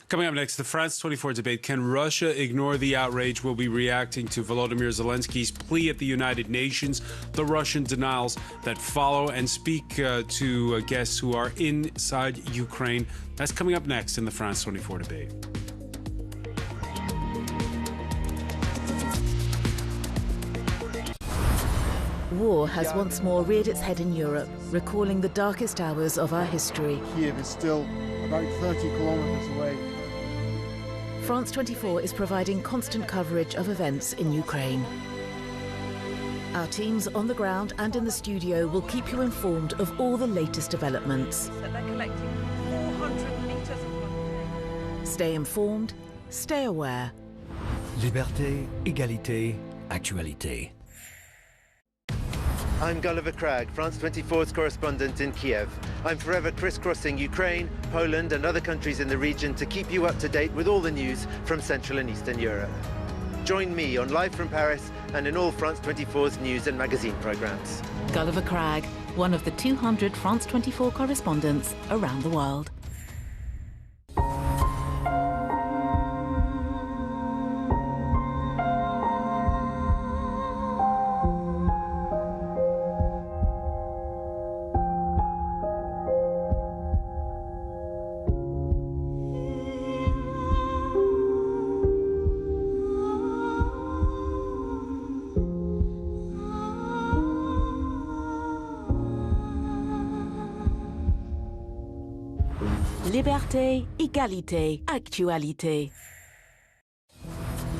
Coming up next, the France 24 debate. Can Russia ignore the outrage? We'll be reacting to Volodymyr Zelensky's plea at the United Nations, the Russian denials that follow, and speak to guests who are inside Ukraine. That's coming up next in the France 24 debate. War has once more reared its head in Europe, recalling the darkest hours of our history. Kiev is still about 30 kilometers away. France 24 is providing constant coverage of events in Ukraine. Our teams on the ground and in the studio will keep you informed of all the latest developments. They're collecting 400 meters. Stay informed, stay aware. Liberté, égalité, actualité. I'm Gulliver Cragg, France 24's correspondent in Kiev. I'm forever crisscrossing Ukraine, Poland and other countries in the region to keep you up to date with all the news from Central and Eastern Europe. Join me on Live from Paris and in all France 24's news and magazine programmes. Gulliver Cragg, one of the 200 France 24 correspondents around the world. Liberté, égalité, actualité.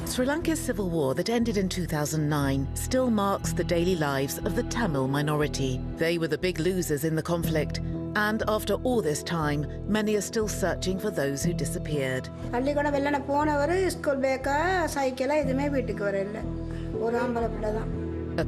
Sri Lanka's civil war that ended in 2009 still marks the daily lives of the Tamil minority. They were the big losers in the conflict, and after all this time, many are still searching for those who disappeared. A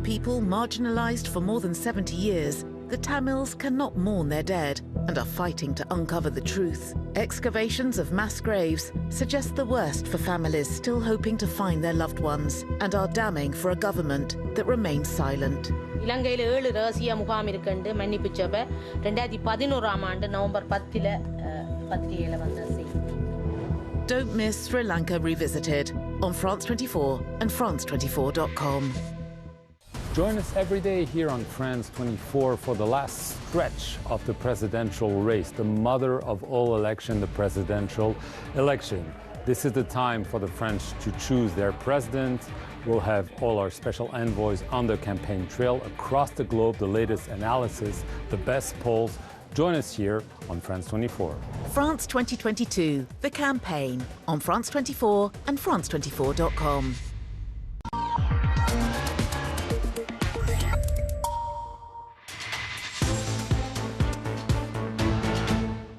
people marginalized for more than 70 years, the Tamils cannot mourn their dead and are fighting to uncover the truth. Excavations of mass graves suggest the worst for families still hoping to find their loved ones and are damning for a government that remains silent. இலங்கையில் 7 ரகசிய முகாம் இருக்குன்னு மன்னிப்பு சபை 2011ஆம் ஆண்டு November 10ல பத்திரிகையில வந்த செய்தி. Don't miss Sri Lanka Revisited on France 24 and France24.com. Join us every day here on France 24 for the last stretch of the presidential race, the mother of all election, the presidential election. This is the time for the French to choose their president. We'll have all our special envoys on the campaign trail across the globe, the latest analysis, the best polls. Join us here on France 24. France 2022, the campaign on France 24 and France24.com.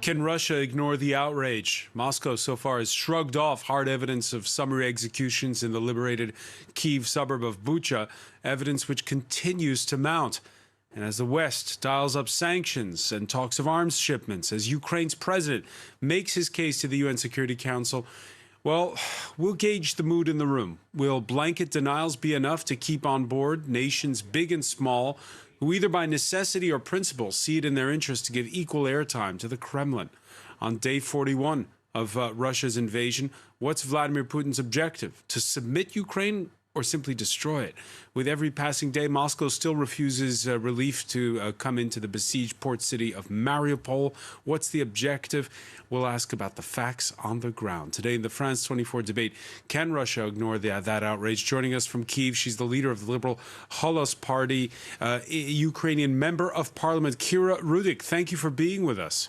Can Russia ignore the outrage? Moscow so far has shrugged off hard evidence of summary executions in the liberated Kyiv suburb of Bucha, evidence which continues to mount. And as the West dials up sanctions and talks of arms shipments, as Ukraine's president makes his case to the UN Security Council, well, we'll gauge the mood in the room. Will blanket denials be enough to keep on board nations big and small who either by necessity or principle see it in their interest to give equal airtime to the Kremlin? On day 41 of Russia's invasion, what's Vladimir Putin's objective? To submit Ukraine or simply destroy it? With every passing day, Moscow still refuses relief to come into the besieged port city of Mariupol. What's the objective? We'll ask about the facts on the ground. Today in the France 24 debate, can Russia ignore that outrage? Joining us from Kyiv, she's the leader of the liberal Holos Party, Ukrainian member of parliament, Kira Rudik. Thank you for being with us.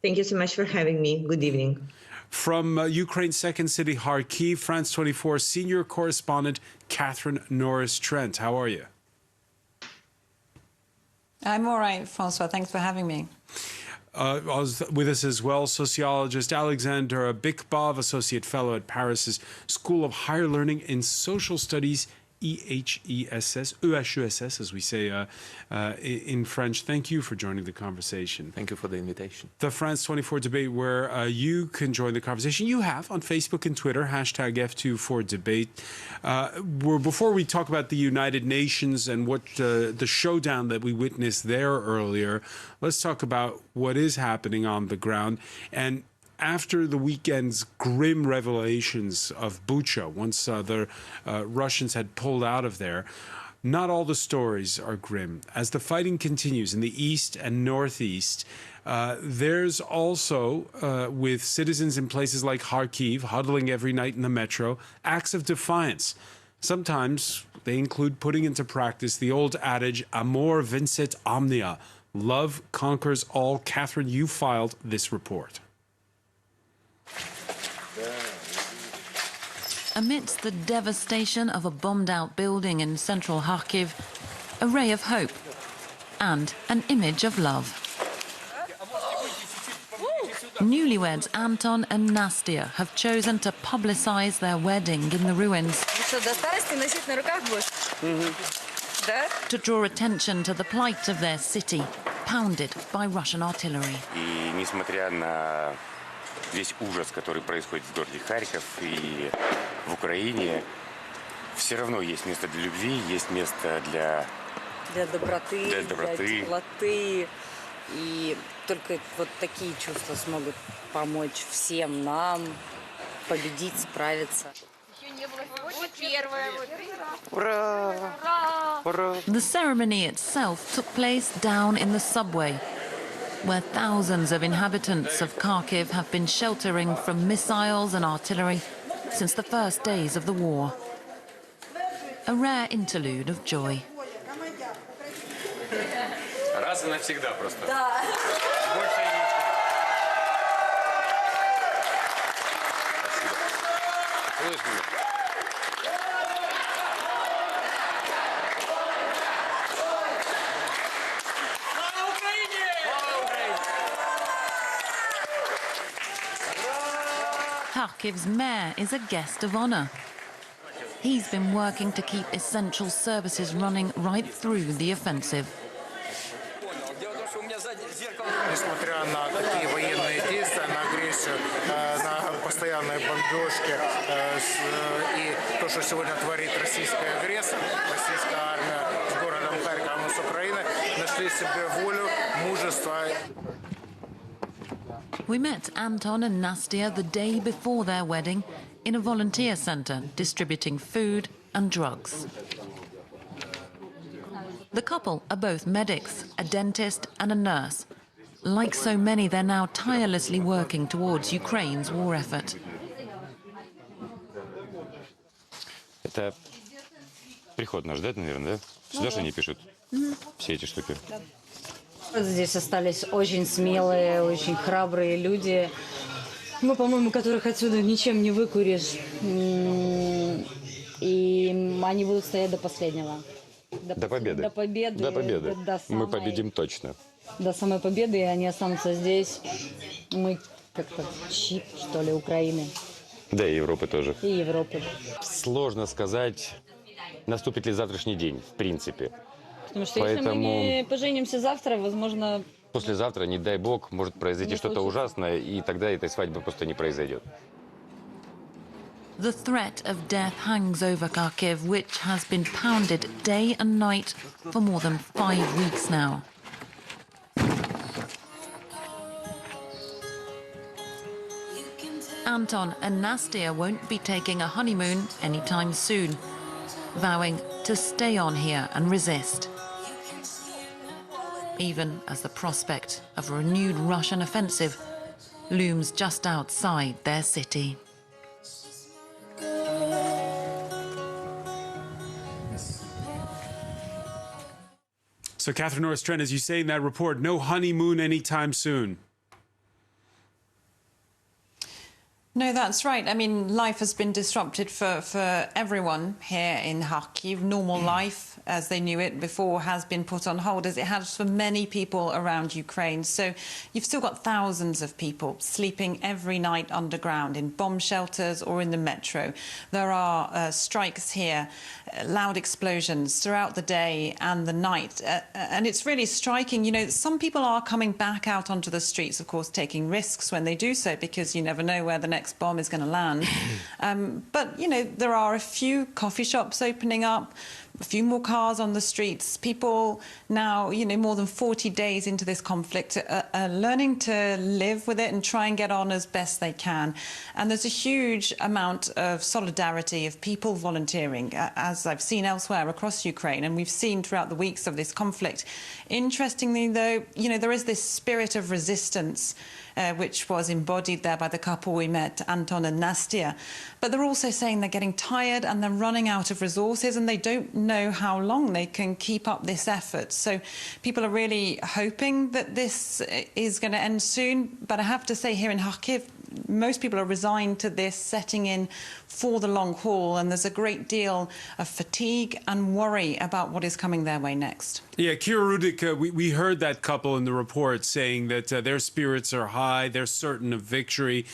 Thank you so much for having me. Good evening. From Ukraine's second city, Kharkiv, France 24 senior correspondent Catherine Norris-Trent. How are you? I'm all right, Francois. Thanks for having me. With us as well, sociologist Alexander Bikbov, associate fellow at Paris's School of Higher Learning in Social Studies, EHESS, as we say in French. Thank you for joining the conversation. Thank you for the invitation. The France 24 debate, where you can join the conversation. You have on Facebook and Twitter, hashtag F24debate. Before we talk about the United Nations and what the showdown that we witnessed there earlier, let's talk about what is happening on the ground. And after the weekend's grim revelations of Bucha, once the Russians had pulled out of there, not all the stories are grim. As the fighting continues in the east and northeast, there's also, with citizens in places like Kharkiv huddling every night in the metro, acts of defiance. Sometimes they include putting into practice the old adage, amor vincit omnia, love conquers all. Catherine, you filed this report. Amidst the devastation of a bombed-out building in central Kharkiv, a ray of hope and an image of love. Newlyweds Anton and Nastia have chosen to publicize their wedding in the ruins. to draw attention to the plight of their city, pounded by Russian artillery. И несмотря на весь ужас, который происходит в городе Харьков и в Украине, все равно есть место для любви, есть место для доброты, для теплоты. И только вот такие чувства смогут помочь всем нам победить, справиться. The ceremony itself took place down in the subway, where thousands of inhabitants of Kharkiv have been sheltering from missiles and artillery since the first days of the war. A rare interlude of joy. Раз и навсегда просто. Kharkiv's mayor is a guest of honor. He's been working to keep essential services running right through the offensive. Несмотря на такие военные действия, на агрессию, на постоянные бомбежки и то, что сегодня творит российский агрессор, российская армия с городом Харьковом, с Украины, нашли себе волю, мужество. We met Anton and Nastia the day before their wedding in a volunteer centre distributing food and drugs. The couple are both medics, a dentist and a nurse. Like so many, they're now tirelessly working towards Ukraine's war effort. Это приход наш, да, наверное, да? Сюда же они пишут все эти штуки. Здесь остались очень смелые, очень храбрые люди, ну, по-моему, которых отсюда ничем не выкуришь. И они будут стоять до последнего. До победы. До победы. До победы. Мы победим точно. До самой победы, и они останутся здесь. Мы как-то щит, что ли, Украины. Да, и Европы тоже. И Европы. Сложно сказать, наступит ли завтрашний день, в принципе. Потому что если мы не поженимся завтра, возможно... Послезавтра, не дай бог, может произойти что-то ужасное, и тогда этой свадьбы просто не произойдет. The threat of death hangs over Kharkiv, which has been pounded day and night for more than 5 weeks now. Anton and Nastia won't be taking a honeymoon anytime soon, vowing to stay on here and resist, even as the prospect of a renewed Russian offensive looms just outside their city. So, Catherine Norris-Trent, as you say in that report, no honeymoon anytime soon. No, that's right. I mean, life has been disrupted for everyone here in Kharkiv. Normal life, as they knew it before, has been put on hold, as it has for many people around Ukraine. So you've still got thousands of people sleeping every night underground in bomb shelters or in the metro. There are strikes here, loud explosions throughout the day and the night. And it's really striking. You know, some people are coming back out onto the streets, of course, taking risks when they do so, because you never know where the next bomb is going to land. But, you know, there are a few coffee shops opening up, a few more cars on the streets. People now, you know, more than 40 days into this conflict are learning to live with it and try and get on as best they can. And there's a huge amount of solidarity of people volunteering, as I've seen elsewhere across Ukraine, and we've seen throughout the weeks of this conflict. Interestingly, though, you know, there is this spirit of resistance which was embodied there by the couple we met, Anton and Nastia. But they're also saying they're getting tired and they're running out of resources, and they don't know how long they can keep up this effort. So people are really hoping that this is going to end soon. But I have to say, here in Kharkiv, most people are resigned to this setting in for the long haul, and there's a great deal of fatigue and worry about what is coming their way next. Yeah, Kira Rudik, we heard that couple in the report saying that their spirits are high, they're certain of victory.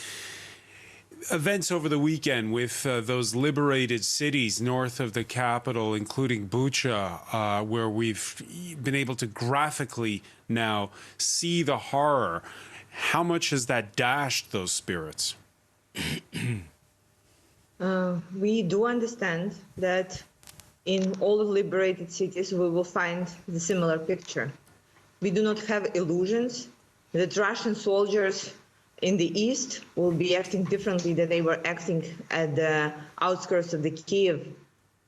events over the weekend with those liberated cities north of the capital, including Bucha, where we've been able to graphically now see the horror. How much has that dashed those spirits? We do understand that in all the liberated cities we will find the similar picture. We do not have illusions that Russian soldiers in the east will be acting differently than they were acting at the outskirts of the Kiev.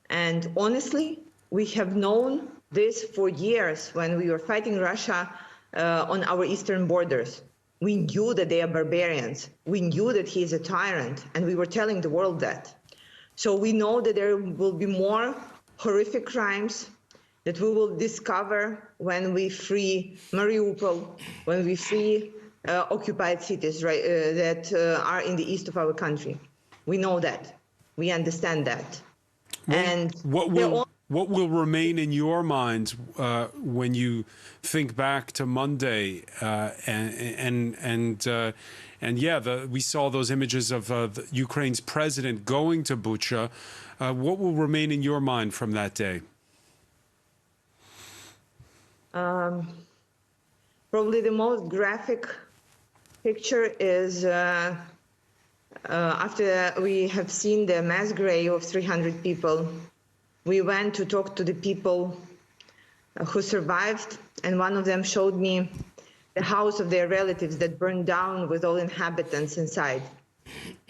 And honestly, we have known this for years when we were fighting Russia on our eastern borders. We knew that they are barbarians. We knew that he is a tyrant, and we were telling the world that. So we know that there will be more horrific crimes that we will discover when we free Mariupol, when we free occupied cities that are in the east of our country. We know that. We understand that. And what will remain in your mind when you think back to Monday we saw those images of Ukraine's president going to Bucha. What will remain in your mind from that day? Probably the most graphic picture is after we have seen the mass grave of 300 people. We went to talk to the people who survived, and one of them showed me the house of their relatives that burned down with all inhabitants inside.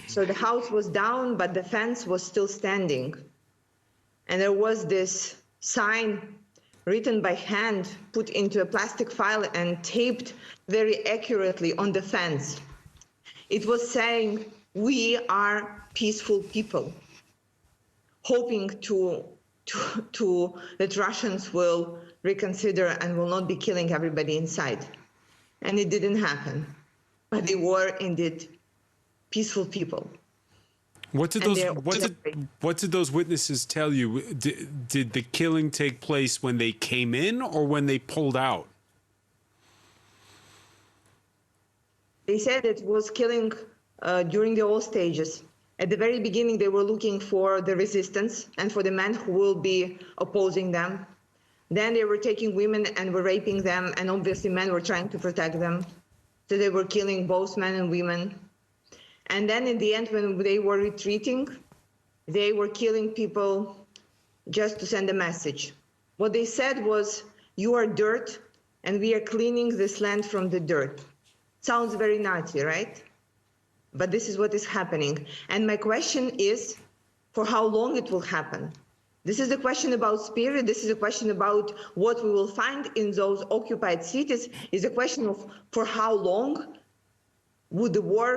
So the house was down, but the fence was still standing. And there was this sign written by hand, put into a plastic file and taped very accurately on the fence. It was saying, "We are peaceful people," hoping that Russians will reconsider and will not be killing everybody inside. And it didn't happen. But they were indeed peaceful people. What did those witnesses tell you? Did the killing take place when they came in or when they pulled out? They said it was killing during the all stages. At the very beginning, they were looking for the resistance and for the men who will be opposing them. Then they were taking women and were raping them, and obviously men were trying to protect them. So they were killing both men and women. And then in the end, when they were retreating, they were killing people just to send a message. What they said was, "You are dirt, and we are cleaning this land from the dirt." Sounds very Nazi, right? But this is what is happening. And my question is, for how long it will happen? This is a question about spirit. This is a question about what we will find in those occupied cities. It's a question of for how long would the war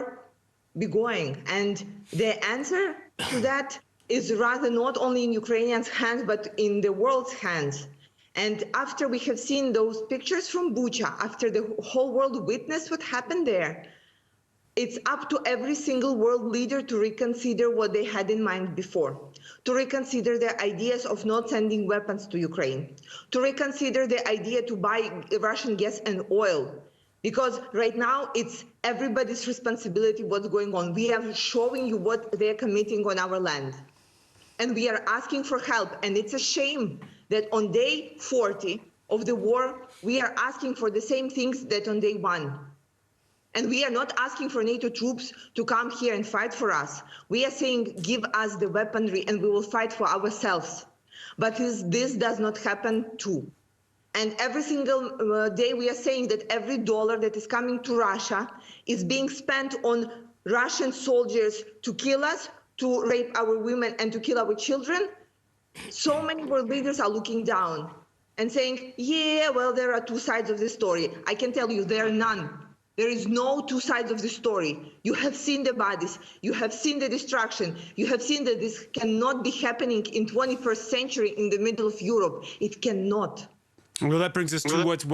be going? And the answer to that is rather not only in Ukrainians' hands, but in the world's hands. And after we have seen those pictures from Bucha, after the whole world witnessed what happened there, it's up to every single world leader to reconsider what they had in mind before, to reconsider their ideas of not sending weapons to Ukraine, to reconsider the idea to buy Russian gas and oil. Because right now it's everybody's responsibility what's going on. We are showing you what they're committing on our land. And we are asking for help. And it's a shame that on day 40 of the war, we are asking for the same things that on day 1. And we are not asking for NATO troops to come here and fight for us. We are saying, give us the weaponry and we will fight for ourselves. But this does not happen too. And every single day we are saying that every dollar that is coming to Russia is being spent on Russian soldiers to kill us, to rape our women and to kill our children. So many world leaders are looking down and saying, yeah, well, there are two sides of the story. I can tell you there are none. There is no two sides of the story. You have seen the bodies. You have seen the destruction. You have seen that this cannot be happening in 21st century in the middle of Europe. It cannot. Well, that brings us to what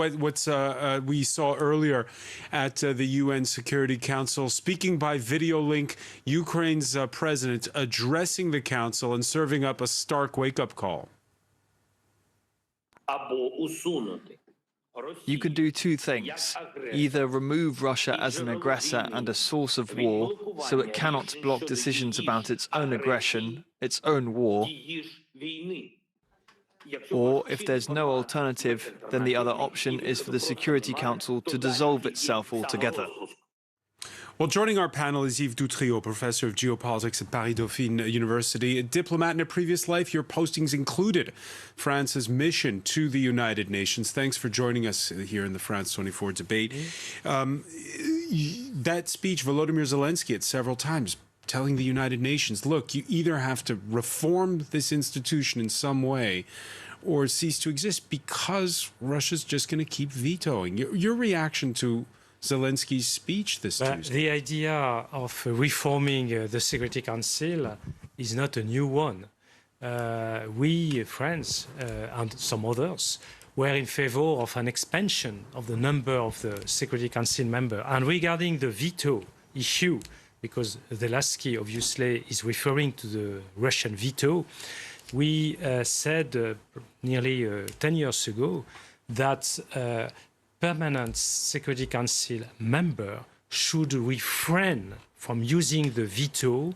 we saw earlier at the UN Security Council. Speaking by video link, Ukraine's president addressing the council and serving up a stark wake-up call. Або усунути You could do two things. Either remove Russia as an aggressor and a source of war, so it cannot block decisions about its own aggression, its own war. Or, if there's no alternative, then the other option is for the Security Council to dissolve itself altogether. Well, joining our panel is Yves Dutriot, professor of geopolitics at Paris-Dauphine University. A diplomat in a previous life, your postings included France's mission to the United Nations. Thanks for joining us here in the France 24 debate. That speech, Volodymyr Zelensky, at several times, telling the United Nations, look, you either have to reform this institution in some way or cease to exist, because Russia's just going to keep vetoing. Your reaction to Zelensky's speech this Tuesday? The idea of reforming the Security Council is not a new one. We, France, and some others, were in favor of an expansion of the number of the Security Council members. And regarding the veto issue, because Zelensky obviously is referring to the Russian veto, we said nearly 10 years ago that permanent Security Council member should refrain from using the veto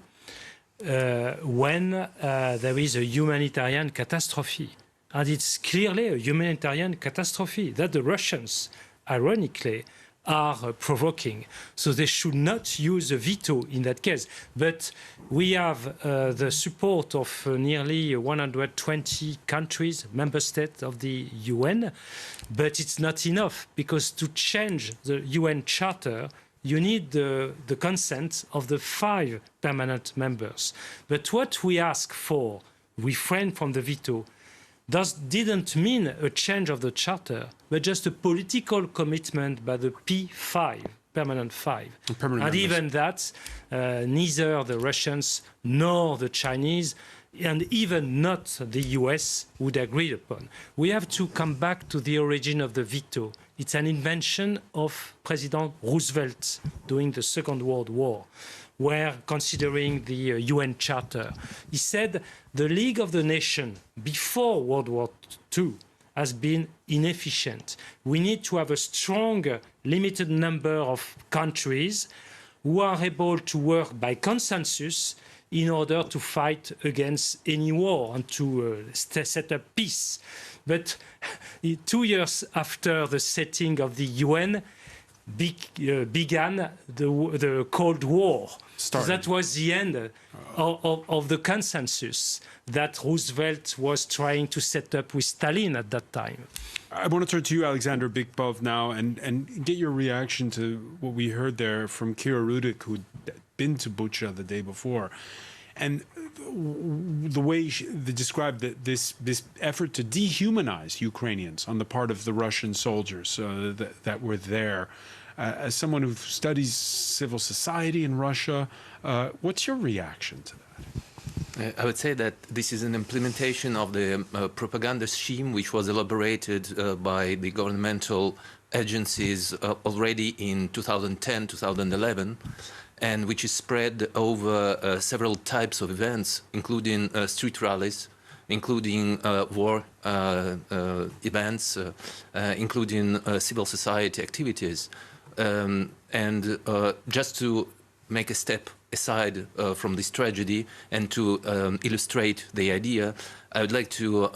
when there is a humanitarian catastrophe. And it's clearly a humanitarian catastrophe that the Russians, ironically, are provoking. So they should not use a veto in that case. But we have the support of nearly 120 countries, member states of the UN. But it's not enough, because to change the UN Charter, you need the consent of the 5 permanent members. But what we ask for, refrain from the veto, didn't mean a change of the Charter, but just a political commitment by the P5, permanent 5. And even that, neither the Russians nor the Chinese, and even not the US, would agree upon. We have to come back to the origin of the veto. It's an invention of President Roosevelt during the Second World War, where, considering the UN Charter, he said the League of the Nations before World War II has been inefficient. We need to have a stronger, limited number of countries who are able to work by consensus in order to fight against any war and to set up peace. But 2 years after the setting of the UN, began the Cold War. So that was the end of the consensus that Roosevelt was trying to set up with Stalin at that time. I want to turn to you, Alexander Bikbov, now, and get your reaction to what we heard there from Kira Rudik, who'd been to Bucha the day before. And the way they described this effort to dehumanize Ukrainians on the part of the Russian soldiers that were there. As someone who studies civil society in Russia, what's your reaction to that? I would say that this is an implementation of the propaganda scheme which was elaborated by the governmental agencies already in 2010, 2011, and which is spread over several types of events, including street rallies, including war events, including civil society activities. And just to make a step aside from this tragedy and to illustrate the idea, I would like to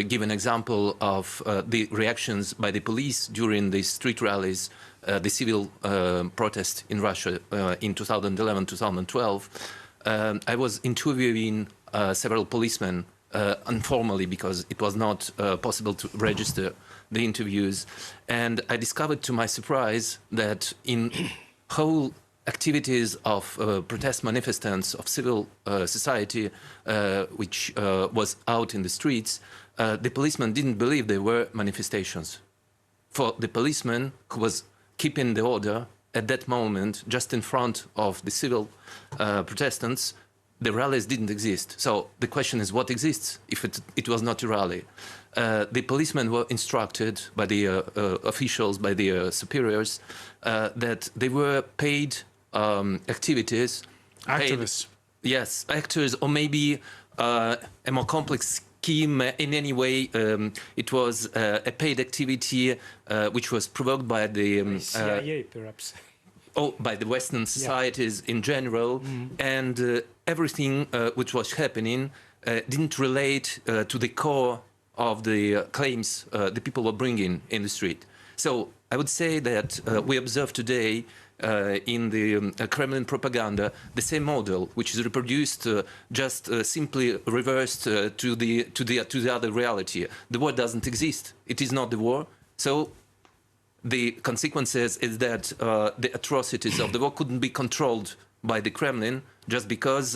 give an example of the reactions by the police during the street rallies, the civil protest in Russia in 2011-2012. I was interviewing several policemen informally because it was not possible to register the interviews, and I discovered to my surprise that in whole activities of protest manifestants of civil society, which was out in the streets, the policemen didn't believe they were manifestations. For the policeman who was keeping the order at that moment, just in front of the civil protestants, the rallies didn't exist. So the question is, what exists if it was not a rally? The policemen were instructed by the officials, by the superiors, that they were paid activities. Activists. Yes, actors, or maybe a more complex scheme in any way. It was a paid activity which was provoked by the CIA, perhaps. Oh, by the Western societies in general, and everything which was happening didn't relate to the core of the claims the people were bringing in the street. So I would say that we observe today in the Kremlin propaganda the same model, which is reproduced, just simply reversed to the other reality. The war doesn't exist. It is not the war. So the consequences is that the atrocities of the war couldn't be controlled by the Kremlin just because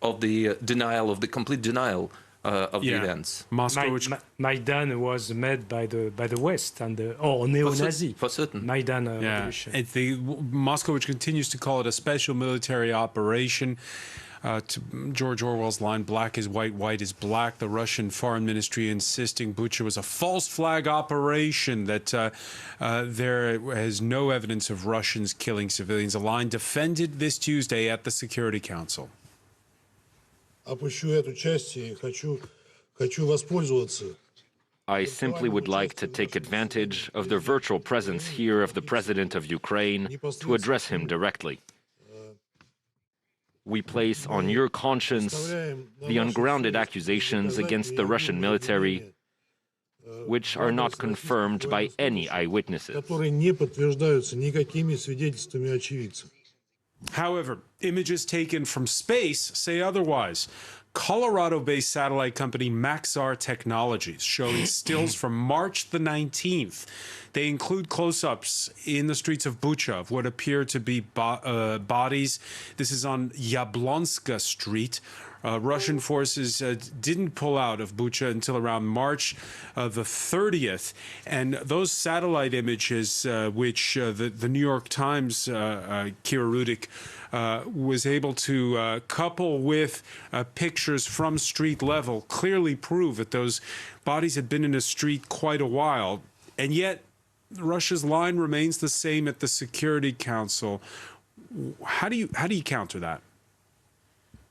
of the denial, of the complete denial of the events. Maidan was made by the West and or neo-Nazi. For certain. Maidan revolution. Moscow, which continues to call it a special military operation. To George Orwell's line, black is white, white is black. The Russian Foreign Ministry insisting Bucha was a false flag operation, that there is no evidence of Russians killing civilians. A line defended this Tuesday at the Security Council. I simply would like to take advantage of the virtual presence here of the President of Ukraine to address him directly. We place on your conscience the ungrounded accusations against the Russian military, which are not confirmed by any eyewitnesses. However, images taken from space say otherwise. Colorado-based satellite company Maxar Technologies showing stills from March the 19th. They include close-ups in the streets of Bucha of what appear to be bodies. This is on Yablonska Street. Russian forces didn't pull out of Bucha until around March the 30th. And those satellite images, which the New York Times, Kira Rudik, was able to couple with pictures from street level, clearly prove that those bodies had been in the street quite a while. And yet, Russia's line remains the same at the Security Council. How do you counter that?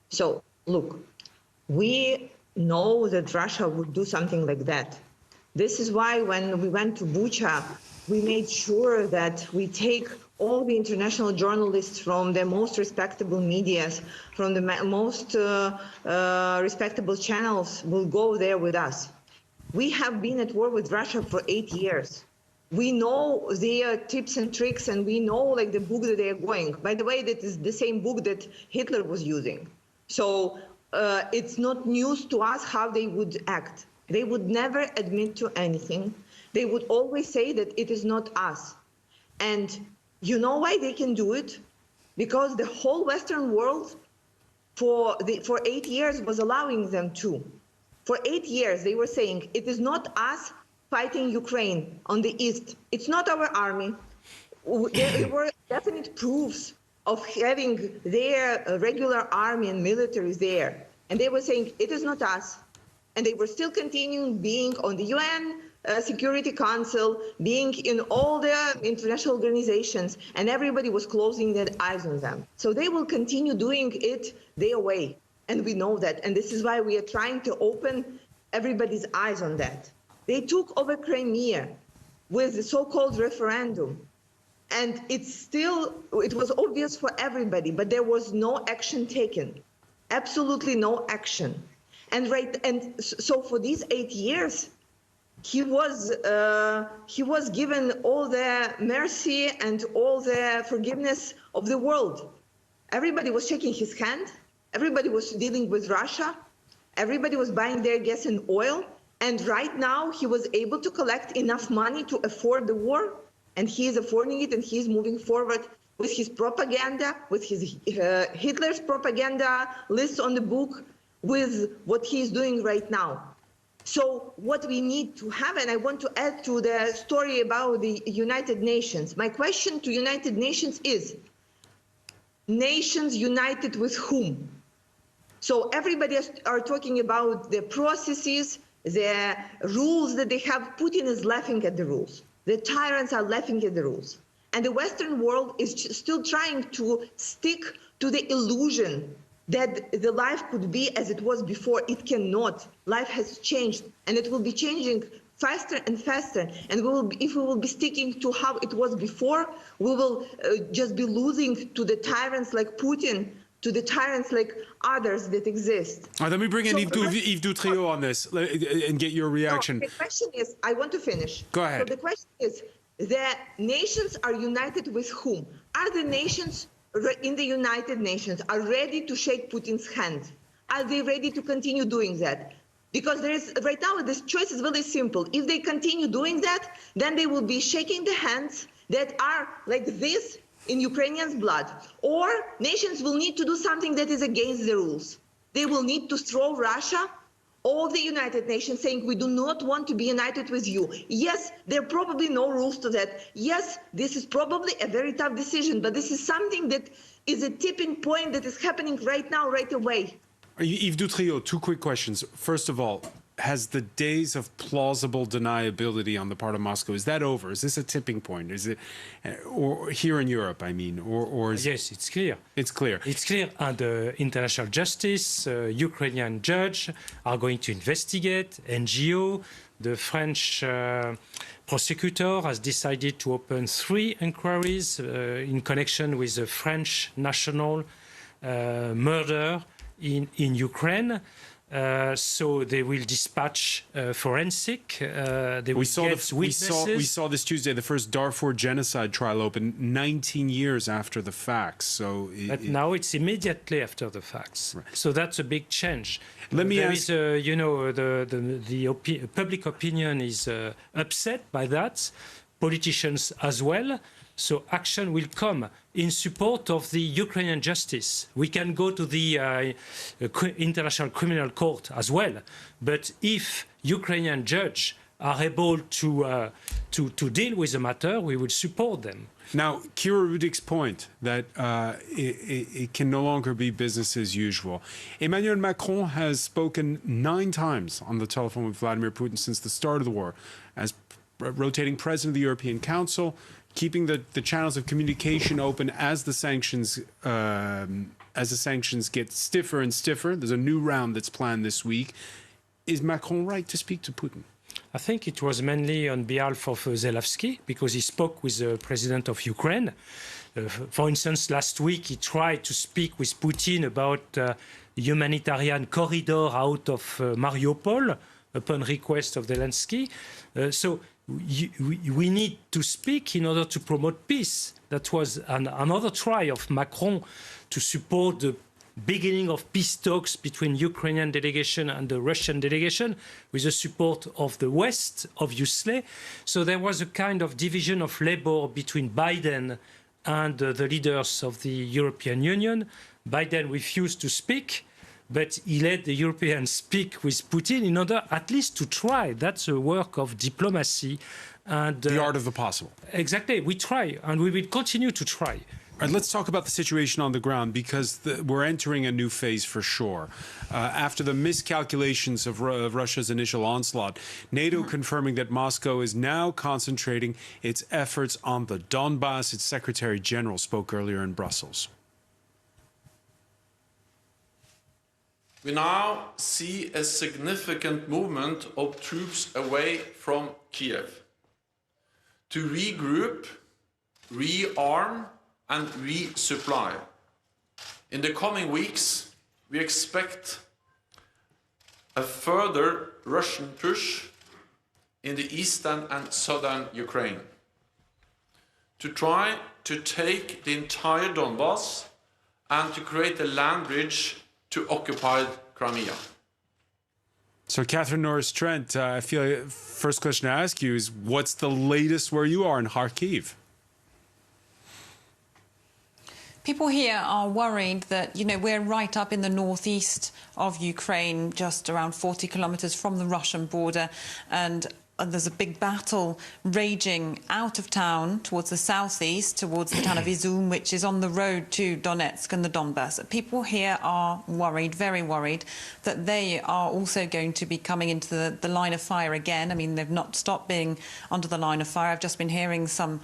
So, look, we know that Russia would do something like that. This is why when we went to Bucha, we made sure that we take all the international journalists from the most respectable medias, from the most respectable channels will go there with us. We have been at war with Russia for 8 years. We know their tips and tricks, and we know like the book that they are going. By the way, that is the same book that Hitler was using. So it's not news to us how they would act. They would never admit to anything. They would always say that it is not us. And you know why they can do it? Because the whole Western world for 8 years was allowing them to. For 8 years, they were saying, it is not us fighting Ukraine on the east. It's not our army. There were definite proofs of having their regular army and militaries there. And they were saying, it is not us. And they were still continuing being on the UN Security Council, being in all the international organizations, and everybody was closing their eyes on them. So they will continue doing it their way. And we know that. And this is why we are trying to open everybody's eyes on that. They took over Crimea with the so-called referendum. And it was obvious for everybody, but there was no action taken. Absolutely no action. And so for these 8 years, he was given all the mercy and all the forgiveness of the world. Everybody was shaking his hand. Everybody was dealing with Russia. Everybody was buying their gas and oil. And right now, he was able to collect enough money to afford the war. And he is affording it, and he is moving forward with his propaganda, with his Hitler's propaganda list on the book, with what he is doing right now. So what we need to have, and I want to add to the story about the United Nations. My question to United Nations is, nations united with whom? So everybody are talking about the processes, the rules that they have. Putin is laughing at the rules. The tyrants are laughing at the rules. And the Western world is still trying to stick to the illusion that the life could be as it was before. It cannot. Life has changed, and it will be changing faster and faster. And if we will be sticking to how it was before, we will just be losing to the tyrants like Putin, to the tyrants like others that exist. All right, let me bring in Yves Dutrieu on this and get your reaction. No, the question is, I want to finish. Go ahead. So the question is, the nations are united with whom? Are the nations in the United Nations are ready to shake Putin's hand? Are they ready to continue doing that? Because there is, right now, this choice is very simple. If they continue doing that, then they will be shaking the hands that are like this in Ukrainians' blood. Or nations will need to do something that is against the rules. They will need to throw Russia or the United Nations saying, we do not want to be united with you. Yes, there are probably no rules to that. Yes, this is probably a very tough decision, but this is something that is a tipping point that is happening right now, right away. Yves Dutrieu, two quick questions. First of all, has the days of plausible deniability on the part of Moscow, is that over? Is this a tipping point? Is it, or here in Europe, I mean, or is yes, it's clear. It's clear. It's clear. And international justice, Ukrainian judge are going to investigate. NGO, the French prosecutor has decided to open 3 inquiries in connection with the French national murder in Ukraine. So they will dispatch forensic. They will we saw this Tuesday the first Darfur genocide trial open 19 years after the facts. So but now it's immediately after the facts. Right. So that's a big change. Let me ask. There is, you know, the public opinion is upset by that. Politicians as well. So action will come in support of the Ukrainian justice. We can go to the International Criminal Court as well. But if Ukrainian judges are able to deal with the matter, we will support them. Now, Kira Rudik's point that it can no longer be business as usual. Emmanuel Macron has spoken 9 times on the telephone with Vladimir Putin since the start of the war as rotating president of the European Council, keeping the channels of communication open as the sanctions get stiffer and stiffer. There's a new round that's planned this week. Is Macron right to speak to Putin? I think it was mainly on behalf of Zelensky, because he spoke with the president of Ukraine. For instance, last week he tried to speak with Putin about humanitarian corridor out of Mariupol upon request of Zelensky. So we need to speak in order to promote peace. That was another try of Macron to support the beginning of peace talks between Ukrainian delegation and the Russian delegation with the support of the West, obviously. So there was a kind of division of labor between Biden and the leaders of the European Union. Biden refused to speak, but he let the Europeans speak with Putin in order at least to try. That's a work of diplomacy. And the art of the possible. Exactly. We try, and we will continue to try. All right, let's talk about the situation on the ground, because we're entering a new phase for sure. After the miscalculations of Russia's initial onslaught, NATO confirming that Moscow is now concentrating its efforts on the Donbass. Its Secretary General spoke earlier in Brussels. We now see a significant movement of troops away from Kiev to regroup, rearm, and resupply. In the coming weeks, we expect a further Russian push in the eastern and southern Ukraine to try to take the entire Donbass and to create a land bridge to occupied Crimea. So, Catherine Norris-Trent, I feel like the first question to ask you is, what's the latest where you are in Kharkiv? People here are worried that, you know, we're right up in the northeast of Ukraine, just around 40 kilometers from the Russian border, and there's a big battle raging out of town towards the southeast, towards the town of Izum, which is on the road to Donetsk and the Donbass. People here are worried, very worried, that they are also going to be coming into the line of fire again. I mean, they've not stopped being under the line of fire. I've just been hearing some,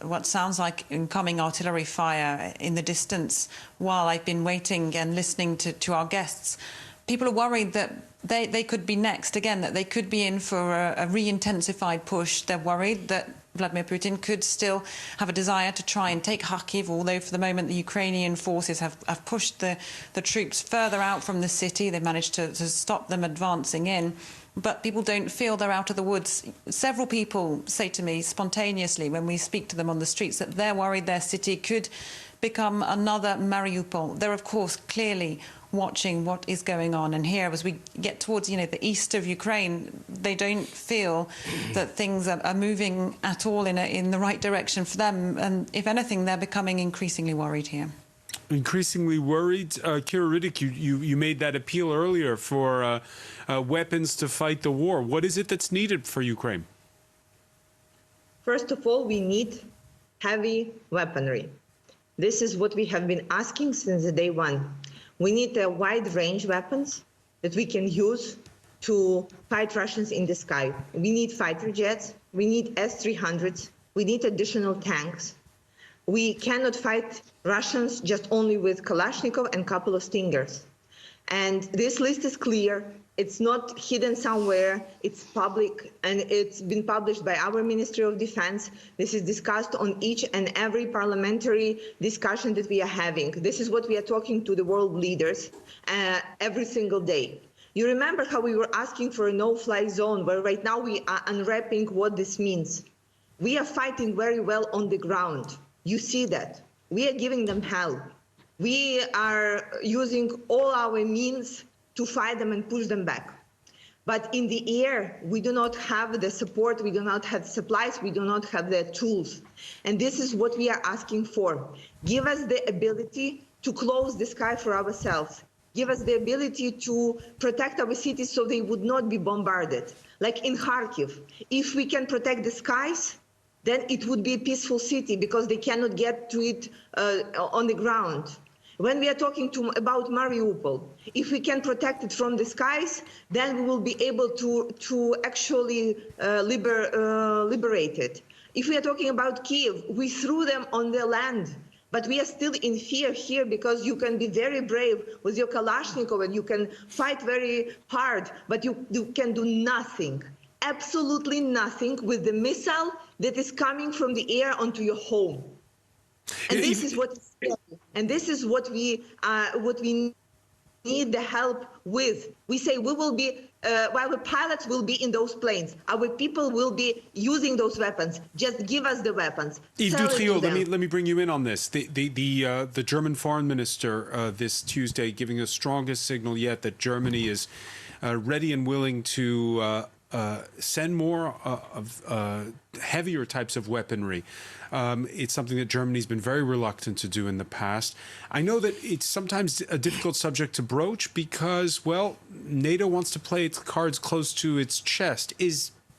what sounds like incoming artillery fire in the distance while I've been waiting and listening to our guests. People are worried that they could be next again, that they could be in for a re-intensified push. They're worried that Vladimir Putin could still have a desire to try and take Kharkiv, although for the moment the Ukrainian forces have pushed the troops further out from the city. They've managed to stop them advancing in. But people don't feel they're out of the woods. Several people say to me spontaneously when we speak to them on the streets that they're worried their city could become another Mariupol. They're, of course, clearly watching what is going on. And here, as we get towards, the east of Ukraine, they don't feel that things are moving at all in the right direction for them. And if anything, they're becoming increasingly worried here. Increasingly worried. Kira Riddick, you made that appeal earlier for weapons to fight the war. What is it that's needed for Ukraine? First of all, we need heavy weaponry. This is what we have been asking since day one. We need a wide range weapons that we can use to fight Russians in the sky. We need fighter jets, we need S-300s, we need additional tanks. We cannot fight Russians just only with Kalashnikov and a couple of Stingers. And this list is clear. It's not hidden somewhere. It's public, and it's been published by our Ministry of Defense. This is discussed on each and every parliamentary discussion that we are having. This is what we are talking to the world leaders every single day. You remember how we were asking for a no-fly zone, where right now we are unwrapping what this means. We are fighting very well on the ground. You see that. We are giving them hell. We are using all our means to fight them and push them back. But in the air, we do not have the support, we do not have supplies, we do not have the tools. And this is what we are asking for. Give us the ability to close the sky for ourselves. Give us the ability to protect our cities so they would not be bombarded. Like in Kharkiv, if we can protect the skies, then it would be a peaceful city because they cannot get to it on the ground. When we are talking about Mariupol, if we can protect it from the skies, then we will be able to actually liberate it. If we are talking about Kiev, we threw them on the land, but we are still in fear here because you can be very brave with your Kalashnikov and you can fight very hard, but you can do nothing, absolutely nothing with the missile that is coming from the air onto your home. And this is what is scary. And this is what we need the help with. We say we will be, while the pilots will be in those planes, our people will be using those weapons. Just give us the weapons. Yves Dutrieu, let me bring you in on this. The German foreign minister this Tuesday giving the strongest signal yet that Germany is ready and willing to send more of heavier types of weaponry. It's something that Germany's been very reluctant to do in the past. I know that it's sometimes a difficult subject to broach because, well, NATO wants to play its cards close to its chest.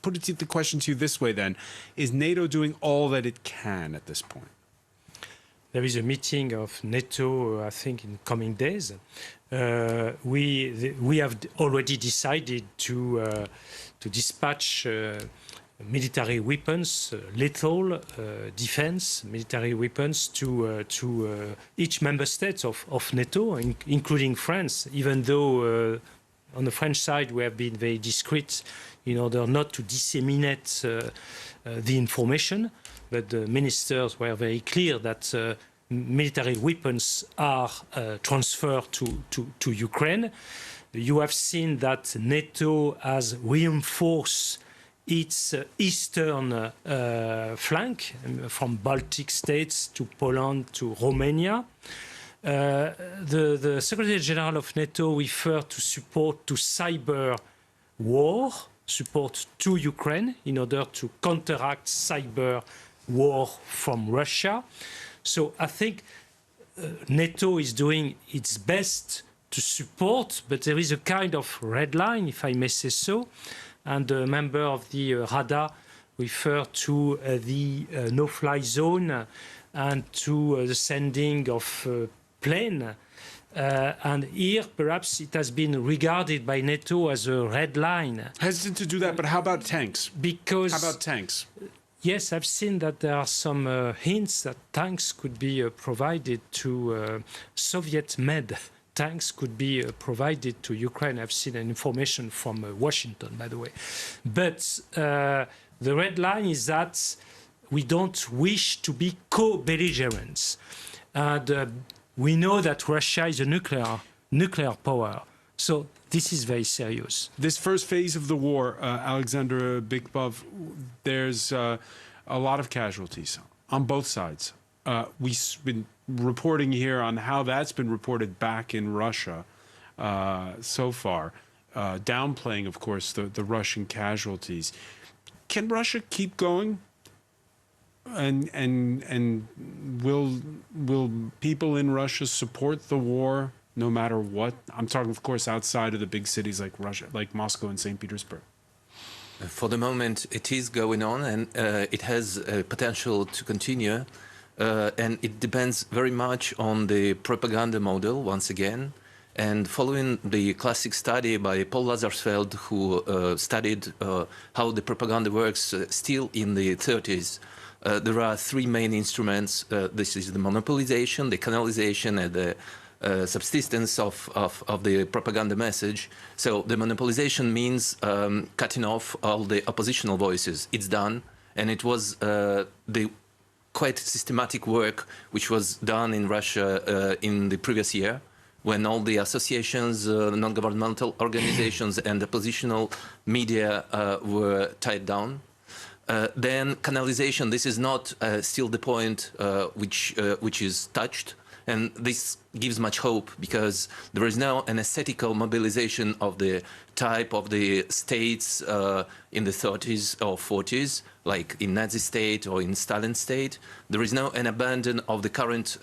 Put the question to you this way then, is NATO doing all that it can at this point? There is a meeting of NATO, I think, in coming days. We have already decided to dispatch military weapons, lethal defense, military weapons to each member state of NATO, including France, even though on the French side we have been very discreet in order not to disseminate the information. But the ministers were very clear that military weapons are transferred to Ukraine. You have seen that NATO has reinforced its eastern flank, from Baltic states to Poland to Romania. The Secretary General of NATO referred to support to cyber war, support to Ukraine in order to counteract cyber war from Russia. So I think NATO is doing its best to support, but there is a kind of red line, if I may say so, and a member of the Rada referred to the no-fly zone and to the sending of plane. And here, perhaps it has been regarded by NATO as a red line. Hesitant to do that, but how about tanks? Because... How about tanks? Yes, I've seen that there are some hints that tanks could be provided to Soviet-made tanks could be provided to Ukraine. I've seen information from Washington, by the way. But the red line is that we don't wish to be co-belligerents. And we know that Russia is a nuclear power. So this is very serious. This first phase of the war, Alexander Bikbov, there's a lot of casualties on both sides. We've been reporting here on how that's been reported back in Russia so far, downplaying, of course, the Russian casualties. Can Russia keep going? And will people in Russia support the war no matter what? I'm talking, of course, outside of the big cities like Russia, like Moscow and St. Petersburg. For the moment, it is going on, and it has potential to continue. And it depends very much on the propaganda model, once again. And following the classic study by Paul Lazarsfeld, who studied how the propaganda works still in the 30s, there are three main instruments. This is the monopolization, the canalization, and the subsistence of the propaganda message. So the monopolization means cutting off all the oppositional voices. It's done, and it was the quite systematic work which was done in Russia in the previous year, when all the associations, non-governmental organizations, and oppositional media were tied down. Then canalization, this is not still the point which is touched, and this gives much hope because there is now an aesthetical mobilization of the type of the states in the 30s or 40s, like in Nazi state or in Stalin state. There is now an abandon of the current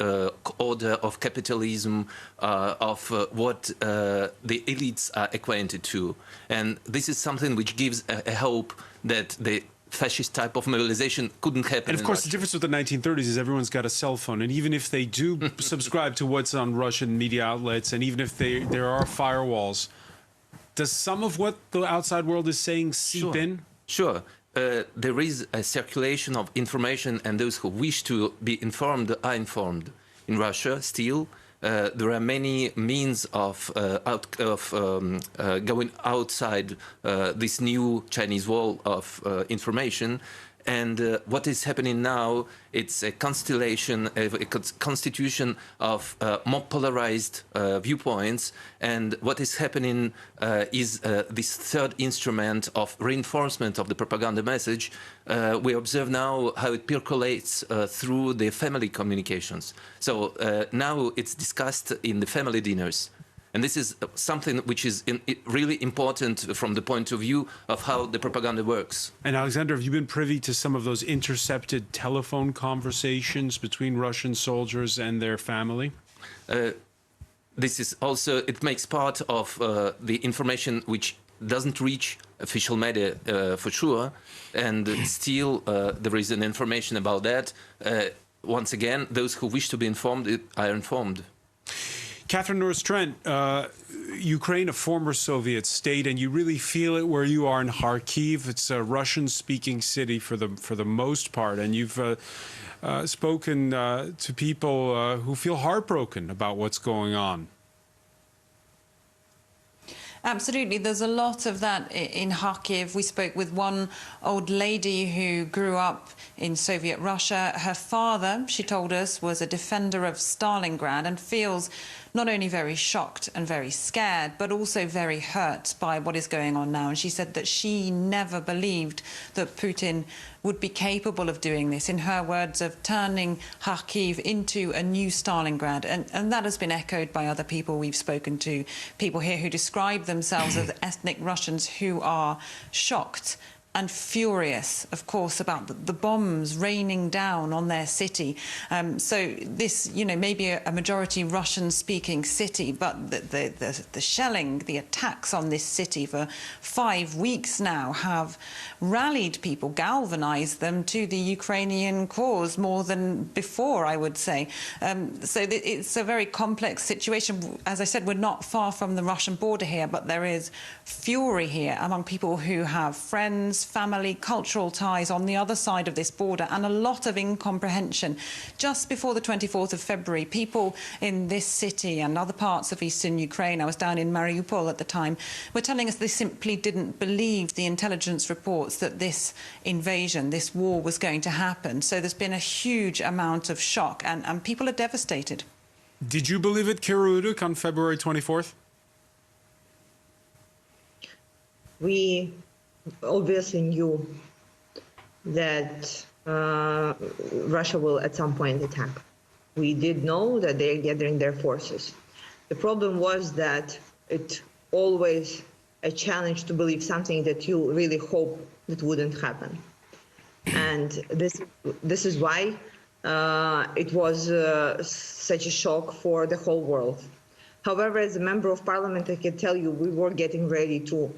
order of capitalism, of what the elites are acquainted to. And this is something which gives a hope that the fascist type of mobilization couldn't happen. And of course, the difference with the 1930s is everyone's got a cell phone, and even if they do subscribe to what's on Russian media outlets, and even if there are firewalls, does some of what the outside world is saying seep in? Sure. There is a circulation of information, and those who wish to be informed are informed. In Russia, still, there are many means of going outside this new Chinese wall of information. And what is happening now, it's a constellation, a constitution of more polarized viewpoints. And what is happening is this third instrument of reinforcement of the propaganda message. We observe now how it percolates through the family communications. So now it's discussed in the family dinners. And this is something which is really important from the point of view of how the propaganda works. And Alexander, have you been privy to some of those intercepted telephone conversations between Russian soldiers and their family? This is also, it makes part of the information which doesn't reach official media for sure. And still there is an information about that. Once again, those who wish to be informed are informed. Catherine Norris-Trent, Ukraine, a former Soviet state, and you really feel it where you are in Kharkiv. It's a Russian-speaking city for the most part, and you've spoken to people who feel heartbroken about what's going on. Absolutely. There's a lot of that in Kharkiv. We spoke with one old lady who grew up in Soviet Russia. Her father, she told us, was a defender of Stalingrad and feels not only very shocked and very scared, but also very hurt by what is going on now. And she said that she never believed that Putin would be capable of doing this, in her words, of turning Kharkiv into a new Stalingrad. And that has been echoed by other people we've spoken to, people here who describe themselves as ethnic Russians who are shocked. and furious, of course, about the bombs raining down on their city. So this, you know, maybe a majority Russian-speaking city, but the shelling, the attacks on this city for 5 weeks now have rallied people, galvanized them to the Ukrainian cause more than before, I would say. So it's a very complex situation. As I said, we're not far from the Russian border here, but there is fury here among people who have friends, family, cultural ties on the other side of this border, and a lot of incomprehension. Just before the 24th of February, people in this city and other parts of eastern Ukraine, I was down in Mariupol at the time, were telling us they simply didn't believe the intelligence reports that this invasion, this war was going to happen. So there's been a huge amount of shock, and people are devastated. Did you believe it, Kiruduk, on February 24th? We obviously knew that Russia will at some point attack. We did know that they're gathering their forces. The problem was that it's always a challenge to believe something that you really hope that wouldn't happen. And this is why it was such a shock for the whole world. However, as a member of parliament, I can tell you we were getting ready to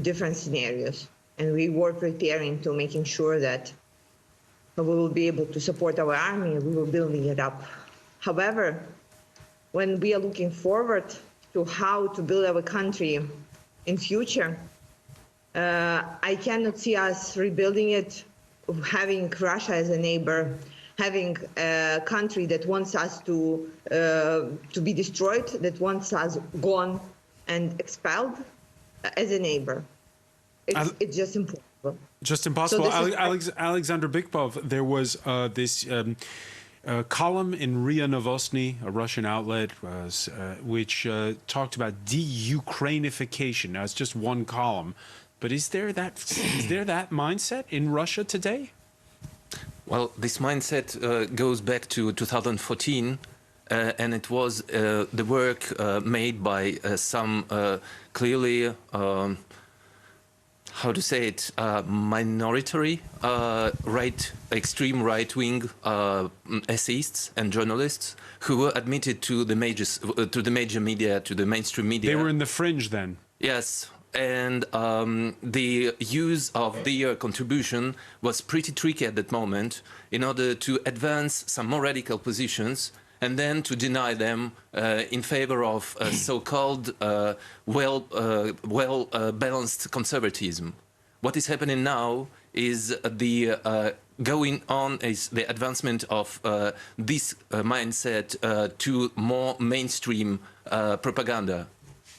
different scenarios, and we were preparing to making sure that we will be able to support our army, and we were building it up. However, when we are looking forward to how to build our country in future, I cannot see us rebuilding it, having Russia as a neighbor, having a country that wants us to be destroyed, that wants us gone and expelled as a neighbor. It's just impossible. Just impossible. So Alexander Bikbov, there was this column in RIA Novosti, a Russian outlet, which talked about de-Ukrainification. Now, it's just one column, but is there that mindset in Russia today? Well, this mindset goes back to 2014, and it was the work made by some clearly, how to say it, minority, extreme right-wing essayists and journalists who were admitted to the major media, to the mainstream media. They were in the fringe then. Yes. And the use of their contribution was pretty tricky at that moment in order to advance some more radical positions and then to deny them in favor of so-called well-balanced conservatism. What is happening now is the the advancement of this mindset to more mainstream propaganda.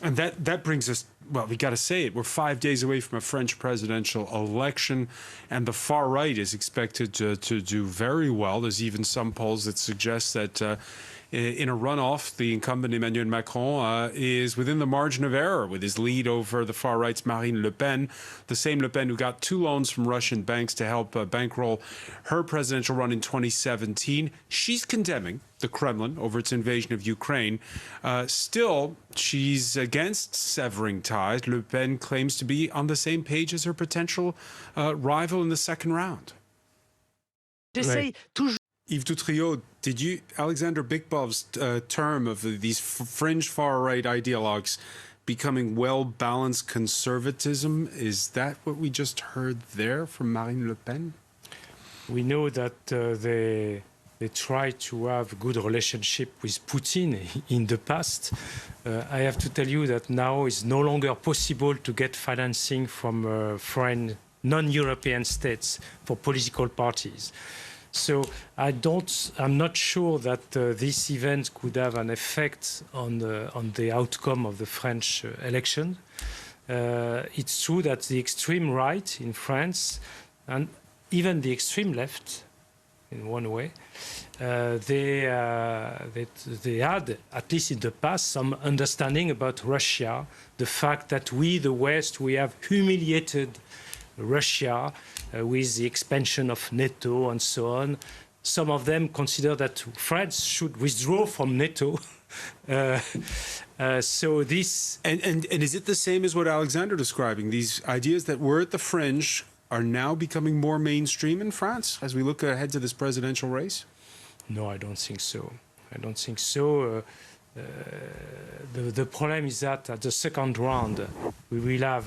And that brings us, well, we got to say it, we're 5 days away from a French presidential election, and the far right is expected to do very well. There's even some polls that suggest that in a runoff, the incumbent Emmanuel Macron is within the margin of error with his lead over the far right's Marine Le Pen, the same Le Pen who got 2 loans from Russian banks to help bankroll her presidential run in 2017. She's condemning the Kremlin over its invasion of Ukraine. Still, she's against severing ties. Le Pen claims to be on the same page as her potential rival in the second round. Yves Dutriot, did you, Alexander Bikbov's term of these fringe far-right ideologues becoming well-balanced conservatism, is that what we just heard there from Marine Le Pen? We know that they tried to have a good relationship with Putin in the past. I have to tell you that now it's no longer possible to get financing from foreign non-European states for political parties. So I'm not sure that this event could have an effect on the outcome of the French election. It's true that the extreme right in France and even the extreme left, in one way, they had, at least in the past, some understanding about Russia, the fact that we, the West, we have humiliated Russia with the expansion of NATO and so on. Some of them consider that France should withdraw from NATO. So this... And is it the same as what Alexander describing? These ideas that were at the fringe are now becoming more mainstream in France as we look ahead to this presidential race? No, I don't think so. I don't think so. The problem is that at the second round, we will have,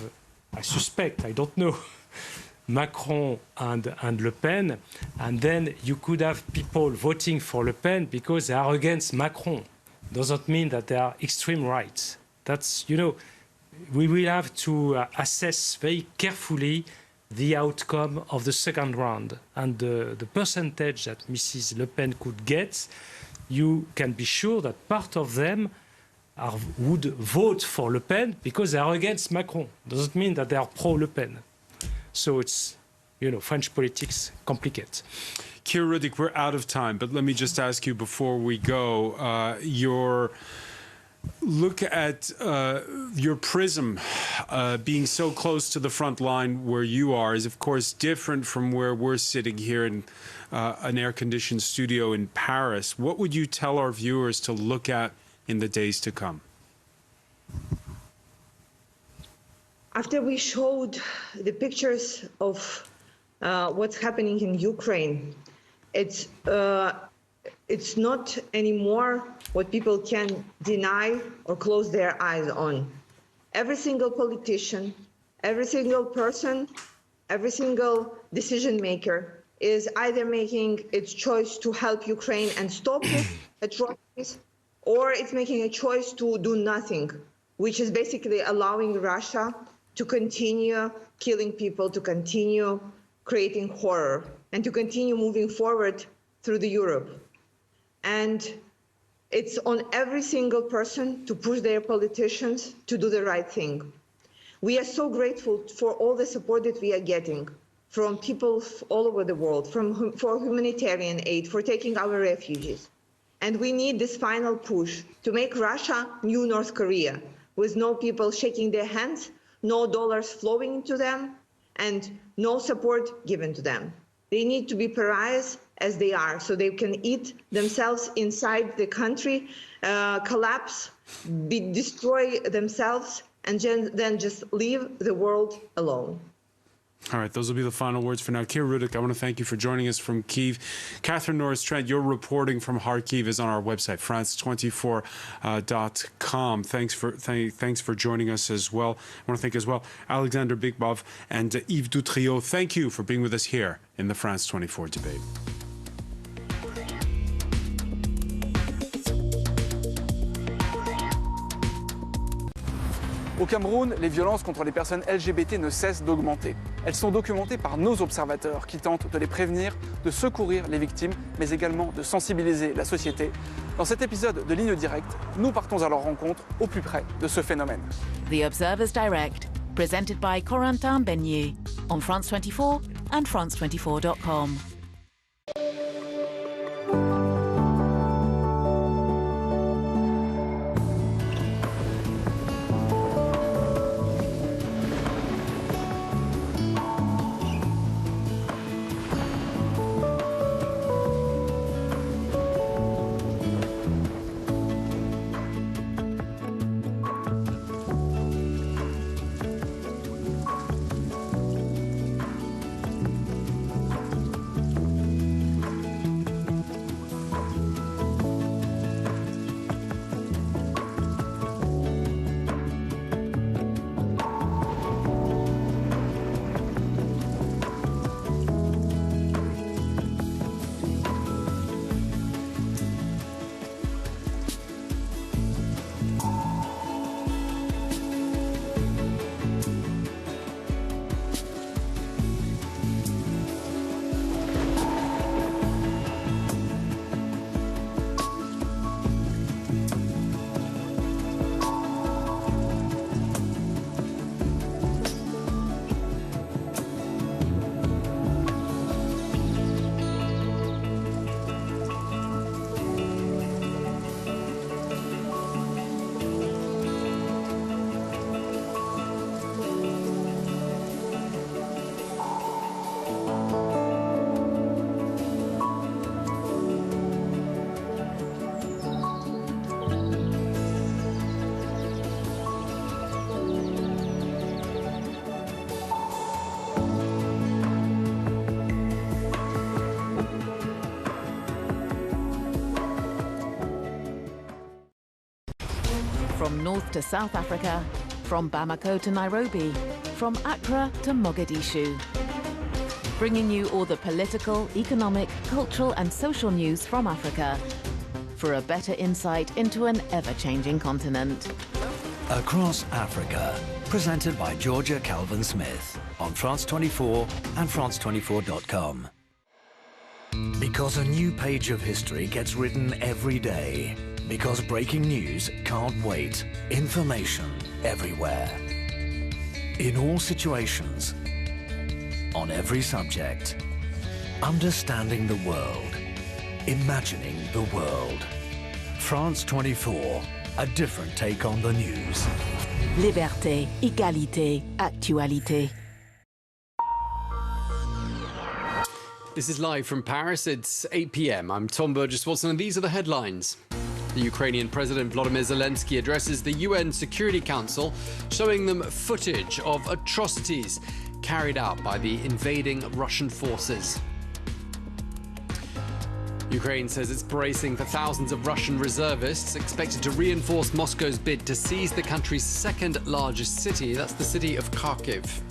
I suspect, I don't know, Macron and Le Pen, and then you could have people voting for Le Pen because they are against Macron. Doesn't mean that they are extreme right. That's, you know, we will have to assess very carefully the outcome of the second round. And the percentage that Mrs. Le Pen could get, you can be sure that part of them would vote for Le Pen because they are against Macron. Doesn't mean that they are pro-Le Pen. So it's, you know, French politics complicated. Keir Ruddick, we're out of time, but let me just ask you before we go, your look at your prism being so close to the front line where you are is, of course, different from where we're sitting here in an air-conditioned studio in Paris. What would you tell our viewers to look at in the days to come? After we showed the pictures of what's happening in Ukraine, it's not anymore what people can deny or close their eyes on. Every single politician, every single person, every single decision maker is either making its choice to help Ukraine and stop the atrocities, or it's making a choice to do nothing, which is basically allowing Russia to continue killing people, to continue creating horror, and to continue moving forward through the Europe. And it's on every single person to push their politicians to do the right thing. We are so grateful for all the support that we are getting from people all over the world, for humanitarian aid, for taking our refugees. And we need this final push to make Russia new North Korea, with no people shaking their hands, no dollars flowing to them, and no support given to them. They need to be pariahs as they are, so they can eat themselves inside the country, collapse, destroy themselves, and then just leave the world alone. All right, those will be the final words for now. Keir Ruddick, I want to thank you for joining us from Kyiv. Catherine Norris-Trent, your reporting from Kharkiv is on our website, france24.com. Thanks for joining us as well. I want to thank as well Alexander Bigbov and Yves Dutriot. Thank you for being with us here in the France 24 debate. Au Cameroun, les violences contre les personnes LGBT ne cessent d'augmenter. Elles sont documentées par nos observateurs qui tentent de les prévenir, de secourir les victimes, mais également de sensibiliser la société. Dans cet épisode de Ligne Directe, nous partons à leur rencontre au plus près de ce phénomène. The Observer's Direct, presented by Corentin Beignet on France 24 and France24.com. North to South Africa, from Bamako to Nairobi, from Accra to Mogadishu. Bringing you all the political, economic, cultural and social news from Africa for a better insight into an ever-changing continent. Across Africa, presented by Georgia Calvin-Smith on France 24 and France24.com. Because a new page of history gets written every day. Because breaking news can't wait. Information everywhere. In all situations. On every subject. Understanding the world. Imagining the world. France 24. A different take on the news. Liberté, égalité, actualité. This is live from Paris. It's 8 p.m. I'm Tom Burgess-Watson, and these are the headlines. The Ukrainian President Volodymyr Zelensky addresses the UN Security Council, showing them footage of atrocities carried out by the invading Russian forces. Ukraine says it's bracing for thousands of Russian reservists expected to reinforce Moscow's bid to seize the country's second largest city. That's the city of Kharkiv.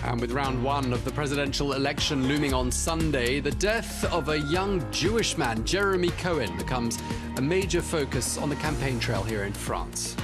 And with round one of the presidential election looming on Sunday, the death of a young Jewish man, Jeremy Cohen, becomes a major focus on the campaign trail here in France.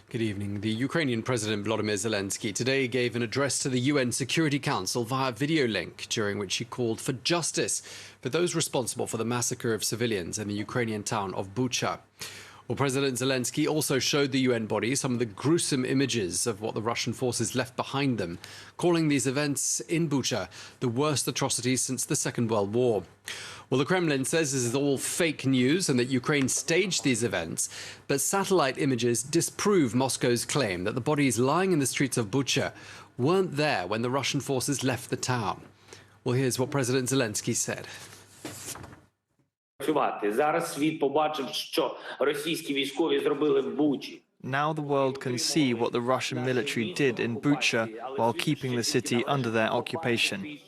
Good evening. The Ukrainian President Volodymyr Zelensky today gave an address to the UN Security Council via video link, during which he called for justice for those responsible for the massacre of civilians in the Ukrainian town of Bucha. Well, President Zelensky also showed the UN body some of the gruesome images of what the Russian forces left behind them, calling these events in Bucha the worst atrocities since the Second World War. Well, the Kremlin says this is all fake news and that Ukraine staged these events, but satellite images disprove Moscow's claim that the bodies lying in the streets of Bucha weren't there when the Russian forces left the town. Well, here's what President Zelensky said. Now the world can see what the Russian military did in Bucha while keeping the city under their occupation.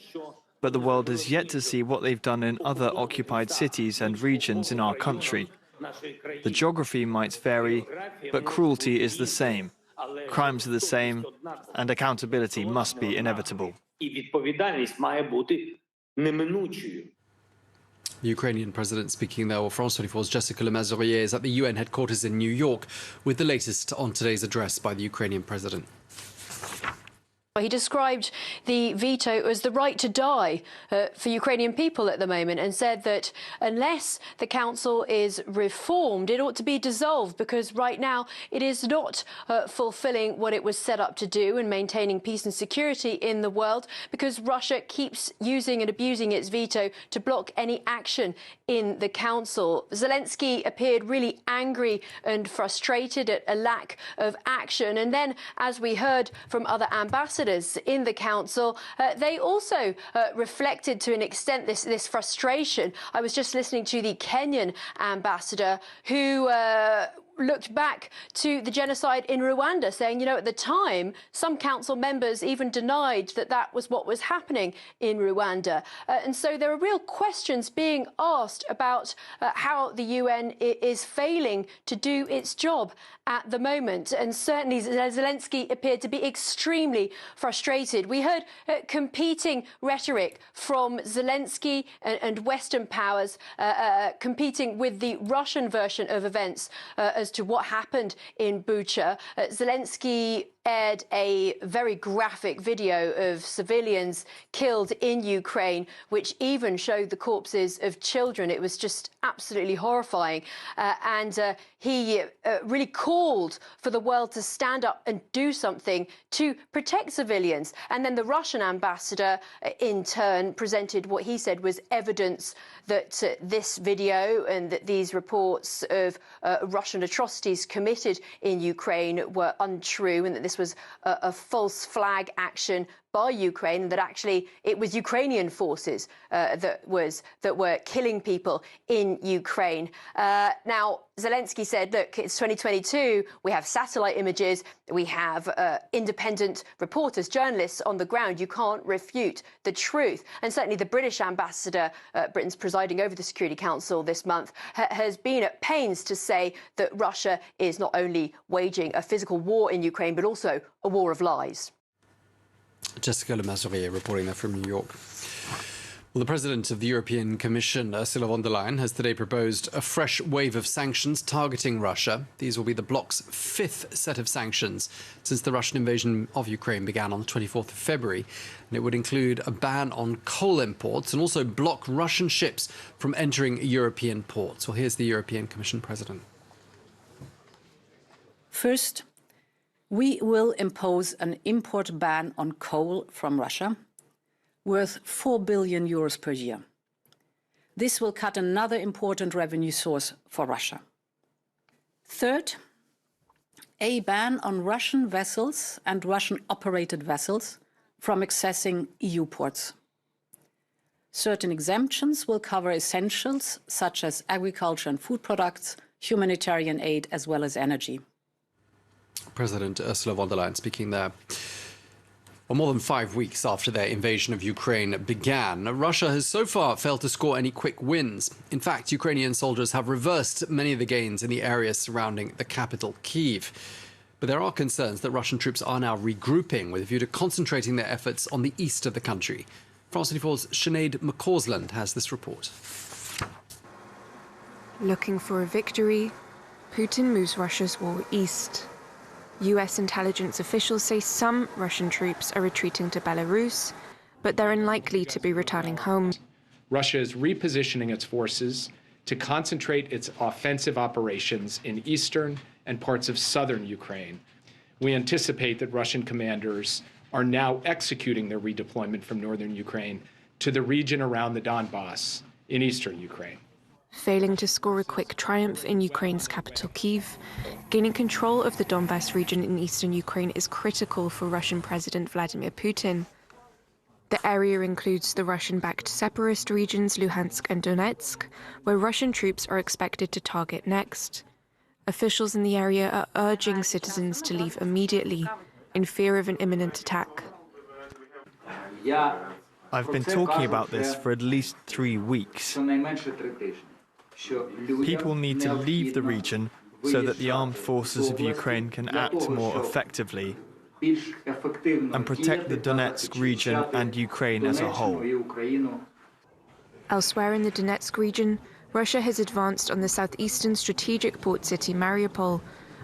But the world has yet to see what they've done in other occupied cities and regions in our country. The geography might vary, but cruelty is the same. Crimes are the same, and accountability must be inevitable. The Ukrainian president speaking there, France 24's Jessica Lemazurier is at the UN headquarters in New York with the latest on today's address by the Ukrainian president. He described the veto as the right to die for Ukrainian people at the moment, and said that unless the council is reformed, it ought to be dissolved, because right now it is not fulfilling what it was set up to do in maintaining peace and security in the world, because Russia keeps using and abusing its veto to block any action in the council. Zelensky appeared really angry and frustrated at a lack of action. And then, as we heard from other ambassadors in the council, they also reflected to an extent this frustration. I was just listening to the Kenyan ambassador who looked back to the genocide in Rwanda, saying, you know, at the time, some council members even denied that that was what was happening in Rwanda. And so there are real questions being asked about how the UN is failing to do its job at the moment. And certainly Zelensky appeared to be extremely frustrated. We heard competing rhetoric from Zelensky and Western powers competing with the Russian version of events as to what happened in Bucha. Zelensky aired a very graphic video of civilians killed in Ukraine, which even showed the corpses of children. It was just absolutely horrifying. And he really called for the world to stand up and do something to protect civilians. And then the Russian ambassador, in turn, presented what he said was evidence that this video and that these reports of Russian atrocities committed in Ukraine were untrue, and that this was a false flag action by Ukraine, and that actually it was Ukrainian forces that were killing people in Ukraine. Now, Zelensky said, look, it's 2022, we have satellite images, we have independent reporters, journalists on the ground. You can't refute the truth. And certainly the British ambassador, Britain's presiding over the Security Council this month, has been at pains to say that Russia is not only waging a physical war in Ukraine, but also a war of lies. Jessica Le Masurier reporting there from New York. Well, the President of the European Commission, Ursula von der Leyen, has today proposed a fresh wave of sanctions targeting Russia. These will be the bloc's fifth set of sanctions since the Russian invasion of Ukraine began on the 24th of February. And it would include a ban on coal imports and also block Russian ships from entering European ports. Well, here's the European Commission President. First, we will impose an import ban on coal from Russia worth 4 billion euros per year. This will cut another important revenue source for Russia. Third, a ban on Russian vessels and Russian-operated vessels from accessing EU ports. Certain exemptions will cover essentials such as agriculture and food products, humanitarian aid, as well as energy. President Ursula von der Leyen speaking there. Well, more than 5 weeks after their invasion of Ukraine began, Russia has so far failed to score any quick wins. In fact, Ukrainian soldiers have reversed many of the gains in the areas surrounding the capital, Kyiv. But there are concerns that Russian troops are now regrouping with a view to concentrating their efforts on the east of the country. France 24's Sinead McCausland has this report. Looking for a victory, Putin moves Russia's war east. US intelligence officials say some Russian troops are retreating to Belarus, but they're unlikely to be returning home. Russia is repositioning its forces to concentrate its offensive operations in eastern and parts of southern Ukraine. We anticipate that Russian commanders are now executing their redeployment from northern Ukraine to the region around the Donbass in eastern Ukraine. Failing to score a quick triumph in Ukraine's capital, Kyiv, gaining control of the Donbass region in eastern Ukraine is critical for Russian President Vladimir Putin. The area includes the Russian-backed separatist regions Luhansk and Donetsk, where Russian troops are expected to target next. Officials in the area are urging citizens to leave immediately, in fear of an imminent attack. I've been talking about this for at least 3 weeks. People need to leave the region so that the armed forces of Ukraine can act more effectively and protect the Donetsk region and Ukraine as a whole. Elsewhere in the Donetsk region, Russia has advanced on the southeastern strategic port city Mariupol,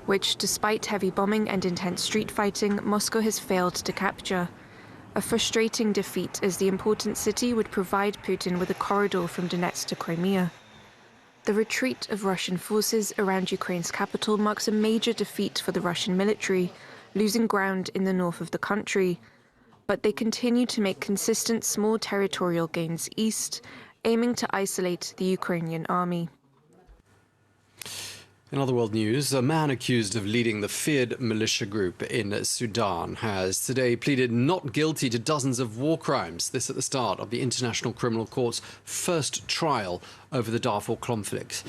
which, despite heavy bombing and intense street fighting, Moscow has failed to capture. A frustrating defeat, as the important city would provide Putin with a corridor from Donetsk to Crimea. The retreat of Russian forces around Ukraine's capital marks a major defeat for the Russian military, losing ground in the north of the country. But they continue to make consistent small territorial gains east, aiming to isolate the Ukrainian army. In other world news, a man accused of leading the feared militia group in Sudan has today pleaded not guilty to dozens of war crimes. This at the start of the International Criminal Court's first trial over the Darfur conflict.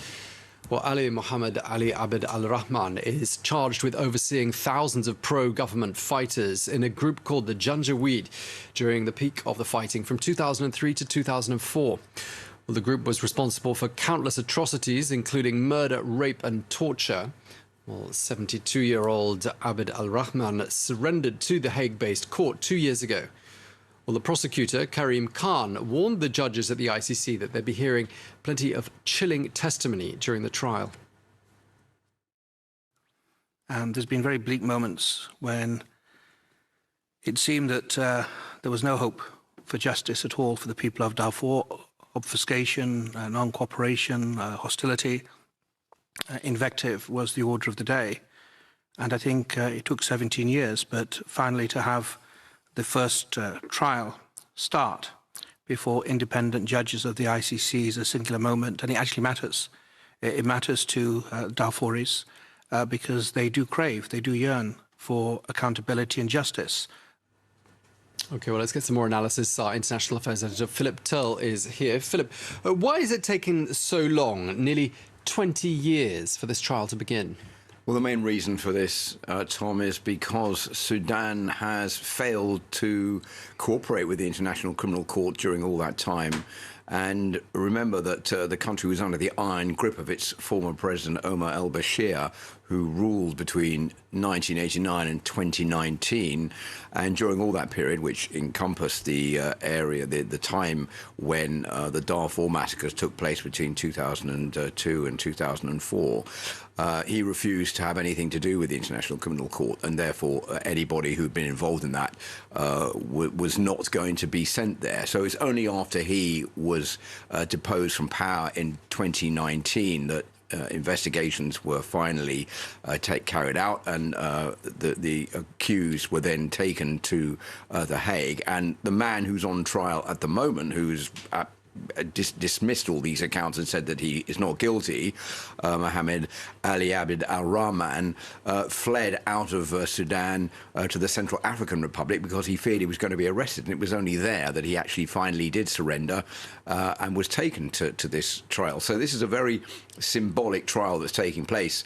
Well, Ali Mohammed Ali Abd al-Rahman is charged with overseeing thousands of pro-government fighters in a group called the Janjaweed during the peak of the fighting from 2003 to 2004. Well, the group was responsible for countless atrocities, including murder, rape and torture. Well, 72-year-old Abd al-Rahman surrendered to the Hague-based court 2 years ago. Well, the prosecutor, Karim Khan, warned the judges at the ICC that they'd be hearing plenty of chilling testimony during the trial. And there's been very bleak moments when it seemed that there was no hope for justice at all for the people of Darfur. Obfuscation, non-cooperation, hostility, invective was the order of the day. And I think it took 17 years, but finally to have the first trial start before independent judges of the ICC is a singular moment, and it actually matters. It matters to Darfuris because they do crave, they do yearn for accountability and justice. OK, well, let's get some more analysis. Our international affairs editor, Philip Tull, is here. Philip, why is it taking so long, nearly 20 years, for this trial to begin? Well, the main reason for this, Tom, is because Sudan has failed to cooperate with the International Criminal Court during all that time. And remember that the country was under the iron grip of its former president, Omar al-Bashir, who ruled between 1989 and 2019. And during all that period, which encompassed the area, the time when the Darfur massacres took place between 2002 and 2004, he refused to have anything to do with the International Criminal Court, and therefore anybody who'd been involved in that was not going to be sent there. So it's only after he was deposed from power in 2019 that investigations were finally carried out, and the accused were then taken to The Hague. And the man who's on trial at the moment, who's dismissed all these accounts and said that he is not guilty, Mohammed Ali Abd al-Rahman, fled out of Sudan to the Central African Republic because he feared he was going to be arrested. And it was only there that he actually finally did surrender and was taken to this trial. So this is a very symbolic trial that's taking place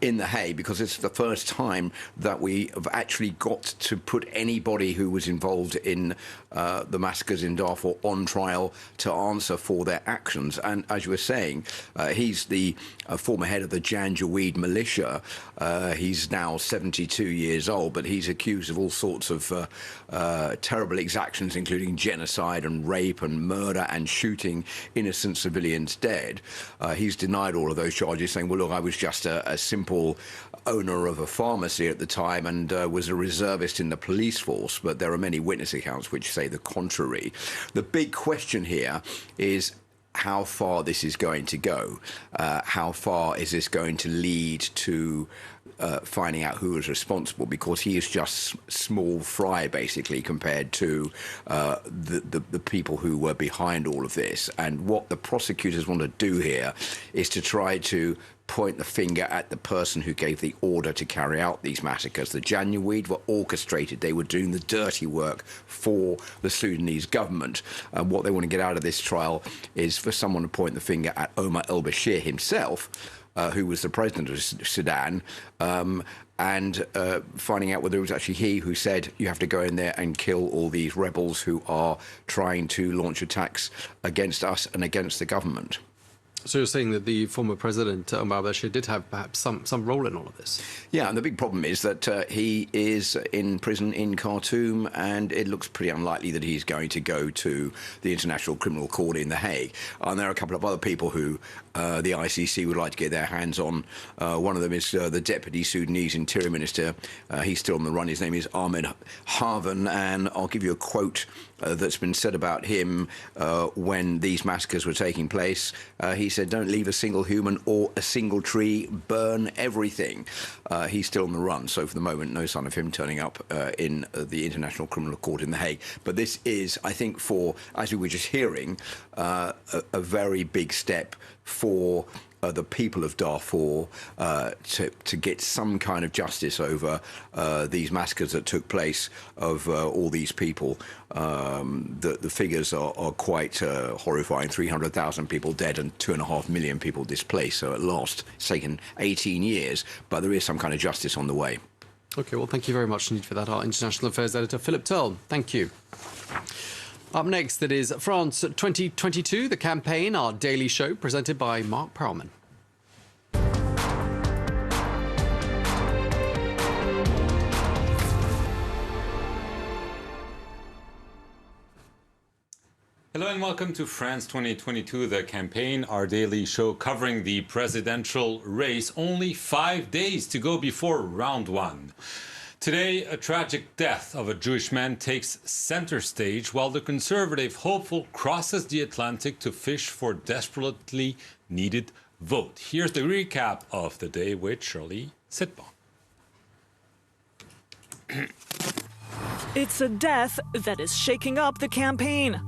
in The Hague, because it's the first time that we have actually got to put anybody who was involved in the massacres in Darfur on trial to answer for their actions. And as you were saying, he's the former head of the Janjaweed militia. He's now 72 years old, but he's accused of all sorts of terrible exactions, including genocide and rape and murder and shooting innocent civilians dead. He's denied all of those charges, saying, well, look, I was just a simple owner of a pharmacy at the time and was a reservist in the police force. But there are many witness accounts which say the contrary. The big question here is how far this is going to go. How far is this going to lead to finding out who is responsible, because he is just small fry, basically, compared to the people who were behind all of this. And what the prosecutors want to do here is to try to point the finger at the person who gave the order to carry out these massacres. The Janjaweed were orchestrated. They were doing the dirty work for the Sudanese government. And what they want to get out of this trial is for someone to point the finger at Omar al-Bashir himself, who was the president of Sudan, and finding out whether it was actually he who said, you have to go in there and kill all these rebels who are trying to launch attacks against us and against the government. So you're saying that the former president, Omar al-Bashir, did have perhaps some role in all of this? Yeah, and the big problem is that he is in prison in Khartoum, and it looks pretty unlikely that he's going to go to the International Criminal Court in The Hague. And there are a couple of other people who the ICC would like to get their hands on. One of them is the Deputy Sudanese Interior Minister. He's still on the run. His name is Ahmed Harvan, and I'll give you a quote that's been said about him when these massacres were taking place. He said, "Don't leave a single human or a single tree, burn everything." He's still on the run, so for the moment, no sign of him turning up in the International Criminal Court in The Hague. But this is, I think, for, as we were just hearing, a very big step for the people of Darfur to get some kind of justice over these massacres that took place of all these people. The figures are quite horrifying. 300,000 people dead and 2.5 million people displaced. So at last, it's taken 18 years, but there is some kind of justice on the way. OK, well, thank you very much indeed for that. Our International Affairs Editor, Philip Tull. Thank you. Up next, that is France 2022, the campaign, our daily show, presented by Mark Perlman. Hello and welcome to France 2022, the campaign, our daily show covering the presidential race. Only 5 days to go before round one. Today, a tragic death of a Jewish man takes center stage while the conservative hopeful crosses the Atlantic to fish for desperately needed vote. Here's the recap of the day with Shirley Sitbon. It's a death that is shaking up the campaign.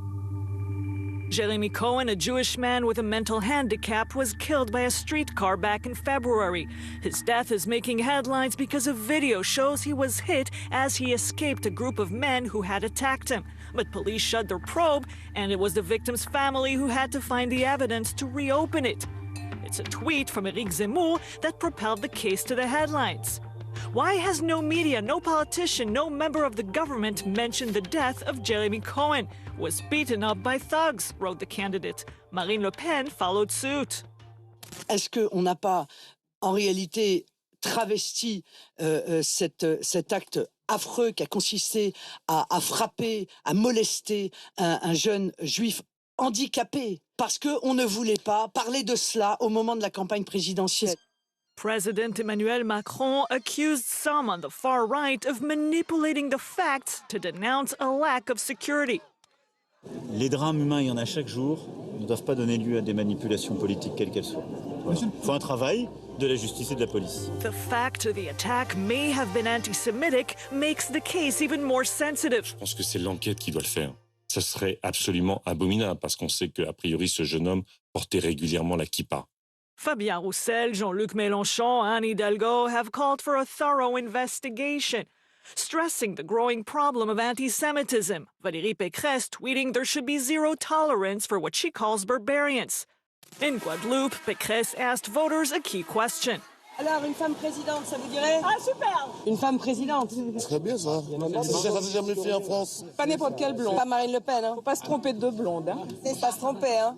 Jeremy Cohen, a Jewish man with a mental handicap, was killed by a streetcar back in February. His death is making headlines because a video shows he was hit as he escaped a group of men who had attacked him. But police shut their probe, and it was the victim's family who had to find the evidence to reopen it. It's a tweet from Éric Zemmour that propelled the case to the headlines. Why has no media, no politician, no member of the government mentioned the death of Jeremy Cohen, who was beaten up by thugs, wrote the candidate. Marine Le Pen followed suit. Est-ce qu'on n'a pas, en réalité, travesti cet acte affreux qui a consisté à frapper, à molester un jeune juif handicapé parce qu'on ne voulait pas parler de cela au moment de la campagne présidentielle? President Emmanuel Macron accused some on the far right of manipulating the facts to denounce a lack of security. Les drames humains, il y en a chaque jour, ne doivent pas donner lieu à des manipulations politiques, quelles qu'elles soient. Voilà. Il faut un travail de la justice et de la police. The fact the attack may have been anti-Semitic makes the case even more sensitive. Je pense que c'est l'enquête qui doit le faire. Ça serait absolument abominable parce qu'on sait qu'a priori ce jeune homme portait régulièrement la kippa. Fabien Roussel, Jean-Luc Mélenchon, Anne Hidalgo have called for a thorough investigation, stressing the growing problem of anti-Semitism. Valérie Pécresse tweeting there should be zero tolerance for what she calls barbarians. In Guadeloupe, Pécresse asked voters a key question. Alors, une femme présidente, ça vous dirait? Ah, super! Une femme présidente. Ce serait bien, ça. Ça s'est jamais fait en France. Pas n'importe quel blond. Pas Marine Le Pen, hein. Faut pas se tromper de blonde, hein. Faut pas se tromper, hein.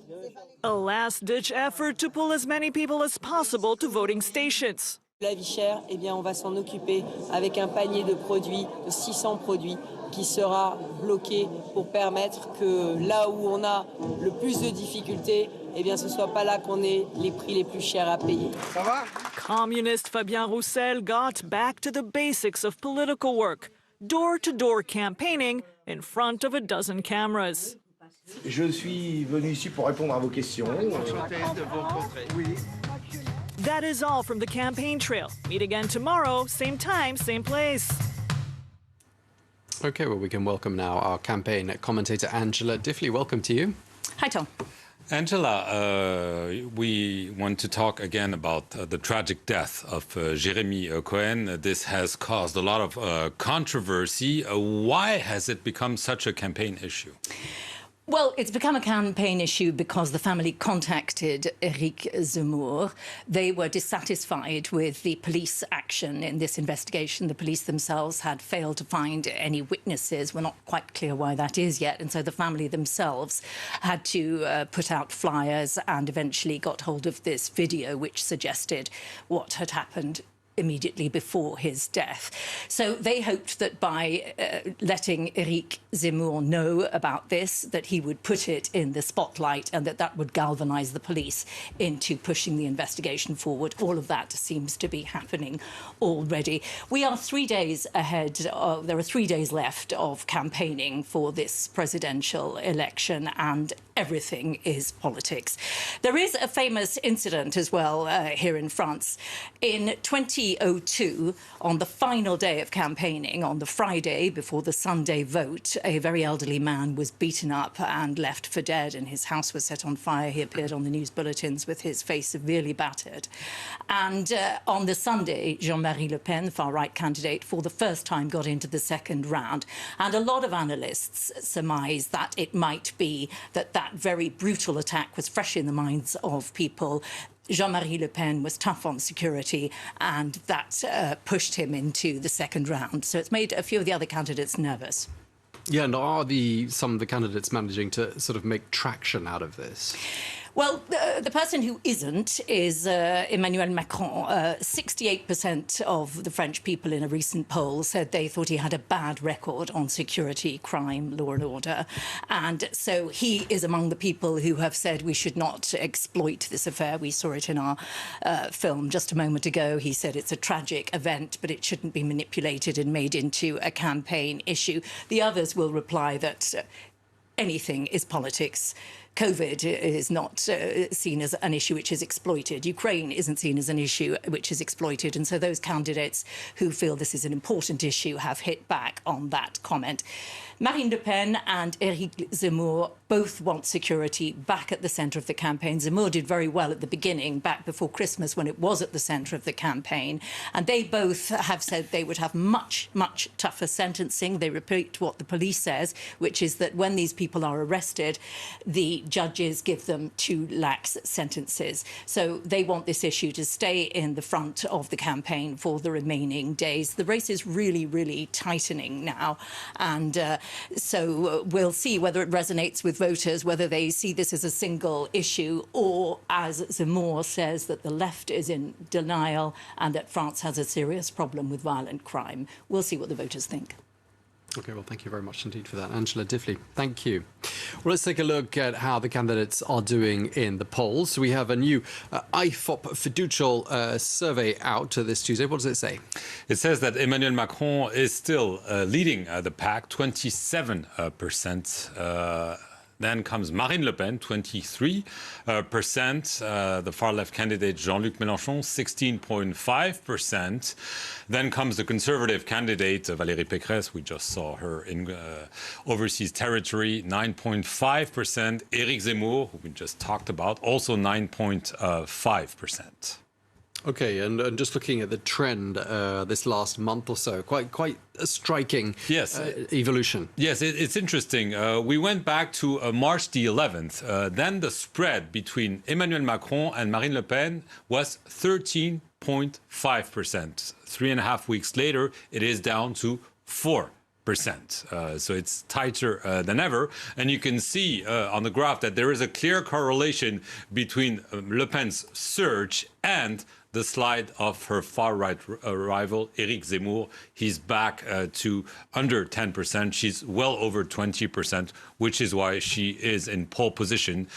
A last-ditch effort to pull as many people as possible to voting stations. La vie chère, eh bien, on va s'en occuper avec un panier de produits, de 600 produits, qui sera bloqué pour permettre que là où on a le plus de difficultés, eh bien, ce soit pas là qu'on ait les prix les plus chers à payer. Ça va? Communist Fabien Roussel got back to the basics of political work, door-to-door campaigning in front of a dozen cameras. Je suis venu ici pour répondre à vos questions. That is all from the campaign trail. Meet again tomorrow, same time, same place. OK, well, we can welcome now our campaign commentator Angela Diffley. Welcome to you. Hi, Tom. Angela, we want to talk again about the tragic death of Jeremy Cohen. This has caused a lot of controversy. Why has it become such a campaign issue? Well, it's become a campaign issue because the family contacted Éric Zemmour. They were dissatisfied with the police action in this investigation. The police themselves had failed to find any witnesses. We're not quite clear why that is yet. And so the family themselves had to put out flyers and eventually got hold of this video which suggested what had happened immediately before his death. So they hoped that by letting Éric Zemmour know about this, that he would put it in the spotlight and that would galvanise the police into pushing the investigation forward. All of that seems to be happening already. We are 3 days ahead. There are 3 days left of campaigning for this presidential election, and everything is politics. There is a famous incident as well here in France. In 2002, on the final day of campaigning, on the Friday before the Sunday vote, a very elderly man was beaten up and left for dead, and his house was set on fire. He appeared on the news bulletins with his face severely battered. And on the Sunday, Jean-Marie Le Pen, the far-right candidate, for the first time got into the second round. And a lot of analysts surmise that it might be that very brutal attack was fresh in the minds of people. Jean-Marie Le Pen was tough on security, and that pushed him into the second round. So it's made a few of the other candidates nervous. Yeah, and are some of the candidates managing to sort of make traction out of this? Well, the person who isn't is Emmanuel Macron. 68% of the French people in a recent poll said they thought he had a bad record on security, crime, law and order. And so he is among the people who have said we should not exploit this affair. We saw it in our film just a moment ago. He said it's a tragic event, but it shouldn't be manipulated and made into a campaign issue. The others will reply that anything is politics. COVID is not seen as an issue which is exploited. Ukraine isn't seen as an issue which is exploited. And so those candidates who feel this is an important issue have hit back on that comment. Marine Le Pen and Éric Zemmour both want security back at the centre of the campaign. Zemmour did very well at the beginning, back before Christmas, when it was at the centre of the campaign. And they both have said they would have much, much tougher sentencing. They repeat what the police says, which is that when these people are arrested, the judges give them too lax sentences. So they want this issue to stay in the front of the campaign for the remaining days. The race is really, really tightening now. And so we'll see whether it resonates with voters, whether they see this as a single issue, or, as Zemmour says, that the left is in denial and that France has a serious problem with violent crime. We'll see what the voters think. OK, well, thank you very much indeed for that. Angela Diffley, thank you. Well, let's take a look at how the candidates are doing in the polls. We have a new IFOP fiducial survey out this Tuesday. What does it say? It says that Emmanuel Macron is still leading the pack, 27%. Then comes Marine Le Pen, 23%. The far-left candidate Jean-Luc Mélenchon, 16.5%. Then comes the conservative candidate Valérie Pécresse. We just saw her in overseas territory, 9.5%. Éric Zemmour, who we just talked about, also 9.5%. OK, and just looking at the trend this last month or so, quite a striking evolution. Yes, it's interesting. We went back to March the 11th. Then the spread between Emmanuel Macron and Marine Le Pen was 13.5%. 3.5 weeks later, it is down to 4%. So it's tighter than ever. And you can see on the graph that there is a clear correlation between Le Pen's surge and the slide of her far-right rival, Éric Zemmour. He's back to under 10%. She's well over 20%, which is why she is in pole position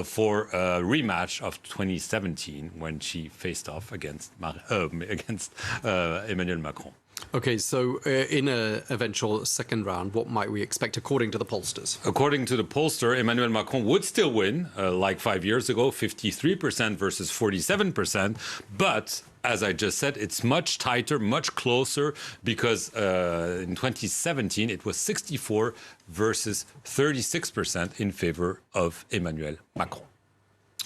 for a rematch of 2017 when she faced off against Emmanuel Macron. OK, so in an eventual second round, what might we expect according to the pollsters? According to the pollster, Emmanuel Macron would still win, like 5 years ago, 53% versus 47%. But as I just said, it's much tighter, much closer, because in 2017, it was 64 versus 36% in favor of Emmanuel Macron.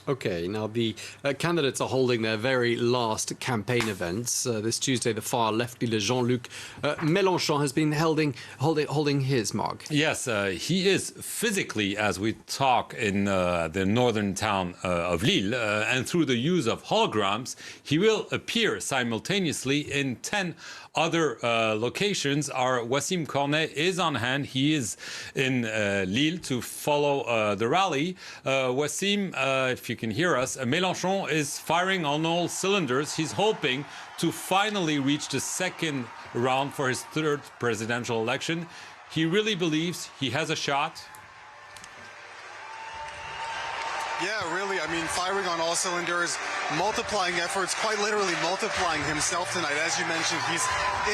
OK, now the candidates are holding their very last campaign events. This Tuesday, the far-left leader Jean-Luc Mélenchon has been holding his mark. Yes, he is physically, as we talk, in the northern town of Lille. And through the use of holograms, he will appear simultaneously in 10 other locations. Our Wassim Cornet is on hand. He is in Lille to follow the rally. Wassim, if you can hear us, Mélenchon is firing on all cylinders. He's hoping to finally reach the second round for his third presidential election. He really believes he has a shot. Yeah, really. I mean, firing on all cylinders, multiplying efforts, quite literally multiplying himself tonight. As you mentioned, he's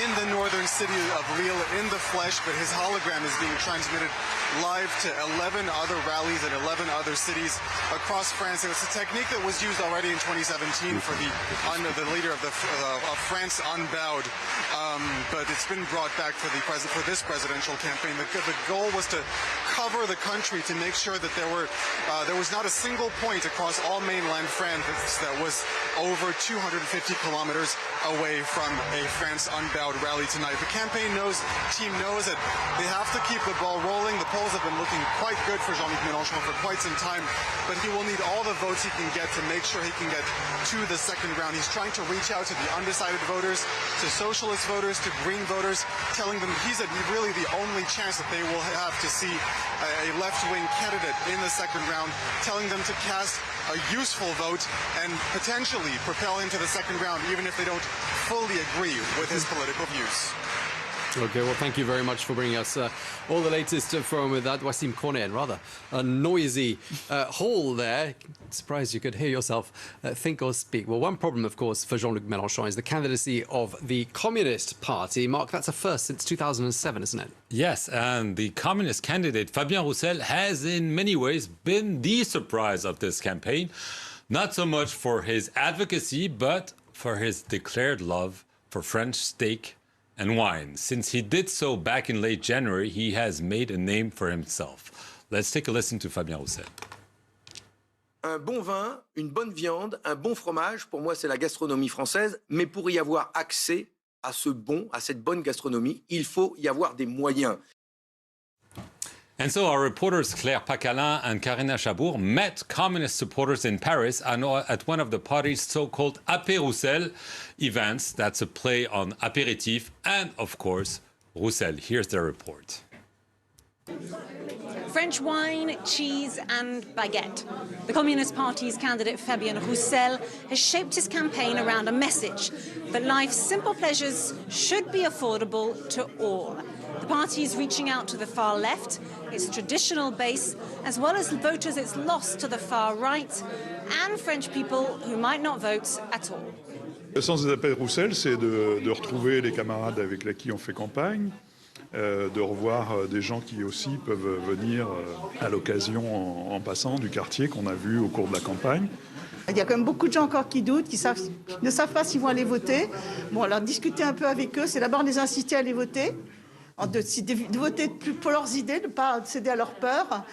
in the northern city of Lille in the flesh, but his hologram is being transmitted live to 11 other rallies in 11 other cities across France. It was a technique that was used already in 2017 for the leader of France Unbowed, but it's been brought back for this presidential campaign. The goal was to cover the country to make sure that there was not a single point across all mainland France that was over 250 kilometers away from a France Unbowed rally tonight. The campaign team knows that they have to keep the ball rolling. The polls have been looking quite good for Jean-Luc Mélenchon for quite some time, but he will need all the votes he can get to make sure he can get to the second round. He's trying to reach out to the undecided voters, to socialist voters, to green voters, telling them he's really the only chance that they will have to see a left-wing candidate in the second round, telling them to cast a useful vote and potentially propel him to the second round, even if they don't fully agree with his political views. OK, well, thank you very much for bringing us all the latest from that Wassim Cornet. Rather a noisy hall there. Surprised you could hear yourself think or speak. Well, one problem, of course, for Jean-Luc Mélenchon is the candidacy of the Communist Party. Mark, that's a first since 2007, isn't it? Yes, and the Communist candidate, Fabien Roussel, has in many ways been the surprise of this campaign. Not so much for his advocacy, but for his declared love for French steak and wine. Since he did so back in late January, he has made a name for himself. Let's take a listen to Fabien Roussel. Un bon vin, une bonne viande, un bon fromage, pour moi c'est la gastronomie française, mais pour y avoir accès à cette bonne gastronomie, il faut y avoir des moyens. And so our reporters Claire Pacalin and Karina Chabour met communist supporters in Paris at one of the party's so-called Apé Roussel events. That's a play on apéritif and, of course, Roussel. Here's their report. French wine, cheese and baguette. The Communist Party's candidate Fabien Roussel has shaped his campaign around a message that life's simple pleasures should be affordable to all. The party is reaching out to the far left, its traditional base, as well as voters it's lost to the far right, and French people who might not vote at all. Le sens des appels Roussel, c'est de retrouver les camarades avec qui on fait campagne, de revoir des gens qui aussi peuvent venir à l'occasion en passant du quartier qu'on a vu au cours de la campagne. Il y a quand même beaucoup de gens encore qui doutent, qui ne savent pas s'ils vont aller voter. Bon, alors discuter un peu avec eux, c'est d'abord les inciter à aller voter, de voter pour leurs idées, de ne pas céder à leur peur.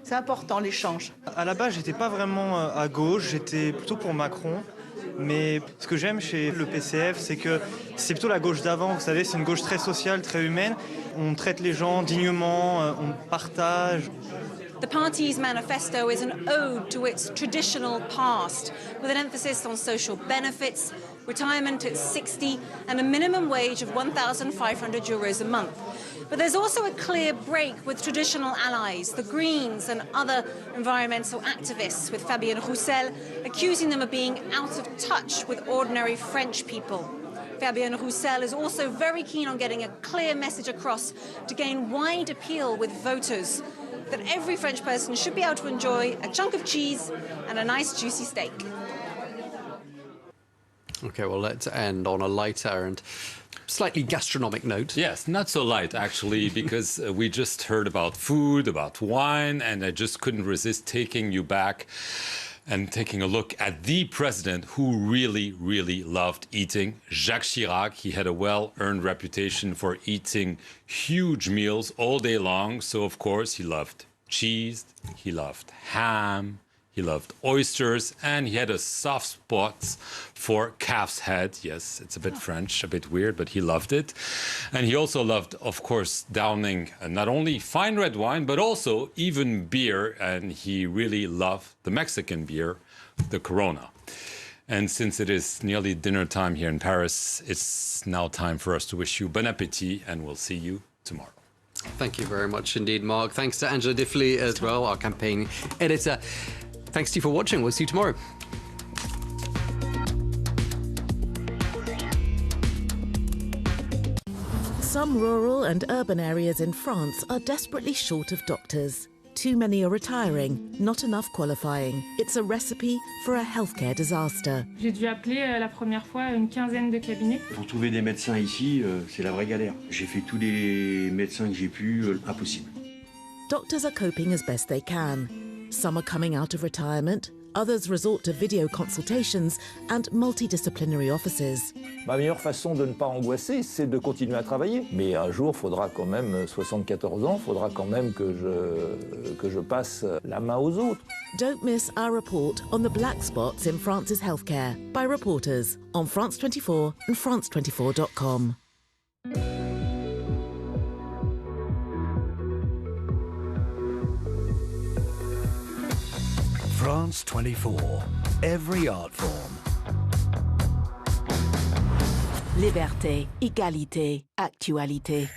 C'est important, l'échange. À la base, j'étais pas vraiment à gauche, j'étais plutôt pour Macron. Mais ce que j'aime chez le PCF, c'est que c'est plutôt la gauche d'avant. Vous savez, c'est une gauche très sociale, très humaine. On traite les gens dignement, on partage. The party's manifesto is an ode to its traditional past, with an emphasis on social benefits, retirement at 60, and a minimum wage of €1,500 a month. But there's also a clear break with traditional allies, the Greens and other environmental activists, with Fabien Roussel accusing them of being out of touch with ordinary French people. Fabien Roussel is also very keen on getting a clear message across to gain wide appeal with voters, that every French person should be able to enjoy a chunk of cheese and a nice juicy steak. Okay, well, let's end on a lighter and slightly gastronomic note. Yes, not so light, actually, because we just heard about food, about wine, and I just couldn't resist taking you back and taking a look at the president who really, really loved eating, Jacques Chirac. He had a well-earned reputation for eating huge meals all day long. So, of course, he loved cheese, he loved ham, he loved oysters, and he had a soft spot for calf's head. Yes, it's a bit French, a bit weird, but he loved it. And he also loved, of course, downing not only fine red wine, but also even beer. And he really loved the Mexican beer, the Corona. And since it is nearly dinner time here in Paris, it's now time for us to wish you bon appétit, and we'll see you tomorrow. Thank you very much indeed, Mark. Thanks to Angela Diffley as well, our campaign editor. Thanks to you for watching. We'll see you tomorrow. Some rural and urban areas in France are desperately short of doctors. Too many are retiring, not enough qualifying. It's a recipe for a healthcare disaster. J'ai dû appeler la première fois une quinzaine de cabinets. Pour trouver des médecins ici, c'est la vraie galère. J'ai fait tous les médecins que j'ai pu, impossible. Doctors are coping as best they can. Some are coming out of retirement, others resort to video consultations and multidisciplinary offices. Ma meilleure façon de ne pas angoisser, c'est de continuer à travailler. Mais un jour, il faudra quand même 74 ans, il faudra quand même que je passe la main aux autres. Don't miss our report on the black spots in France's healthcare by reporters on France 24 and France24.com. France 24. Every art form. Liberté, égalité, actualité.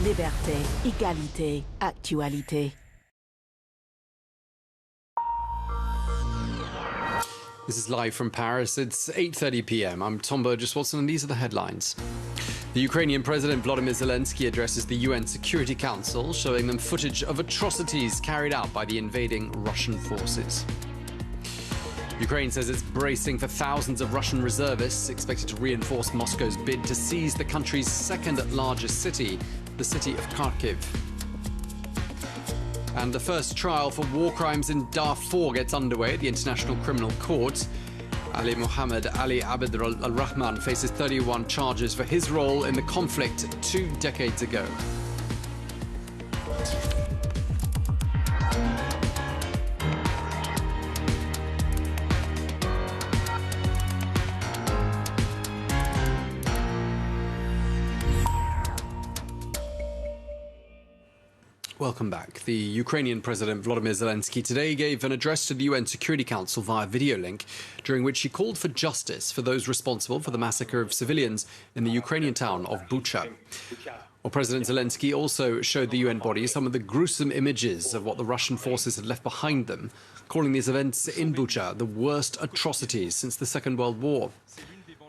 Liberté, égalité, actualité. This is live from Paris. It's 8:30 p.m. I'm Tom Burgess-Watson, and these are the headlines. The Ukrainian President Volodymyr Zelensky addresses the UN Security Council, showing them footage of atrocities carried out by the invading Russian forces. Ukraine says it's bracing for thousands of Russian reservists expected to reinforce Moscow's bid to seize the country's second-largest city, the city of Kharkiv. And the first trial for war crimes in Darfur gets underway at the International Criminal Court. Ali Mohammed Ali Abd al-Rahman faces 31 charges for his role in the conflict 2 decades ago. Welcome back. The Ukrainian President Volodymyr Zelensky today gave an address to the UN Security Council via video link, during which he called for justice for those responsible for the massacre of civilians in the Ukrainian town of Bucha. Well, President Zelensky also showed the UN body some of the gruesome images of what the Russian forces had left behind them, calling these events in Bucha the worst atrocities since the Second World War.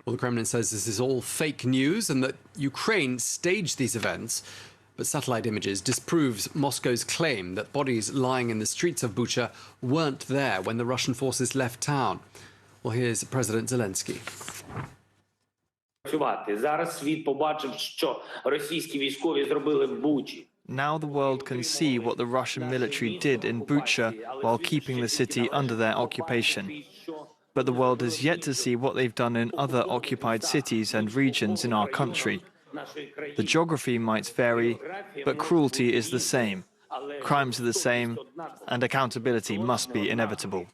Well, the Kremlin says this is all fake news and that Ukraine staged these events. But satellite images disproves Moscow's claim that bodies lying in the streets of Bucha weren't there when the Russian forces left town. Well, here's President Zelensky. Now the world can see what the Russian military did in Bucha while keeping the city under their occupation. But the world has yet to see what they've done in other occupied cities and regions in our country. The geography might vary, but cruelty is the same. Crimes are the same, and accountability must be inevitable.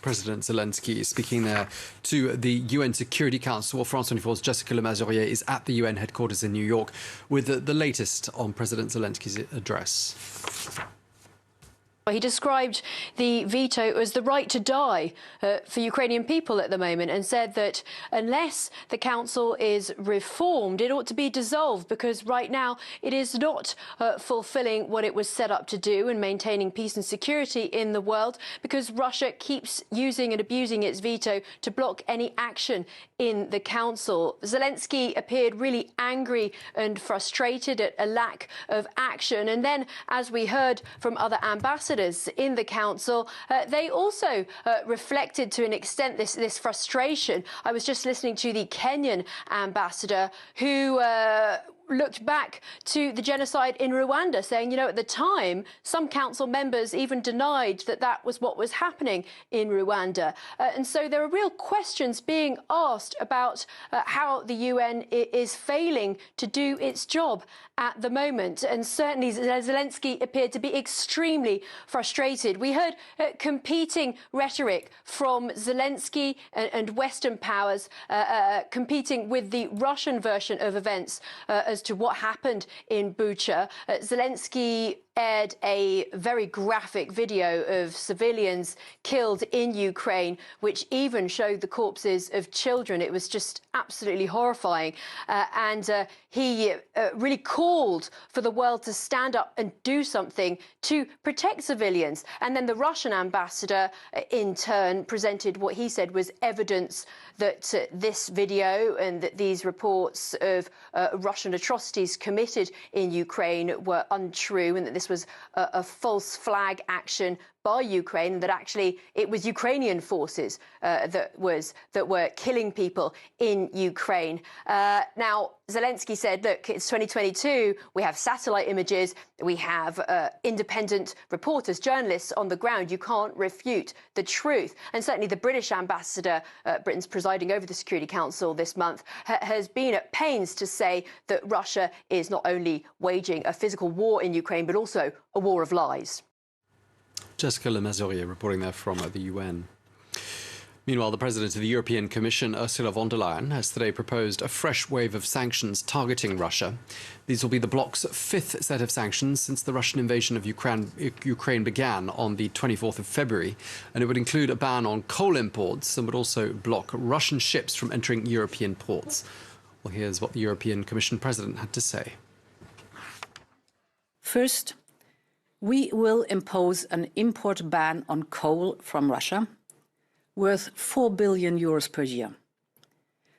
President Zelensky speaking there to the UN Security Council. Well, France 24's Jessica Le Mazurier is at the UN headquarters in New York with the latest on President Zelensky's address. He described the veto as the right to die for Ukrainian people at the moment, and said that unless the council is reformed, it ought to be dissolved, because right now it is not fulfilling what it was set up to do in maintaining peace and security in the world, because Russia keeps using and abusing its veto to block any action in the council. Zelensky appeared really angry and frustrated at a lack of action. And then, as we heard from other ambassadors in the council, they also reflected to an extent this frustration. I was just listening to the Kenyan ambassador who looked back to the genocide in Rwanda, saying, you know, at the time, some council members even denied that that was what was happening in Rwanda. And so there are real questions being asked about how the UN is failing to do its job at the moment. And certainly Zelensky appeared to be extremely frustrated. We heard competing rhetoric from Zelensky and Western powers competing with the Russian version of events as to what happened in Bucha. Zelensky aired a very graphic video of civilians killed in Ukraine, which even showed the corpses of children. It was just absolutely horrifying. And he really called for the world to stand up and do something to protect civilians. And then the Russian ambassador, in turn, presented what he said was evidence that this video and that these reports of Russian atrocities committed in Ukraine were untrue, and that this was a false flag action by Ukraine, and that actually it was Ukrainian forces that were killing people in Ukraine. Now, Zelensky said, look, it's 2022, we have satellite images, we have independent reporters, journalists on the ground, you can't refute the truth. And certainly the British ambassador, Britain's presiding over the Security Council this month, has been at pains to say that Russia is not only waging a physical war in Ukraine, but also a war of lies. Jessica Le Mazurier reporting there from the UN. Meanwhile, the President of the European Commission, Ursula von der Leyen, has today proposed a fresh wave of sanctions targeting Russia. These will be the bloc's fifth set of sanctions since the Russian invasion of Ukraine began on the 24th of February, and it would include a ban on coal imports and would also block Russian ships from entering European ports. Well, here's what the European Commission President had to say. First, we will impose an import ban on coal from Russia, worth 4 billion euros per year.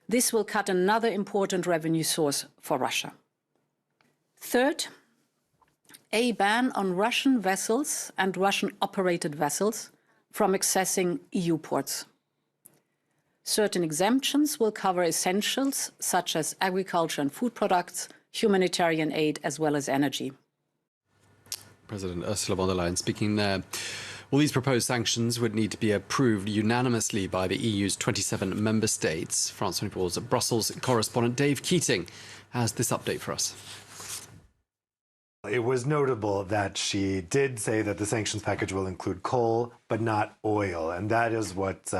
This will cut another important revenue source for Russia. Third, a ban on Russian vessels and Russian-operated vessels from accessing EU ports. Certain exemptions will cover essentials such as agriculture and food products, humanitarian aid, as well as energy. President Ursula von der Leyen speaking there. Well, these proposed sanctions would need to be approved unanimously by the EU's 27 member states. France 24's Brussels correspondent Dave Keating has this update for us. It was notable that she did say that the sanctions package will include coal, but not oil. And that is what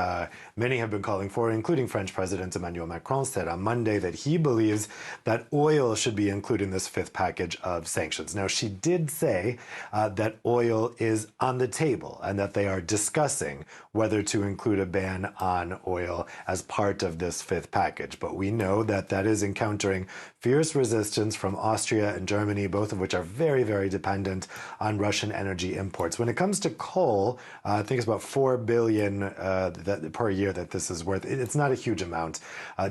many have been calling for, including French President Emmanuel Macron said on Monday that he believes that oil should be included in this fifth package of sanctions. Now, she did say that oil is on the table and that they are discussing whether to include a ban on oil as part of this fifth package. But we know that that is encountering fierce resistance from Austria and Germany, both of which are very, very dependent on Russian energy imports. When it comes to coal, I think it's about 4 billion per year that this is worth. It's not a huge amount.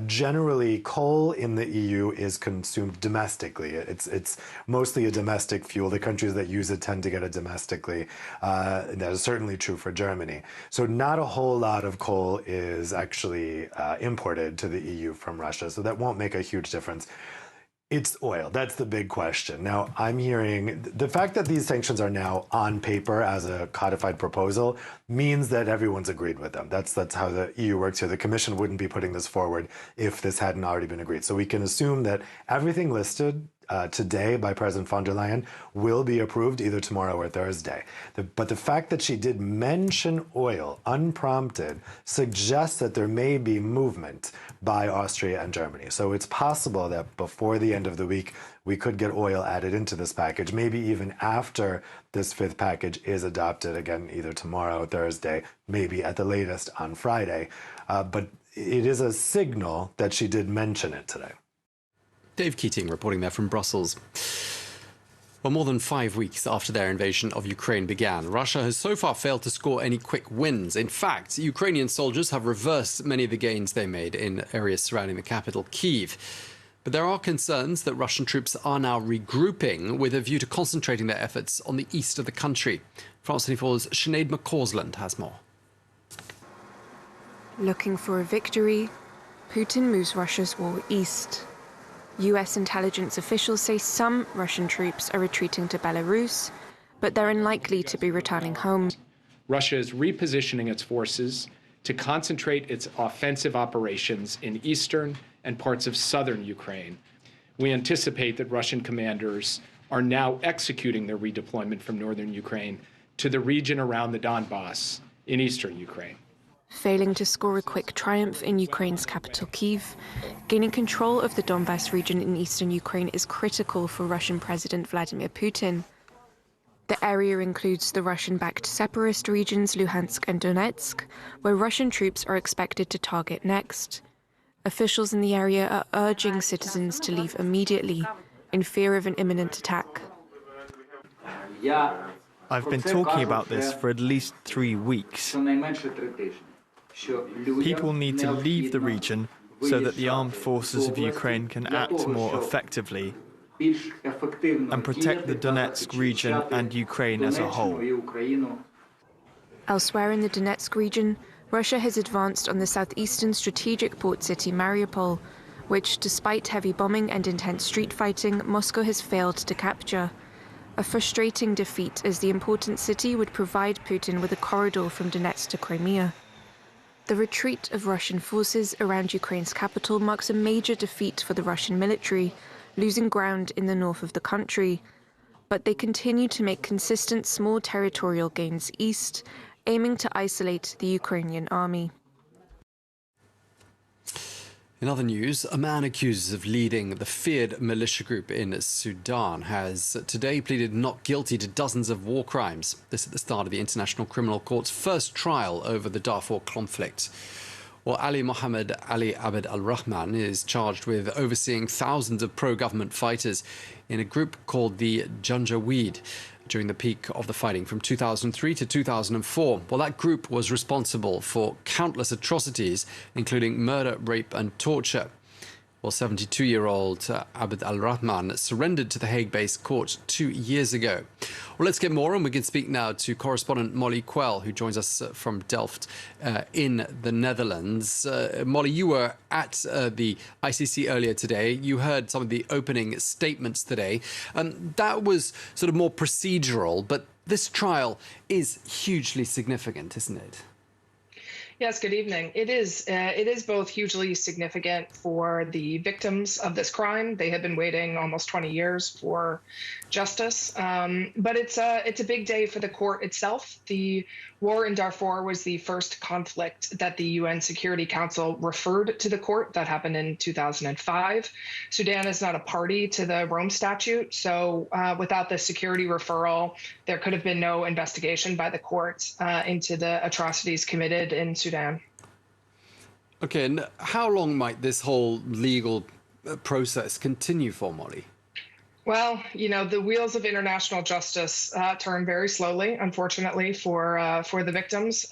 Generally, coal in the EU is consumed domestically. It's mostly a domestic fuel. The countries that use it tend to get it domestically. That is certainly true for Germany. So not a whole lot of coal is actually imported to the EU from Russia. So that won't make a huge difference. It's oil. That's the big question. Now, I'm hearing the fact that these sanctions are now on paper as a codified proposal means that everyone's agreed with them. That's how the EU works here. The Commission wouldn't be putting this forward if this hadn't already been agreed. So we can assume that everything listed today by President von der Leyen will be approved either tomorrow or Thursday. But the fact that she did mention oil unprompted suggests that there may be movement by Austria and Germany. So it's possible that before the end of the week, we could get oil added into this package, maybe even after this fifth package is adopted, again, either tomorrow, Thursday, maybe at the latest on Friday. But it is a signal that she did mention it today. Dave Keating reporting there from Brussels. Well, more than 5 weeks after their invasion of Ukraine began, Russia has so far failed to score any quick wins. In fact, Ukrainian soldiers have reversed many of the gains they made in areas surrounding the capital, Kyiv. But there are concerns that Russian troops are now regrouping with a view to concentrating their efforts on the east of the country. France 24's Sinead McCausland has more. Looking for a victory, Putin moves Russia's war east. US intelligence officials say some Russian troops are retreating to Belarus, but they're unlikely to be returning home. Russia is repositioning its forces to concentrate its offensive operations in eastern and parts of southern Ukraine. We anticipate that Russian commanders are now executing their redeployment from northern Ukraine to the region around the Donbass in eastern Ukraine. Failing to score a quick triumph in Ukraine's capital, Kyiv, gaining control of the Donbass region in eastern Ukraine is critical for Russian President Vladimir Putin. The area includes the Russian-backed separatist regions Luhansk and Donetsk, where Russian troops are expected to target next. Officials in the area are urging citizens to leave immediately, in fear of an imminent attack. I've been talking about this for at least 3 weeks. People need to leave the region so that the armed forces of Ukraine can act more effectively and protect the Donetsk region and Ukraine as a whole. Elsewhere in the Donetsk region, Russia has advanced on the southeastern strategic port city Mariupol, which, despite heavy bombing and intense street fighting, Moscow has failed to capture. A frustrating defeat, as the important city would provide Putin with a corridor from Donetsk to Crimea. The retreat of Russian forces around Ukraine's capital marks a major defeat for the Russian military, losing ground in the north of the country. But they continue to make consistent small territorial gains east, aiming to isolate the Ukrainian army. In other news, a man accused of leading the feared militia group in Sudan has today pleaded not guilty to dozens of war crimes. This at the start of the International Criminal Court's first trial over the Darfur conflict. Well, Ali Mohammed Ali Abd al-Rahman is charged with overseeing thousands of pro-government fighters in a group called the Janjaweed during the peak of the fighting from 2003 to 2004. Well, that group was responsible for countless atrocities, including murder, rape and torture. Well, 72-year-old Abd al-Rahman surrendered to the Hague-based court 2 years ago. Well, let's get more, and we can speak now to correspondent Molly Quell, who joins us from Delft in the Netherlands. Molly, you were at the ICC earlier today. You heard some of the opening statements today. That was sort of more procedural, but this trial is hugely significant, isn't it? Yes, good evening. It is both hugely significant for the victims of this crime. They have been waiting almost 20 years for justice, but it's a big day for the court itself. The war in Darfur was the first conflict that the UN Security Council referred to the court. That happened in 2005. Sudan is not a party to the Rome Statute, so without the security referral, there could have been no investigation by the court into the atrocities committed in Sudan. Okay, and how long might this whole legal process continue for, Molly? Well, you know, the wheels of international justice turn very slowly, unfortunately, for the victims.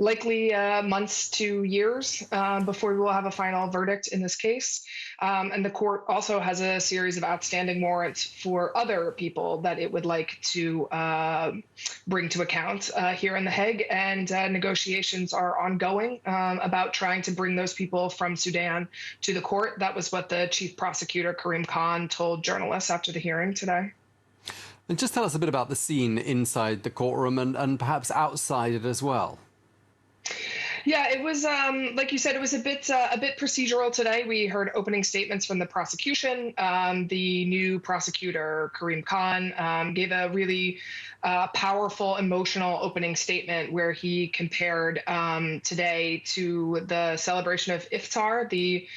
Likely months to years before we will have a final verdict in this case. And the court also has a series of outstanding warrants for other people that it would like to bring to account here in The Hague. And negotiations are ongoing about trying to bring those people from Sudan to the court. That was what the chief prosecutor, Karim Khan, told journalists after the hearing today. And just tell us a bit about the scene inside the courtroom and perhaps outside it as well. Yeah, it was, like you said, it was a bit procedural today. We heard opening statements from the prosecution. The new prosecutor, Karim Khan, gave a really powerful, emotional opening statement where he compared today to the celebration of Iftar, the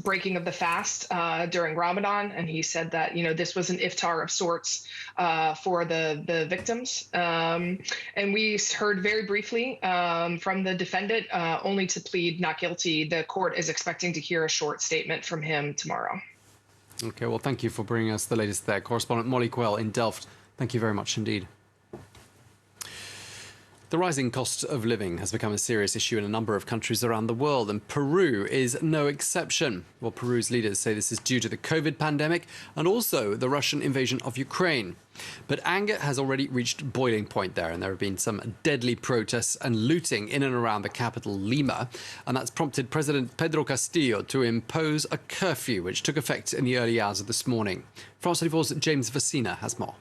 breaking of the fast during Ramadan. And he said that, you know, this was an Iftar of sorts for the victims. And we heard very briefly from the defendant, only to plead not guilty. The court is expecting to hear a short statement from him tomorrow. Okay, well, thank you for bringing us the latest there. Correspondent Molly Quell in Delft. Thank you very much indeed. The rising cost of living has become a serious issue in a number of countries around the world, and Peru is no exception. Well, Peru's leaders say this is due to the COVID pandemic and also the Russian invasion of Ukraine. But anger has already reached boiling point there, and there have been some deadly protests and looting in and around the capital, Lima, and that's prompted President Pedro Castillo to impose a curfew, which took effect in the early hours of this morning. France 24's James Vecina has more.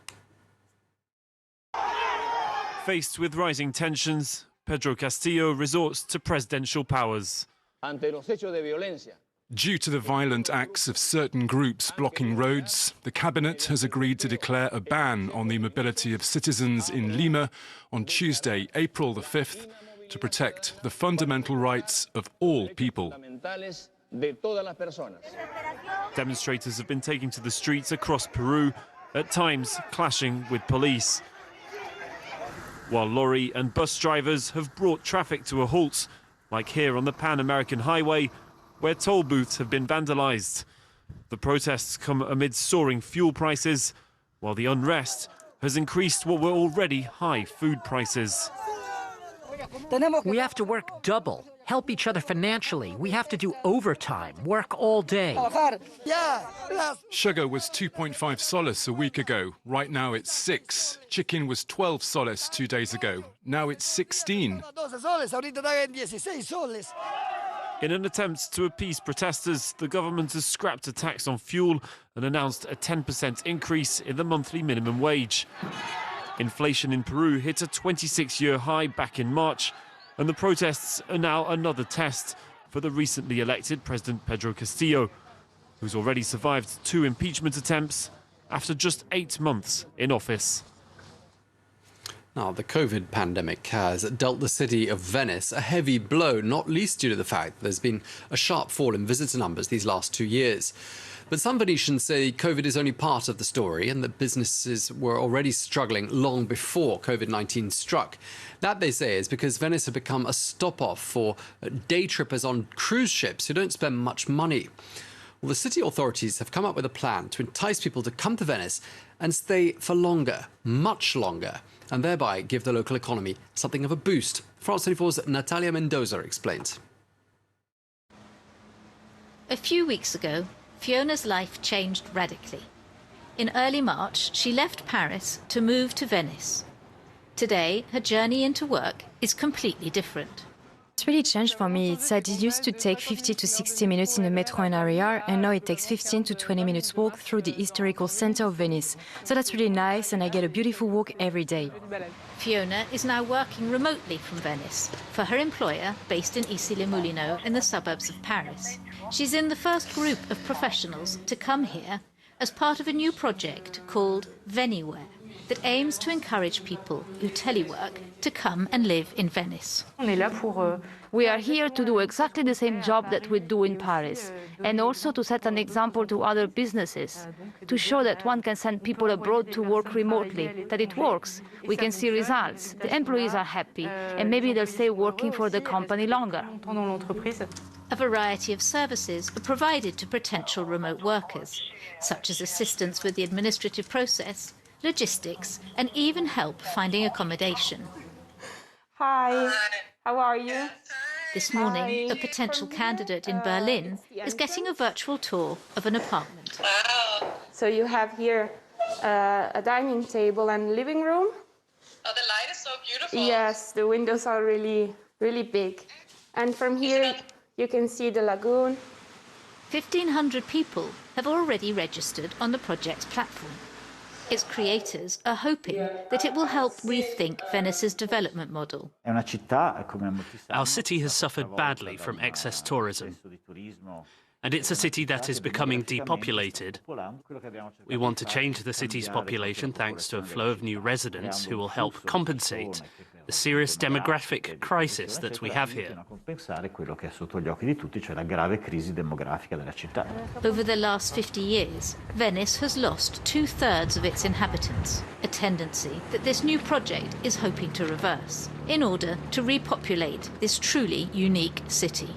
Faced with rising tensions, Pedro Castillo resorts to presidential powers. Due to the violent acts of certain groups blocking roads, the cabinet has agreed to declare a ban on the mobility of citizens in Lima on Tuesday, April the 5th, to protect the fundamental rights of all people. Demonstrators have been taking to the streets across Peru, at times clashing with police. While lorry and bus drivers have brought traffic to a halt, like here on the Pan-American Highway, where toll booths have been vandalised. The protests come amid soaring fuel prices, while the unrest has increased what were already high food prices. We have to work double, help each other financially. We have to do overtime, work all day. Sugar was 2.5 soles a week ago. Right now it's 6. Chicken was 12 soles 2 days ago. Now it's 16. In an attempt to appease protesters, the government has scrapped a tax on fuel and announced a 10% increase in the monthly minimum wage. Inflation in Peru hit a 26-year high back in March, and the protests are now another test for the recently elected President Pedro Castillo, who's already survived 2 impeachment attempts after just 8 months in office. Now, the COVID pandemic has dealt the city of Venice a heavy blow, not least due to the fact that there's been a sharp fall in visitor numbers these last 2 years. But some Venetians say COVID is only part of the story and that businesses were already struggling long before COVID-19 struck. That, they say, is because Venice had become a stop-off for day trippers on cruise ships who don't spend much money. Well, the city authorities have come up with a plan to entice people to come to Venice and stay for longer, much longer, and thereby give the local economy something of a boost. France 24's Natalia Mendoza explains. A few weeks ago, Fiona's life changed radically. In early March, she left Paris to move to Venice. Today, her journey into work is completely different. It's really changed for me. It used to take 50 to 60 minutes in the metro in area, and now it takes 15 to 20 minutes walk through the historical center of Venice. So that's really nice, and I get a beautiful walk every day. Fiona is now working remotely from Venice for her employer based in Issy-les-Moulineaux in the suburbs of Paris. She's in the first group of professionals to come here as part of a new project called Venywhere that aims to encourage people who telework to come and live in Venice. We are here to do exactly the same job that we do in Paris, and also to set an example to other businesses, to show that one can send people abroad to work remotely, that it works. We can see results. The employees are happy, and maybe they'll stay working for the company longer. A variety of services are provided to potential remote workers, such as assistance with the administrative process, logistics, and even help finding accommodation. Hi, how are you? This morning, a potential candidate in Berlin is getting a virtual tour of an apartment. So you have here a dining table and living room. Oh, the light is so beautiful. Yes, the windows are really, really big. And from here, you can see the lagoon. 1,500 people have already registered on the project's platform. Its creators are hoping that it will help rethink Venice's development model. Our city has suffered badly from excess tourism, and it's a city that is becoming depopulated. We want to change the city's population thanks to a flow of new residents who will help compensate the serious demographic crisis that we have here. Over the last 50 years, Venice has lost 2/3 of its inhabitants, a tendency that this new project is hoping to reverse, in order to repopulate this truly unique city.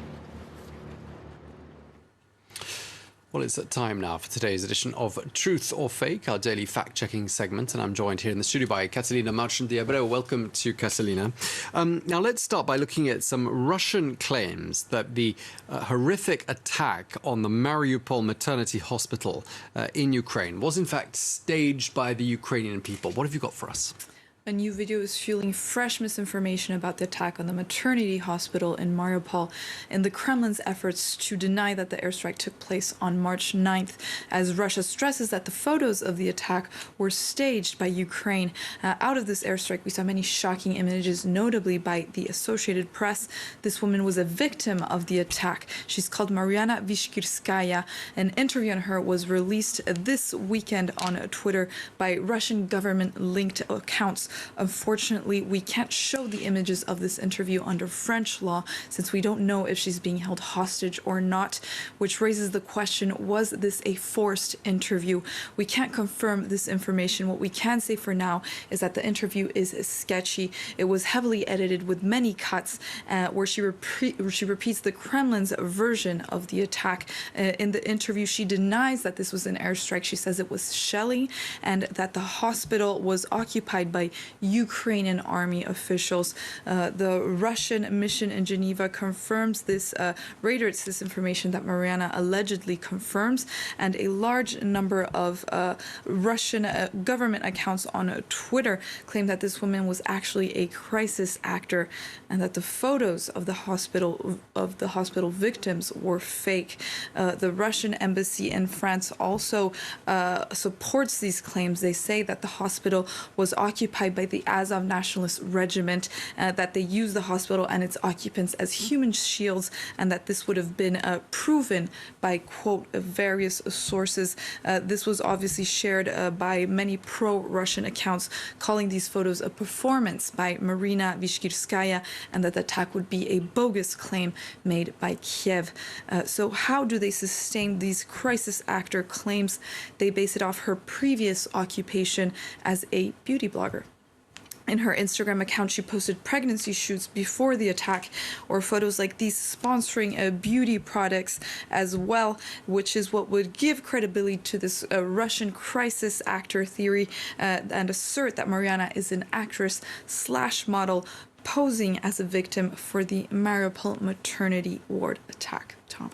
Well, it's time now for today's edition of Truth or Fake, our daily fact-checking segment, and I'm joined here in the studio by Catalina Marchand de Abreu. Welcome to Catalina. Now, let's start by looking at some Russian claims that the horrific attack on the Mariupol maternity hospital in Ukraine was in fact staged by the Ukrainian people. What have you got for us? A new video is fueling fresh misinformation about the attack on the maternity hospital in Mariupol and the Kremlin's efforts to deny that the airstrike took place on March 9th, as Russia stresses that the photos of the attack were staged by Ukraine. Out of this airstrike, we saw many shocking images, notably by the Associated Press. This woman was a victim of the attack. She's called Mariana Vishkirskaya. An interview on her was released this weekend on Twitter by Russian government-linked accounts. Unfortunately, we can't show the images of this interview under French law since we don't know if she's being held hostage or not, which raises the question, was this a forced interview? We can't confirm this information. What we can say for now is that the interview is sketchy. It was heavily edited with many cuts where she repeats the Kremlin's version of the attack. In the interview, she denies that this was an airstrike. She says it was shelling and that the hospital was occupied by Ukrainian army officials. The Russian mission in Geneva confirms this, reiterates this information that Mariana allegedly confirms, and a large number of Russian government accounts on Twitter claim that this woman was actually a crisis actor and that the photos of the hospital victims were fake. The Russian embassy in France also supports these claims. They say that the hospital was occupied by the Azov Nationalist Regiment, that they use the hospital and its occupants as human shields, and that this would have been proven by, quote, various sources. This was obviously shared by many pro-Russian accounts, calling these photos a performance by Marina Vishkirskaya, and that the attack would be a bogus claim made by Kiev. So how do they sustain these crisis actor claims? They base it off her previous occupation as a beauty blogger. In her Instagram account, she posted pregnancy shoots before the attack, or photos like these sponsoring beauty products as well, which is what would give credibility to this Russian crisis actor theory, and assert that Mariana is an actress/model posing as a victim for the Mariupol maternity ward attack. Tom.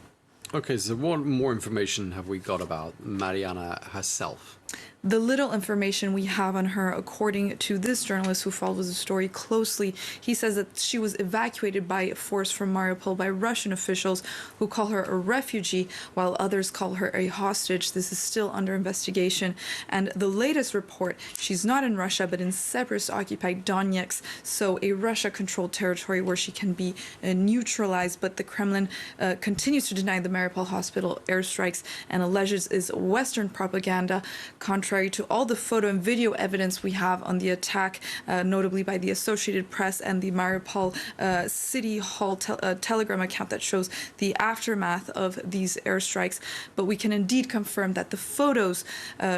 Okay, so what more information have we got about Mariana herself? The little information we have on her, according to this journalist who follows the story closely, he says that she was evacuated by force from Mariupol by Russian officials who call her a refugee, while others call her a hostage. This is still under investigation. And the latest report, she's not in Russia, but in separatist-occupied Donetsk, so a Russia-controlled territory where she can be neutralized. But the Kremlin continues to deny the Mariupol hospital airstrikes and alleges is Western propaganda, contrary to all the photo and video evidence we have on the attack, notably by the Associated Press and the Mariupol City Hall Telegram account that shows the aftermath of these airstrikes. But we can indeed confirm that the photos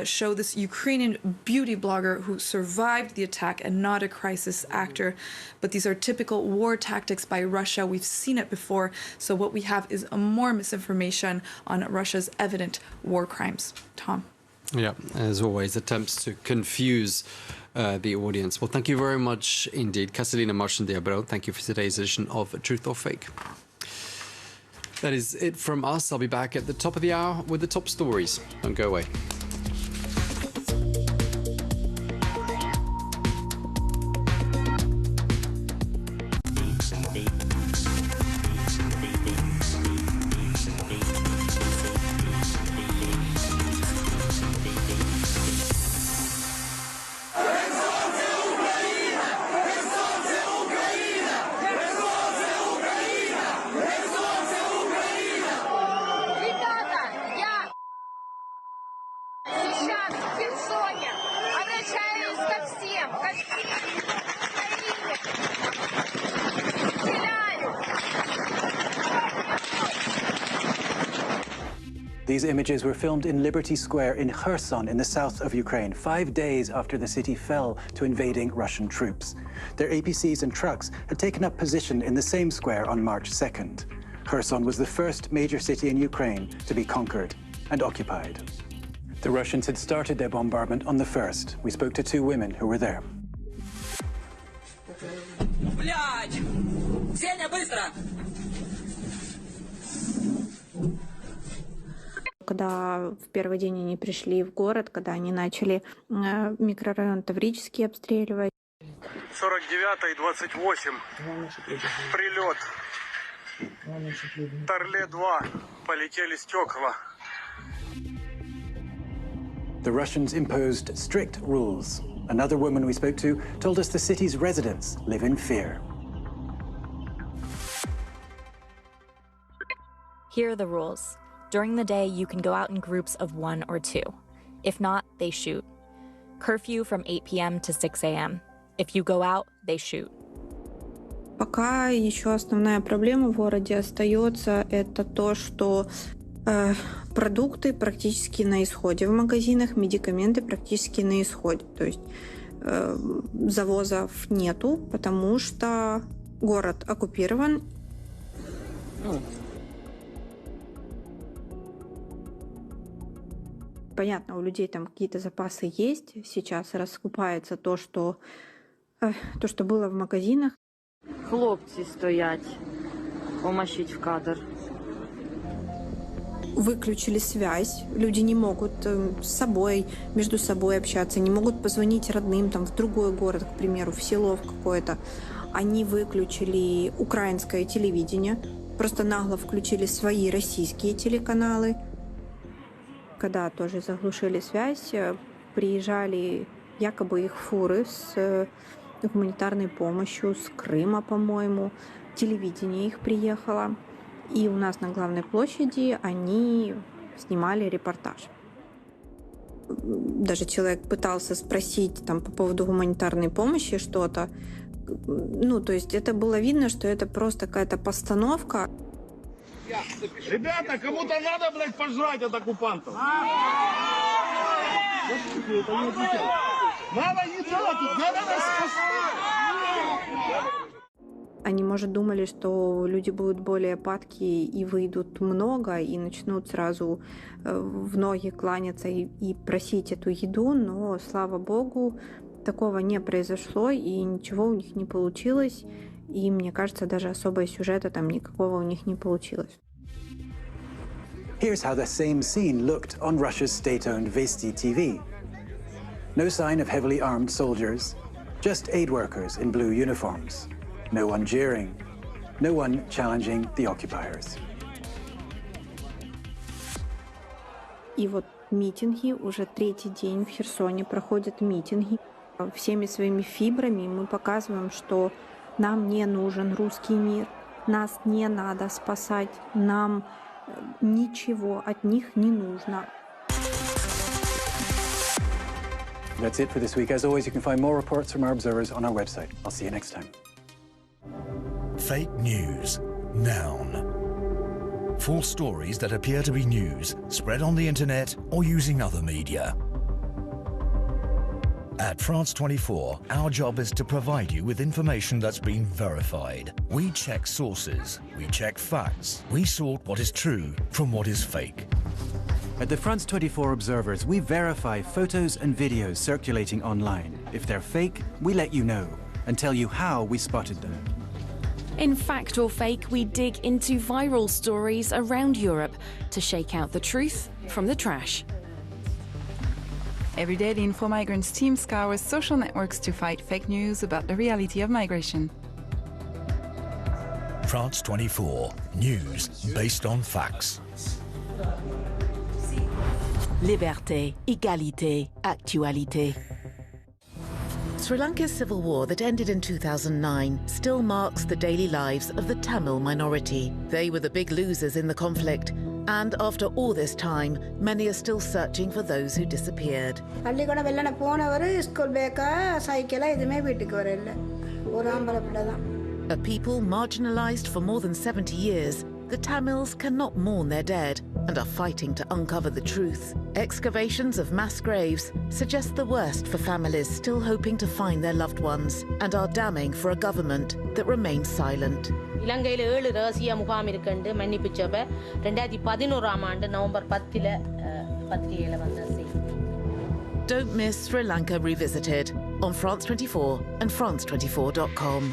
show this Ukrainian beauty blogger who survived the attack and not a crisis actor. But these are typical war tactics by Russia. We've seen it before. So what we have is more misinformation on Russia's evident war crimes. Tom. Yeah, as always, attempts to confuse the audience. Well, thank you very much indeed. Kasalina Marchandiabro, thank you for today's edition of Truth or Fake. That is it from us. I'll be back at the top of the hour with the top stories. Don't go away. These images were filmed in Liberty Square in Kherson in the south of Ukraine, 5 days after the city fell to invading Russian troops. Their APCs and trucks had taken up position in the same square on March 2nd. Kherson was the first major city in Ukraine to be conquered and occupied. The Russians had started their bombardment on the 1st. We spoke to 2 women who were there. Когда в первый день они пришли в город, когда они начали микрорайон Таврический обстреливать. 49 и 28. Прилет. Торле-2. Полетели стекла. The Russians imposed strict rules. Another woman we spoke to told us the city's residents live in fear. Here are the rules. During the day, you can go out in groups of 1 or 2. If not, they shoot. Curfew from 8 p.m. to 6 a.m. If you go out, they shoot. Пока еще основная проблема в городе остается это то, что продукты практически на исходе в магазинах, медикаменты практически на исходе. То есть завозов нету, потому что город оккупирован. Понятно, у людей там какие-то запасы есть. Сейчас раскупается то, что было в магазинах. Хлопці стоять, помощить в кадр. Выключили связь. Люди не могут с собой, между собой общаться, не могут позвонить родным там, в другой город, к примеру, в село в какое-то. Они выключили украинское телевидение, просто нагло включили свои российские телеканалы. Когда тоже заглушили связь, приезжали якобы их фуры с гуманитарной помощью, с Крыма, по-моему. Телевидение их приехало. И у нас на главной площади они снимали репортаж. Даже человек пытался спросить там, по поводу гуманитарной помощи что-то. Ну, то есть это было видно, что это просто какая-то постановка. Ребята, кому-то надо, блядь, пожрать от оккупантов. Надо не делать, надо нас спасать. Они, может, думали, что люди будут более падкие и выйдут много, и начнут сразу в ноги кланяться и просить эту еду, но, слава богу, такого не произошло, и ничего у них не получилось, и, мне кажется, даже особого сюжета там никакого у них не получилось. Here's how the same scene looked on Russia's state-owned Vesti TV. No sign of heavily armed soldiers, just aid workers in blue uniforms. No one jeering, no one challenging the occupiers. И вот митинги, уже третий день в Херсоне проходят митинги. Всеми своими фибрами мы показываем, что нам не нужен русский мир, нас не надо спасать, нам ничего от них не нужно. That's it for this week. As always, you can find more reports from our observers on our website. I'll see you next time. Fake news. Noun. False stories that appear to be news, spread on the internet or using other media. At France 24, our job is to provide you with information that's been verified. We check sources, we check facts, we sort what is true from what is fake. At the France 24 Observers, we verify photos and videos circulating online. If they're fake, we let you know and tell you how we spotted them. In Fact or Fake, we dig into viral stories around Europe to shake out the truth from the trash. Every day, the Info Migrants team scours social networks to fight fake news about the reality of migration. France 24, news based on facts. Liberté, égalité, actualité. Sri Lanka's civil war that ended in 2009 still marks the daily lives of the Tamil minority. They were the big losers in the conflict, and after all this time, many are still searching for those who disappeared. A people marginalised for more than 70 years, the Tamils cannot mourn their dead and are fighting to uncover the truth. Excavations of mass graves suggest the worst for families still hoping to find their loved ones and are damning for a government that remains silent. இலங்கையில் 7 ரகசிய முகாம் இருக்குண்டு மன்னிப்புச்சபை 2011 ஆண்டு November 10ல பத்திரிகையில வந்த செய்தி. Don't miss Sri Lanka Revisited on France 24 and France24.com.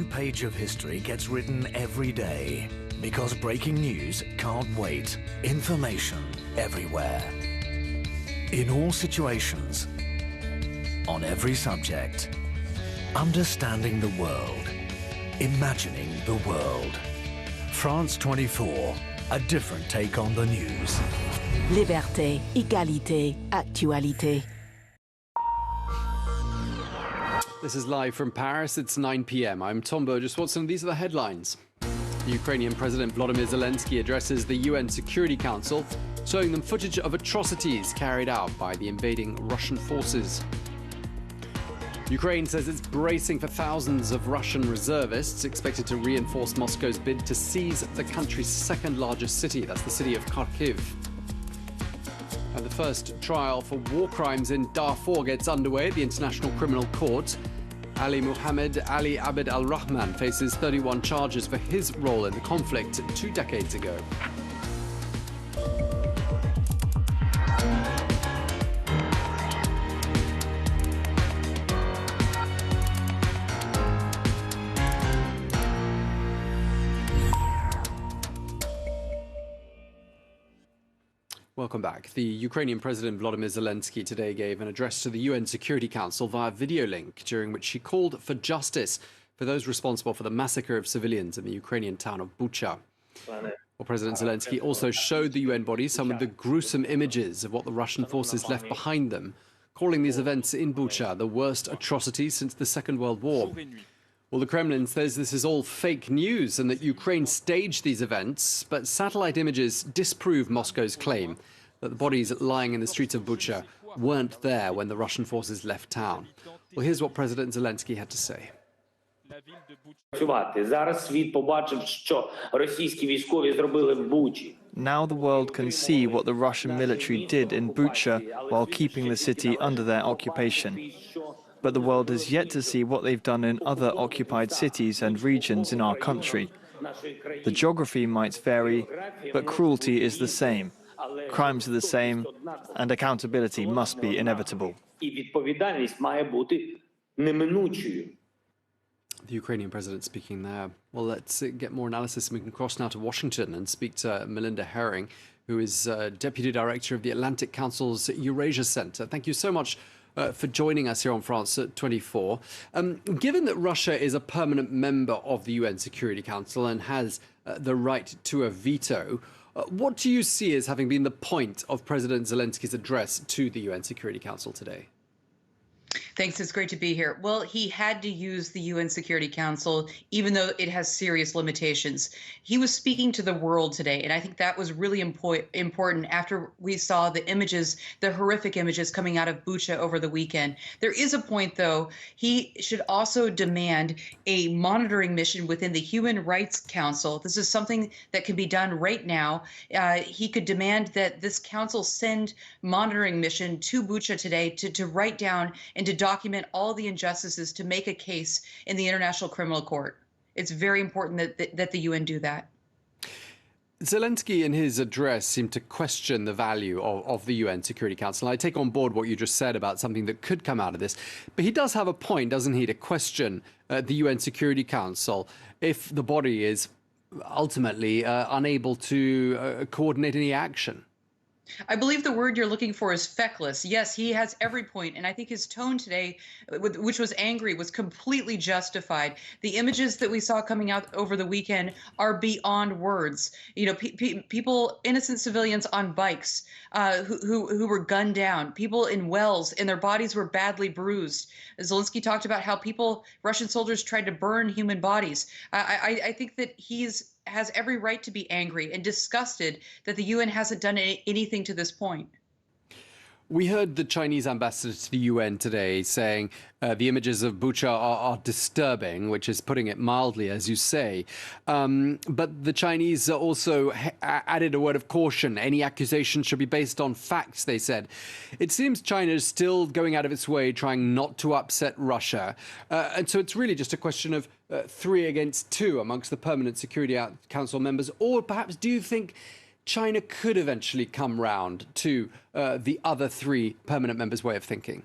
new page of history gets written every day. Because breaking news can't wait. Information everywhere. In all situations. On every subject. Understanding the world. Imagining the world. France 24. A different take on the news. Liberté, égalité, actualité. This is live from Paris. It's 9 p.m. I'm Tom Burgess-Watson. These are the headlines. Ukrainian President Volodymyr Zelensky addresses the UN Security Council, showing them footage of atrocities carried out by the invading Russian forces. Ukraine says it's bracing for thousands of Russian reservists expected to reinforce Moscow's bid to seize the country's second largest city. That's the city of Kharkiv. And the first trial for war crimes in Darfur gets underway at the International Criminal Court. Ali Muhammad Ali Abed al-Rahman faces 31 charges for his role in the conflict 2 decades ago. Welcome back. The Ukrainian President Volodymyr Zelensky today gave an address to the UN Security Council via video link, during which he called for justice for those responsible for the massacre of civilians in the Ukrainian town of Bucha. Well, President Zelensky also showed the UN body some of the gruesome images of what the Russian forces left behind them, calling these events in Bucha the worst atrocities since the Second World War. Well, the Kremlin says this is all fake news and that Ukraine staged these events, but satellite images disprove Moscow's claim that the bodies lying in the streets of Bucha weren't there when the Russian forces left town. Well, here's what President Zelensky had to say. Now the world can see what the Russian military did in Bucha while keeping the city under their occupation. But the world has yet to see what they've done in other occupied cities and regions in our country. The geography might vary, but cruelty is the same, crimes are the same, and accountability must be inevitable. The Ukrainian president speaking there. Well, let's get more analysis. We can cross now to Washington and speak to Melinda Herring, who is Deputy Director of the Atlantic Council's Eurasia Center. Thank you so much for joining us here on France 24. Given that Russia is a permanent member of the UN Security Council and has the right to a veto, what do you see as having been the point of President Zelensky's address to the UN Security Council today? Thanks. It's great to be here. Well, he had to use the UN Security Council, even though it has serious limitations. He was speaking to the world today, and I think that was really important after we saw the images, the horrific images coming out of Bucha over the weekend. There is a point, though. He should also demand a monitoring mission within the Human Rights Council. This is something that can be done right now. He could demand that this council send monitoring mission to Bucha today to write down and to document all the injustices to make a case in the International Criminal Court. It's very important that the UN do that. Zelensky, in his address, seemed to question the value of the UN Security Council. I take on board what you just said about something that could come out of this. But he does have a point, doesn't he, to question the UN Security Council if the body is ultimately unable to coordinate any action. I believe the word you're looking for is feckless. Yes, he has every point, and I think his tone today, which was angry, was completely justified. The images that we saw coming out over the weekend are beyond words. You know, people, innocent civilians on bikes who were gunned down, people in wells, and their bodies were badly bruised. Zelensky talked about how Russian soldiers tried to burn human bodies. I think that has every right to be angry and disgusted that the UN hasn't done anything to this point. We heard the Chinese ambassador to the UN today saying the images of Bucha are disturbing, which is putting it mildly, as you say. But the Chinese also added a word of caution. Any accusation should be based on facts, they said. It seems China is still going out of its way, trying not to upset Russia. And so it's really just a question of 3 against 2 amongst the Permanent Security Council members. Or perhaps do you think China could eventually come round to the other 3 permanent members' way of thinking?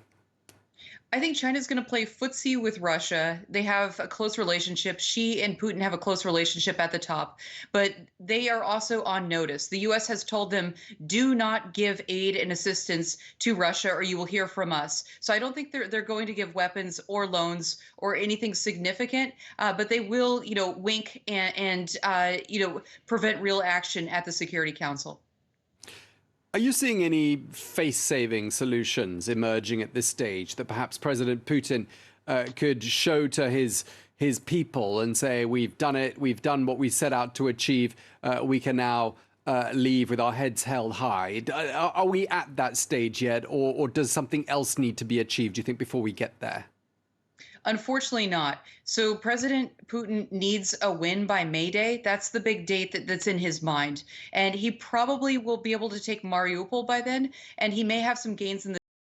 I think China's going to play footsie with Russia. They have a close relationship. Xi and Putin have a close relationship at the top, but they are also on notice. The U.S. has told them, do not give aid and assistance to Russia or you will hear from us. So I don't think they're going to give weapons or loans or anything significant, but they will, wink and prevent real action at the Security Council. Are you seeing any face-saving solutions emerging at this stage that perhaps President Putin could show to his people and say, we've done it, we've done what we set out to achieve, we can now leave with our heads held high? Are we at that stage yet, or does something else need to be achieved, do you think, before we get there? Unfortunately not. So President Putin needs a win by May Day. That's the big date that's in his mind. And he probably will be able to take Mariupol by then, and he may have some gains in the